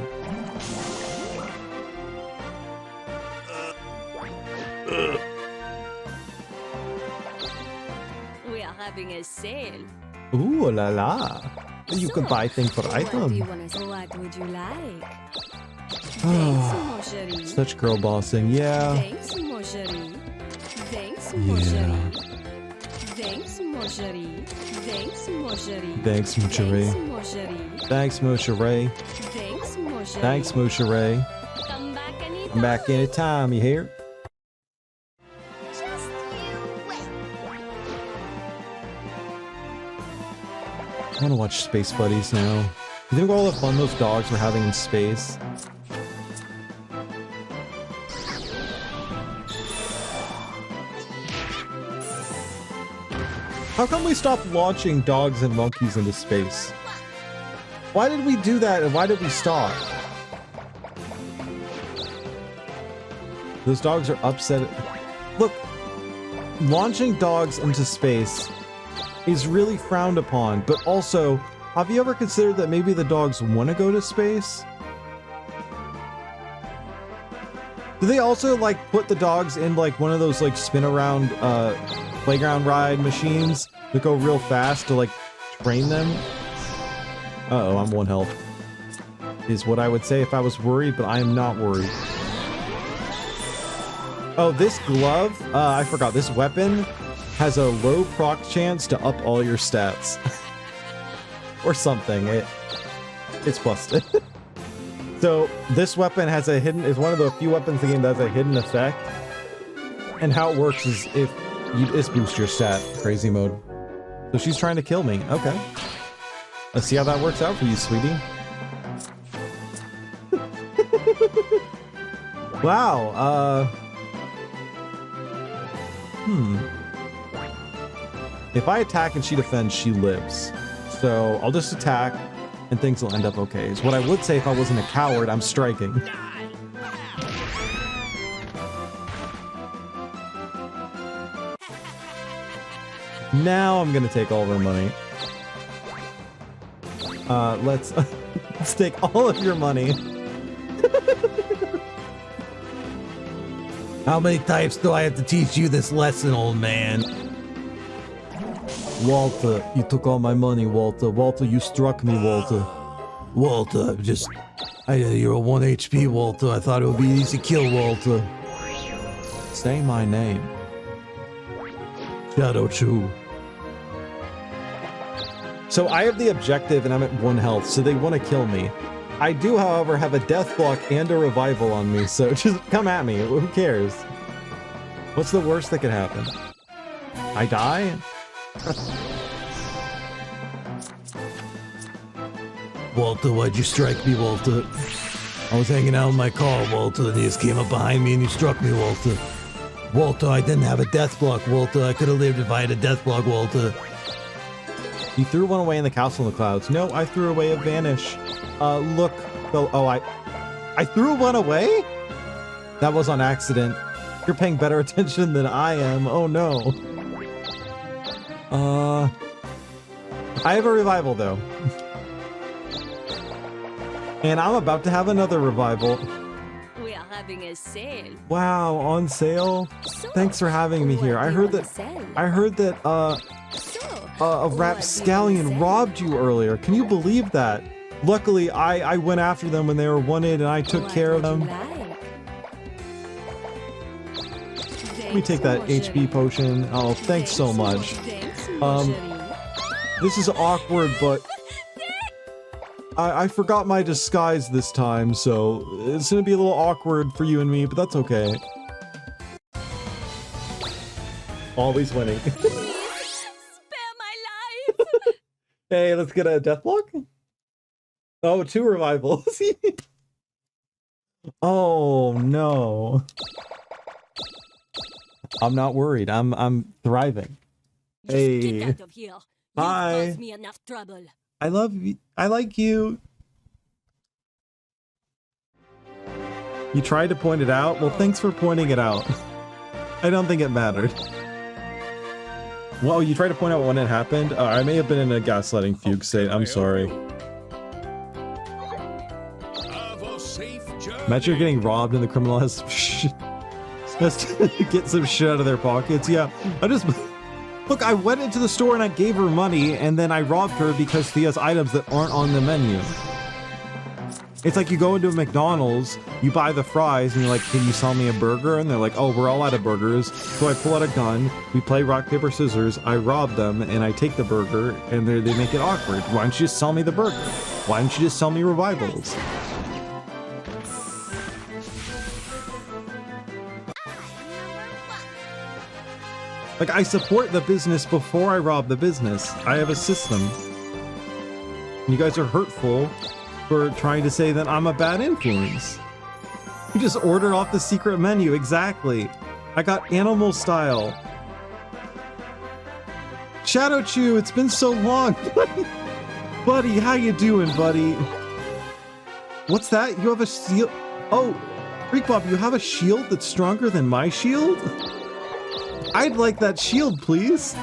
We are having a sale. Ooh la la. You could buy things for What do you item. want to? What would you like? Thanks, mon chéri. Such girl bossing, yeah. Thanks, mon chéri. Thanks, mon chéri. Thanks, mon chéri. Thanks, mon chéri. Thanks, Mouchere. Thanks, mon chéri. Thanks, Mouchere. Thanks, mon chéri. Thanks, Mouchere. Come back anytime. I'm back anytime, you hear? Just you wait. I want to watch Space Buddies now. You think of all the fun those dogs were having in space? How come we stopped launching dogs and monkeys into space? Why did we do that and why did we stop? Those dogs are upset. Look, launching dogs into space is really frowned upon, but also, have you ever considered that maybe the dogs want to go to space? Do they also like put the dogs in like one of those like spin around playground ride machines that go real fast to like train them? Uh-oh, I'm 1 health. Is what I would say if I was worried, but I am not worried. Oh, this glove, I forgot, this weapon has a low proc chance to up all your stats. Or something, it's busted. So, this weapon has a hidden, is one of the few weapons in the game that has a hidden effect. And how it works is if you just boost your stat, crazy mode. So she's trying to kill me, okay. Let's see how that works out for you, sweetie. Wow, if I attack and she defends, she lives. So I'll just attack and things will end up okay. Is what I would say if I wasn't a coward, I'm striking. Now I'm gonna take all of her money. Let's take all of your money. How many times do I have to teach you this lesson, old man? Walter, you took all my money, Walter. Walter, you struck me, Walter. Walter, you're a 1 HP, Walter. I thought it would be easy kill, Walter. Say my name. Shadow Chu. So I have the objective and I'm at 1 health, so they want to kill me. I do, however, have a death block and a revival on me, so just come at me. Who cares? What's the worst that could happen? I die? Walter, why'd you strike me, Walter? I was hanging out in my car, Walter, and you just came up behind me and you struck me, Walter. Walter, I didn't have a death block, Walter. I could have lived if I had a death block, Walter. You threw one away in the castle in the clouds. No, I threw away a vanish. Look. Oh, I threw one away? That was on accident. You're paying better attention than I am. Oh, no. I have a revival, though. And I'm about to have another revival. We are having a sale. Wow, on sale? So, Thanks for having me here. what I do you heard wanna that sell? So, a what do you rapscallion wanna robbed you earlier. Can you believe that? Luckily, I went after them when they were wanted and I took What care of would you them. like? Let me take that HP potion. Oh, thanks so much. Thanks, mon chéri. This is awkward, but I forgot my disguise this time, so it's gonna be a little awkward for you and me, but that's okay. Always winning. Spare my life. Hey, let's get a death block. Oh, 2 revivals. Oh no. I'm not worried. I'm thriving. Just Hey. get out of here. You've Hi. caused me enough trouble. I love you. I like you. You tried to point it out? Well, thanks for pointing it out. I don't think it mattered. Well, you tried to point out when it happened? I may have been in a gaslighting fugue state. I'm sorry. Imagine you're getting robbed and the criminal has to get some shit out of their pockets. Yeah, look, I went into the store and I gave her money and then I robbed her because she has items that aren't on the menu. It's like you go into a McDonald's, you buy the fries, and you're like, can you sell me a burger? And they're like, oh, we're all out of burgers. So I pull out a gun, we play rock, paper, scissors, I rob them, and I take the burger, and they make it awkward. Why don't you just sell me the burger? Why don't you just sell me revivals? Like, I support the business before I rob the business. I have a system. You guys are hurtful for trying to say that I'm a bad influence. You just ordered off the secret menu, exactly. I got animal style. Shadow Chew, it's been so long. Buddy, how you doing, buddy? What's that? You have a shield? Oh, Freak Bob, you have a shield that's stronger than my shield? I'd like that shield, please.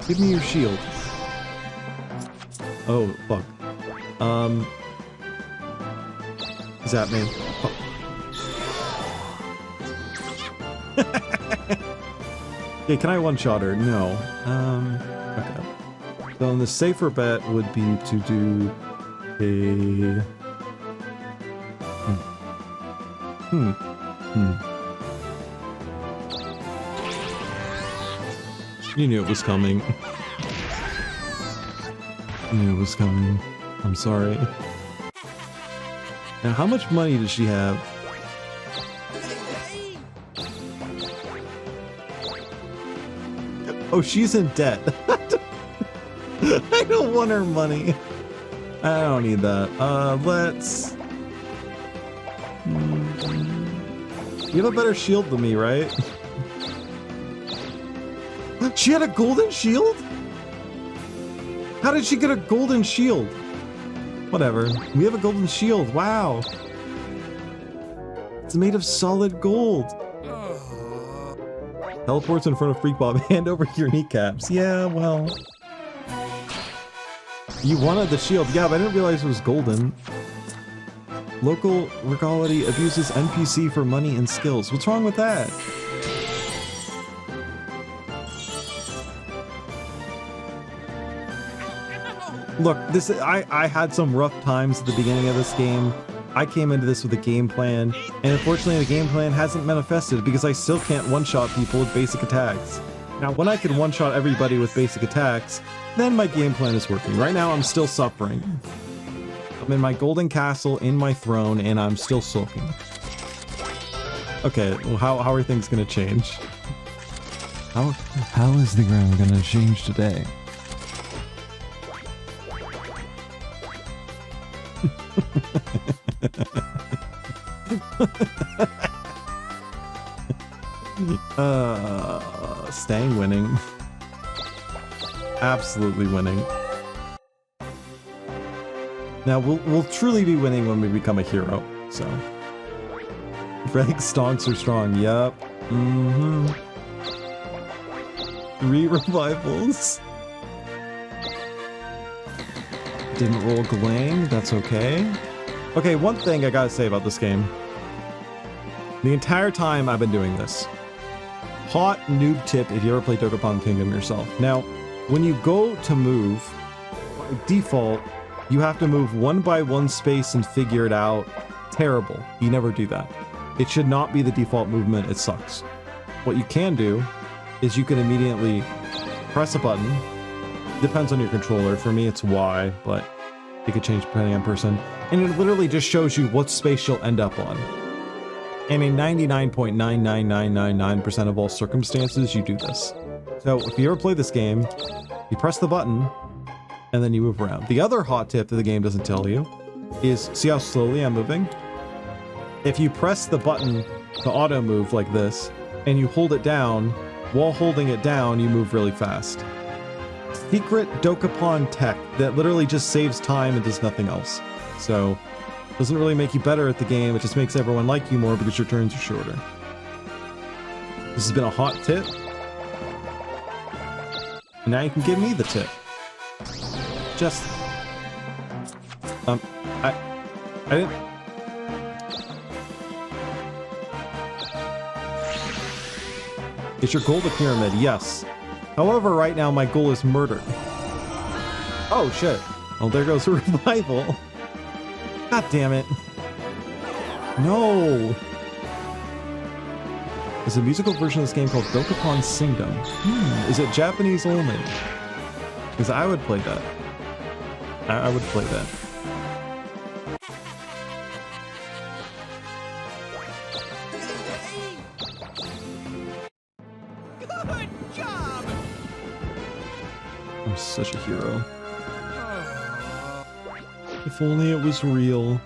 Give me your shield. Oh, fuck. Zap me. Oh. Okay, can I one-shot her? No. Okay. So then the safer bet would be to do a... You knew it was coming. You knew it was coming. I'm sorry. Now, how much money does she have? Oh, she's in debt. I don't want her money. I don't need that. Let's... You have a better shield than me, right? She had a golden shield? How did she get a golden shield? Whatever. We have a golden shield. Wow. It's made of solid gold. Teleports in front of Freak Bob. Hand over your kneecaps. Yeah, well. You wanted the shield. Yeah, but I didn't realize it was golden. Local regality abuses NPC for money and skills. What's wrong with that? Look, I had some rough times at the beginning of this game. I came into this with a game plan, and unfortunately the game plan hasn't manifested because I still can't one-shot people with basic attacks. Now, when I can one-shot everybody with basic attacks, then my game plan is working. Right now, I'm still suffering. I'm in my golden castle, in my throne, and I'm still sulking. Okay, well, how are things gonna change? How is the ground gonna change today? Staying winning. Absolutely winning. Now we'll truly be winning when we become a hero, so. Frank stonks are strong, yup. 3 revivals. Didn't roll Glang, that's okay. Okay, one thing I gotta say about this game. The entire time I've been doing this. Hot noob tip if you ever play Dokapon Kingdom yourself. Now, when you go to move, by default, you have to move 1 by 1 space and figure it out. Terrible. You never do that. It should not be the default movement, it sucks. What you can do is you can immediately press a button. Depends on your controller. For me, it's Y, but it could change depending on person. And it literally just shows you what space you'll end up on. And in 99.99999% of all circumstances, you do this. So if you ever play this game, you press the button, and then you move around. The other hot tip that the game doesn't tell you is, see how slowly I'm moving? If you press the button to auto move like this, and you hold it down, while holding it down, you move really fast. Secret Dokapon tech that literally just saves time and does nothing else. So, doesn't really make you better at the game, it just makes everyone like you more because your turns are shorter. This has been a hot tip. And now you can give me the tip. Just... I Is your goal the pyramid? Yes. However, right now my goal is murder. Oh shit. Well, there goes the revival. God damn it. No. There's a musical version of this game called Dokapon Kingdom. Is it Japanese only? Because I would play that. I would play that. Good job! I'm such a hero. If only it was real.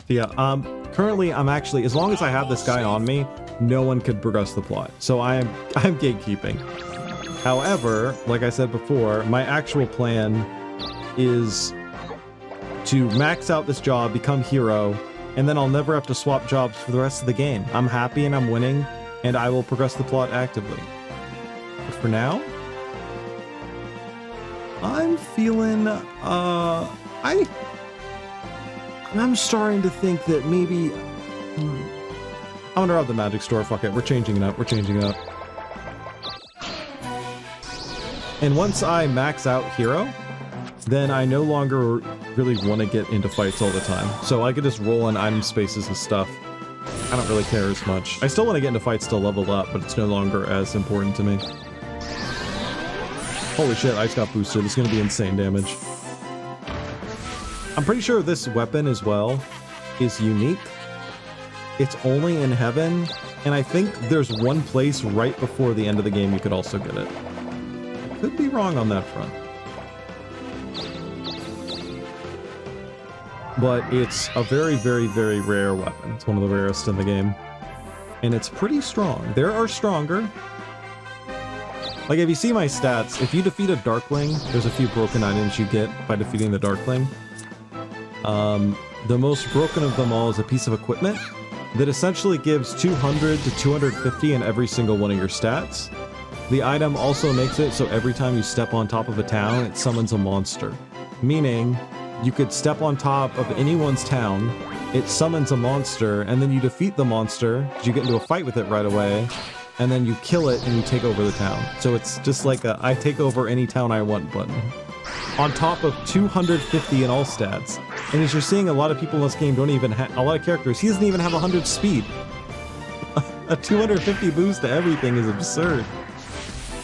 Yeah, currently I'm actually, as long as I have this guy on me, no one could progress the plot. So I'm gatekeeping. However, like I said before, my actual plan is to max out this job, become hero, and then I'll never have to swap jobs for the rest of the game. I'm happy and I'm winning, and I will progress the plot actively. But for now, I'm feeling, I'm starting to think that maybe... I'm gonna rob the magic store, fuck it, we're changing it up, we're changing it up. And once I max out hero, then I no longer really want to get into fights all the time. So I could just roll in item spaces and stuff. I don't really care as much. I still want to get into fights to level up, but it's no longer as important to me. Holy shit, I just got boosted. It's gonna be insane damage. I'm pretty sure this weapon as well is unique. It's only in heaven, and I think there's one place right before the end of the game you could also get it. I could be wrong on that front. But it's a very, very, very rare weapon. It's one of the rarest in the game. And it's pretty strong. There are stronger. Like, if you see my stats, if you defeat a Darkling, there's a few broken items you get by defeating the Darkling. The most broken of them all is a piece of equipment that essentially gives 200 to 250 in every single one of your stats. The item also makes it so every time you step on top of a town, it summons a monster. Meaning, you could step on top of anyone's town, it summons a monster, and then you defeat the monster, you get into a fight with it right away, and then you kill it and you take over the town. So it's just like a I take over any town I want button. On top of 250 in all stats. And as you're seeing, a lot of people in this game don't even have, a lot of characters, he doesn't even have 100 speed. A 250 boost to everything is absurd.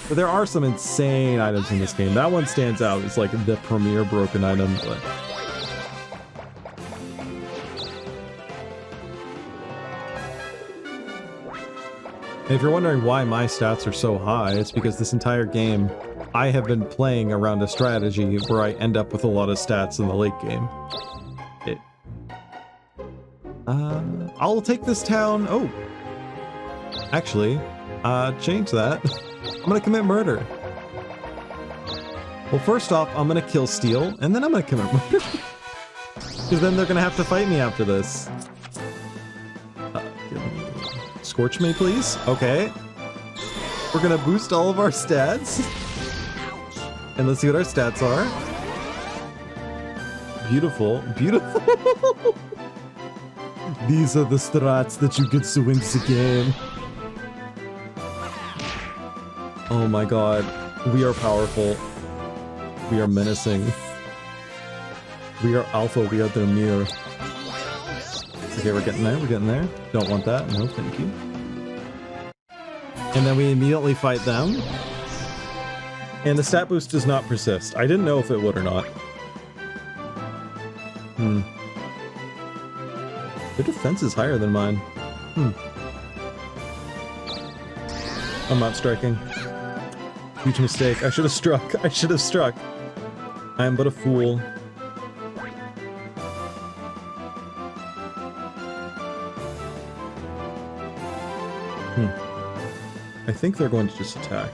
But there are some insane items in this game. That one stands out. It's like the premier broken item, but... And if you're wondering why my stats are so high, it's because this entire game, I have been playing around a strategy where I end up with a lot of stats in the late game. I'll take this town. Oh. Actually, change that. I'm gonna commit murder. Well, first off, I'm gonna kill Steel, and then I'm gonna commit murder. Because then they're gonna have to fight me after this. Scorch me, please. Okay. We're gonna boost all of our stats. And let's see what our stats are. Beautiful. Beautiful. These are the strats that you get to win the game. Oh my god. We are powerful. We are menacing. We are alpha. We are the mirror. Okay, we're getting there. We're getting there. Don't want that. No, thank you. And then we immediately fight them. And the stat boost does not persist. I didn't know if it would or not. Their defense is higher than mine. I'm not striking. Huge mistake. I should have struck. I should have struck. I am but a fool. I think they're going to just attack.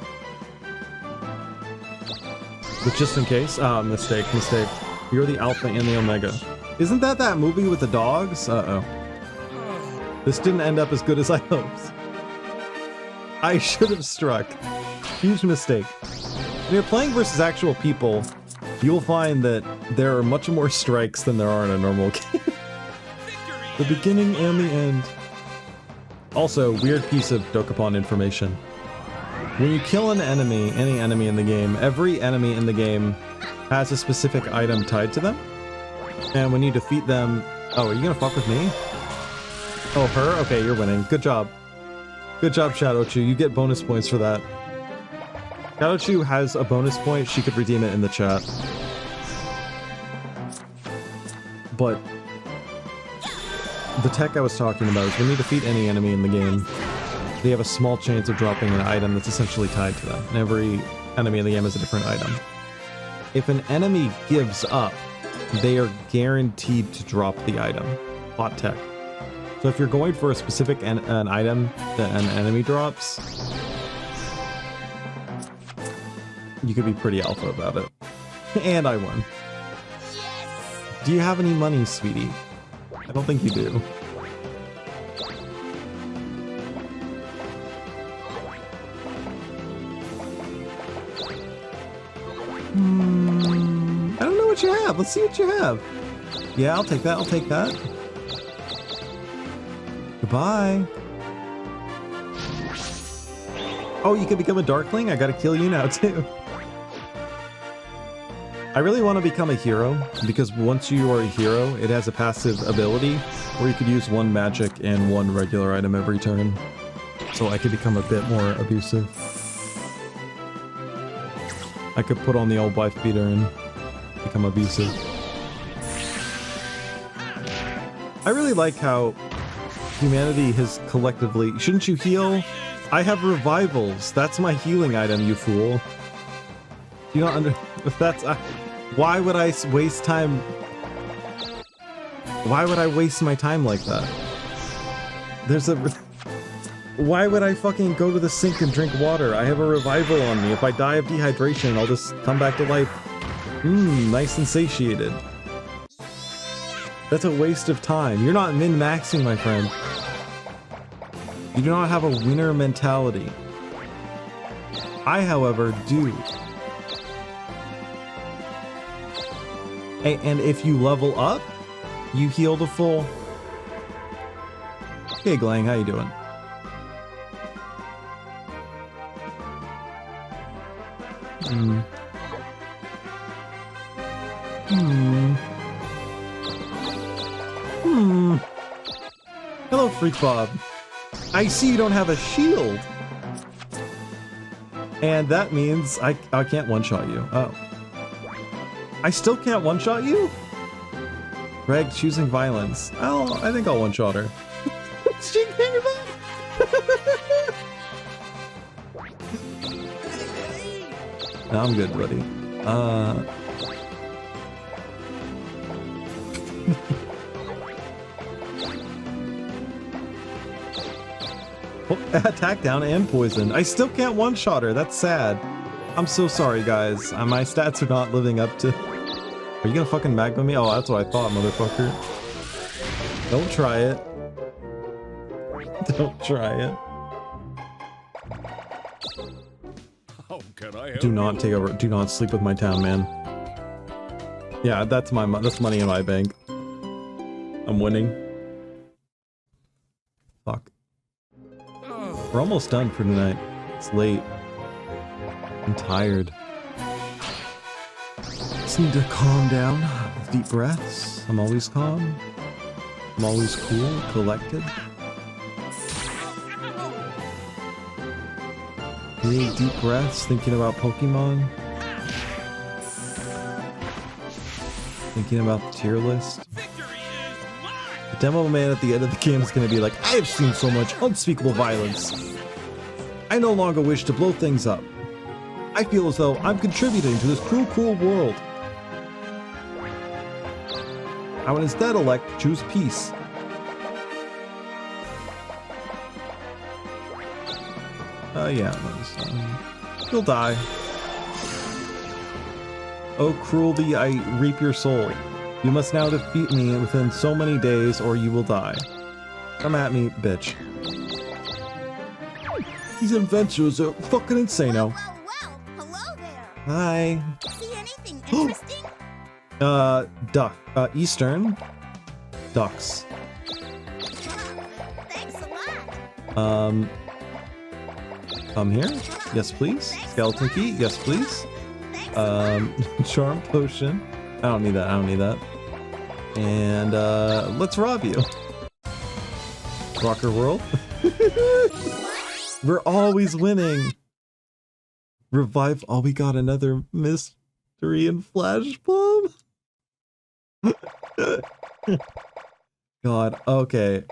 But just in case, mistake. You're the alpha and the omega. Isn't that movie with the dogs? Uh-oh. This didn't end up as good as I hoped. I should have struck. Huge mistake. When you're playing versus actual people, you'll find that there are much more strikes than there are in a normal game. The beginning and the end. Also, weird piece of Dokapon information. When you kill an enemy, any enemy in the game, every enemy in the game has a specific item tied to them. And when you defeat them... Oh, are you gonna fuck with me? Oh, her? Okay, you're winning. Good job. Good job, Shadowchew. You get bonus points for that. Shadowchew has a bonus point. She could redeem it in the chat. But the tech I was talking about is when you defeat any enemy in the game, they have a small chance of dropping an item that's essentially tied to them. And every enemy in the game has a different item. If an enemy gives up, they are guaranteed to drop the item. Hot tech. So if you're going for a specific an item that an enemy drops, you could be pretty alpha about it. And I won. Do you have any money, sweetie? I don't think you do. I don't know what you have. Let's see what you have. Yeah, I'll take that. I'll take that. Goodbye. Oh, you can become a Darkling? I gotta kill you now, too. I really want to become a hero, because once you are a hero, it has a passive ability where you could use one magic and one regular item every turn. So I could become a bit more abusive. I could put on the old wife beater and become abusive. I really like how humanity has collectively... Shouldn't you heal? I have revivals. That's my healing item, you fool. You don't under... If that's... why would I waste time... Why would I waste my time like that? There's a... Why would I fucking go to the sink and drink water? I have a revival on me. If I die of dehydration, I'll just come back to life. Nice and satiated. That's a waste of time. You're not min-maxing, my friend. You do not have a winner mentality. I, however, do. And if you level up, you heal to full. Hey, Glang, how you doing? Hello, Freak Bob. I see you don't have a shield. And that means I can't one-shot you. Oh. I still can't one-shot you? Greg choosing violence. Oh, I think I'll one-shot her. She came back. No, I'm good, buddy. Oh, attack down and poison. I still can't one-shot her. That's sad. I'm so sorry, guys. My stats are not living up to... Are you gonna fucking magma me? Oh, that's what I thought, motherfucker. Don't try it. Don't try it. How can I help Do not take over. Do not sleep with my town, man. Yeah, that's money in my bank. I'm winning. Fuck. We're almost done for tonight. It's late. I'm tired. Just need to calm down. Deep breaths. I'm always calm. I'm always cool, collected. Big deep breaths, thinking about Pokemon. Thinking about the tier list. The demo man at the end of the game is going to be like, I have seen so much unspeakable violence. I no longer wish to blow things up. I feel as though I'm contributing to this cruel world. I would instead elect to choose peace. Yeah, you'll die. Oh, cruelty, I reap your soul. You must now defeat me within so many days, or you will die. Come at me, bitch. These adventures are fucking insano. Well, hello there. Hi. See anything interesting? Duck. Eastern. Ducks. Thanks a lot. Come here. Yes, please. Skeleton key. Yes, please. Charm potion. I don't need that. I don't need that. And let's rob you. Rocker world. We're always winning. Revive. Oh, we got another mystery and flash bomb. God. Okay.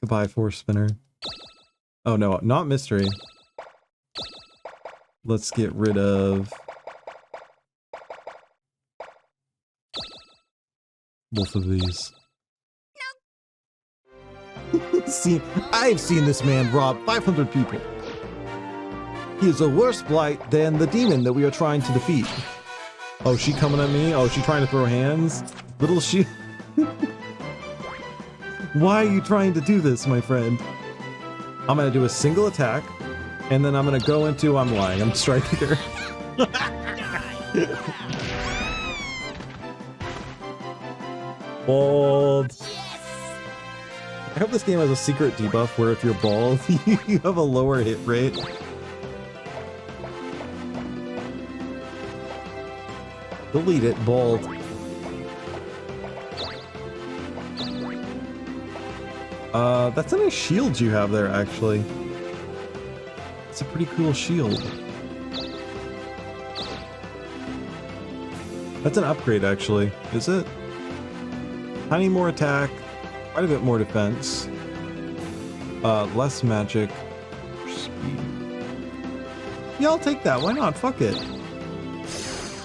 Goodbye, force spinner. Oh no, not mystery. Let's get rid of both of these. See, I've seen this man rob 500 people. He is a worse blight than the demon that we are trying to defeat. Oh, she coming at me? Oh, she trying to throw hands? Little she... Why are you trying to do this, my friend? I'm gonna do a single attack, and then I'm gonna go into... I'm lying, I'm striking her. Bald. I hope this game has a secret debuff where if you're bald, you have a lower hit rate. Delete it, bald. That's a nice shield you have there, actually. It's a pretty cool shield. That's an upgrade, actually. Is it? Tiny more attack, quite a bit more defense. Less magic. Speed. Yeah, I'll take that. Why not? Fuck it.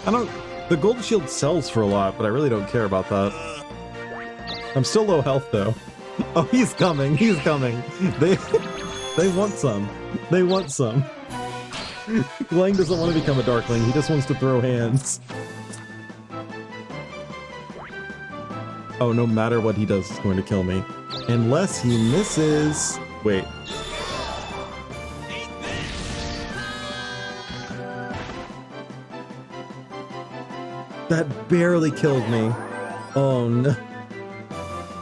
I don't... The gold shield sells for a lot, but I really don't care about that. I'm still low health, though. Oh, he's coming. He's coming. They want some. They want some. Lang doesn't want to become a Darkling. He just wants to throw hands. Oh, no matter what he does, it's going to kill me. Unless he misses... Wait. That barely killed me. Oh no.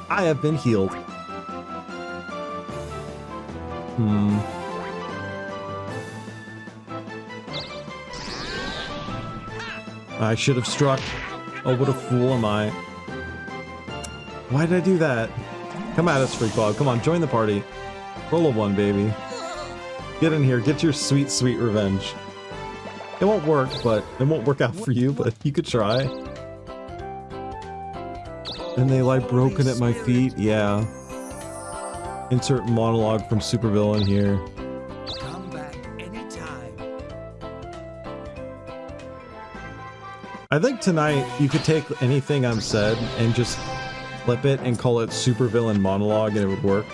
I have been healed. I should have struck. Oh, what a fool am I. Why did I do that? Come at us, Freak Bob. Come on, join the party. Roll a 1, baby. Get in here. Get your sweet, sweet revenge. It won't work, but it won't work out for you, but you could try. And they lie broken at my feet. Yeah. Insert monologue from Supervillain here. Come back anytime. I think tonight you could take anything I've said and just flip it and call it Supervillain monologue and it would work.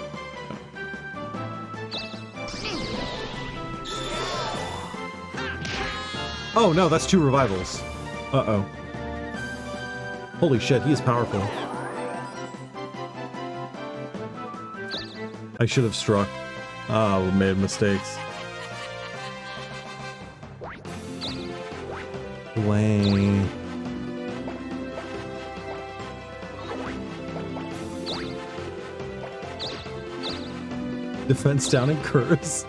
Oh no, that's 2 revivals. Uh-oh. Holy shit, he is powerful. I should have struck. Oh, we made mistakes. Lame. Defense down and curse.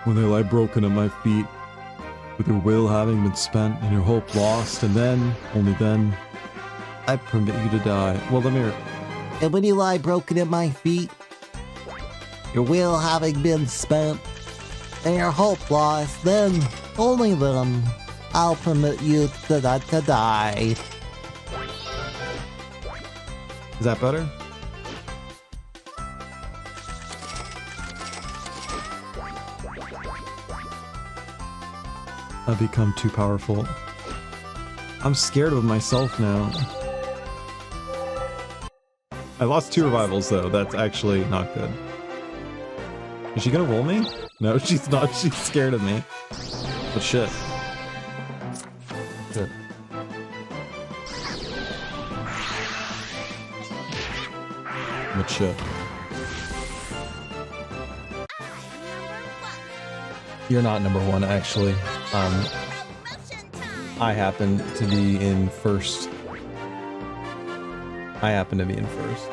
When they lie broken at my feet, with your will having been spent and your hope lost, and then, only then, I permit you to die. Well, let me... And when you lie broken at my feet, your will having been spent, and your hope lost, then, only then, I'll permit you to die. Is that better? I've become too powerful. I'm scared of myself now. I lost 2 revivals though, that's actually not good. Is she gonna roll me? No, she's not, she's scared of me. But shit. Shit. But shit. You're not number 1, actually. I happen to be in first. I happen to be in first.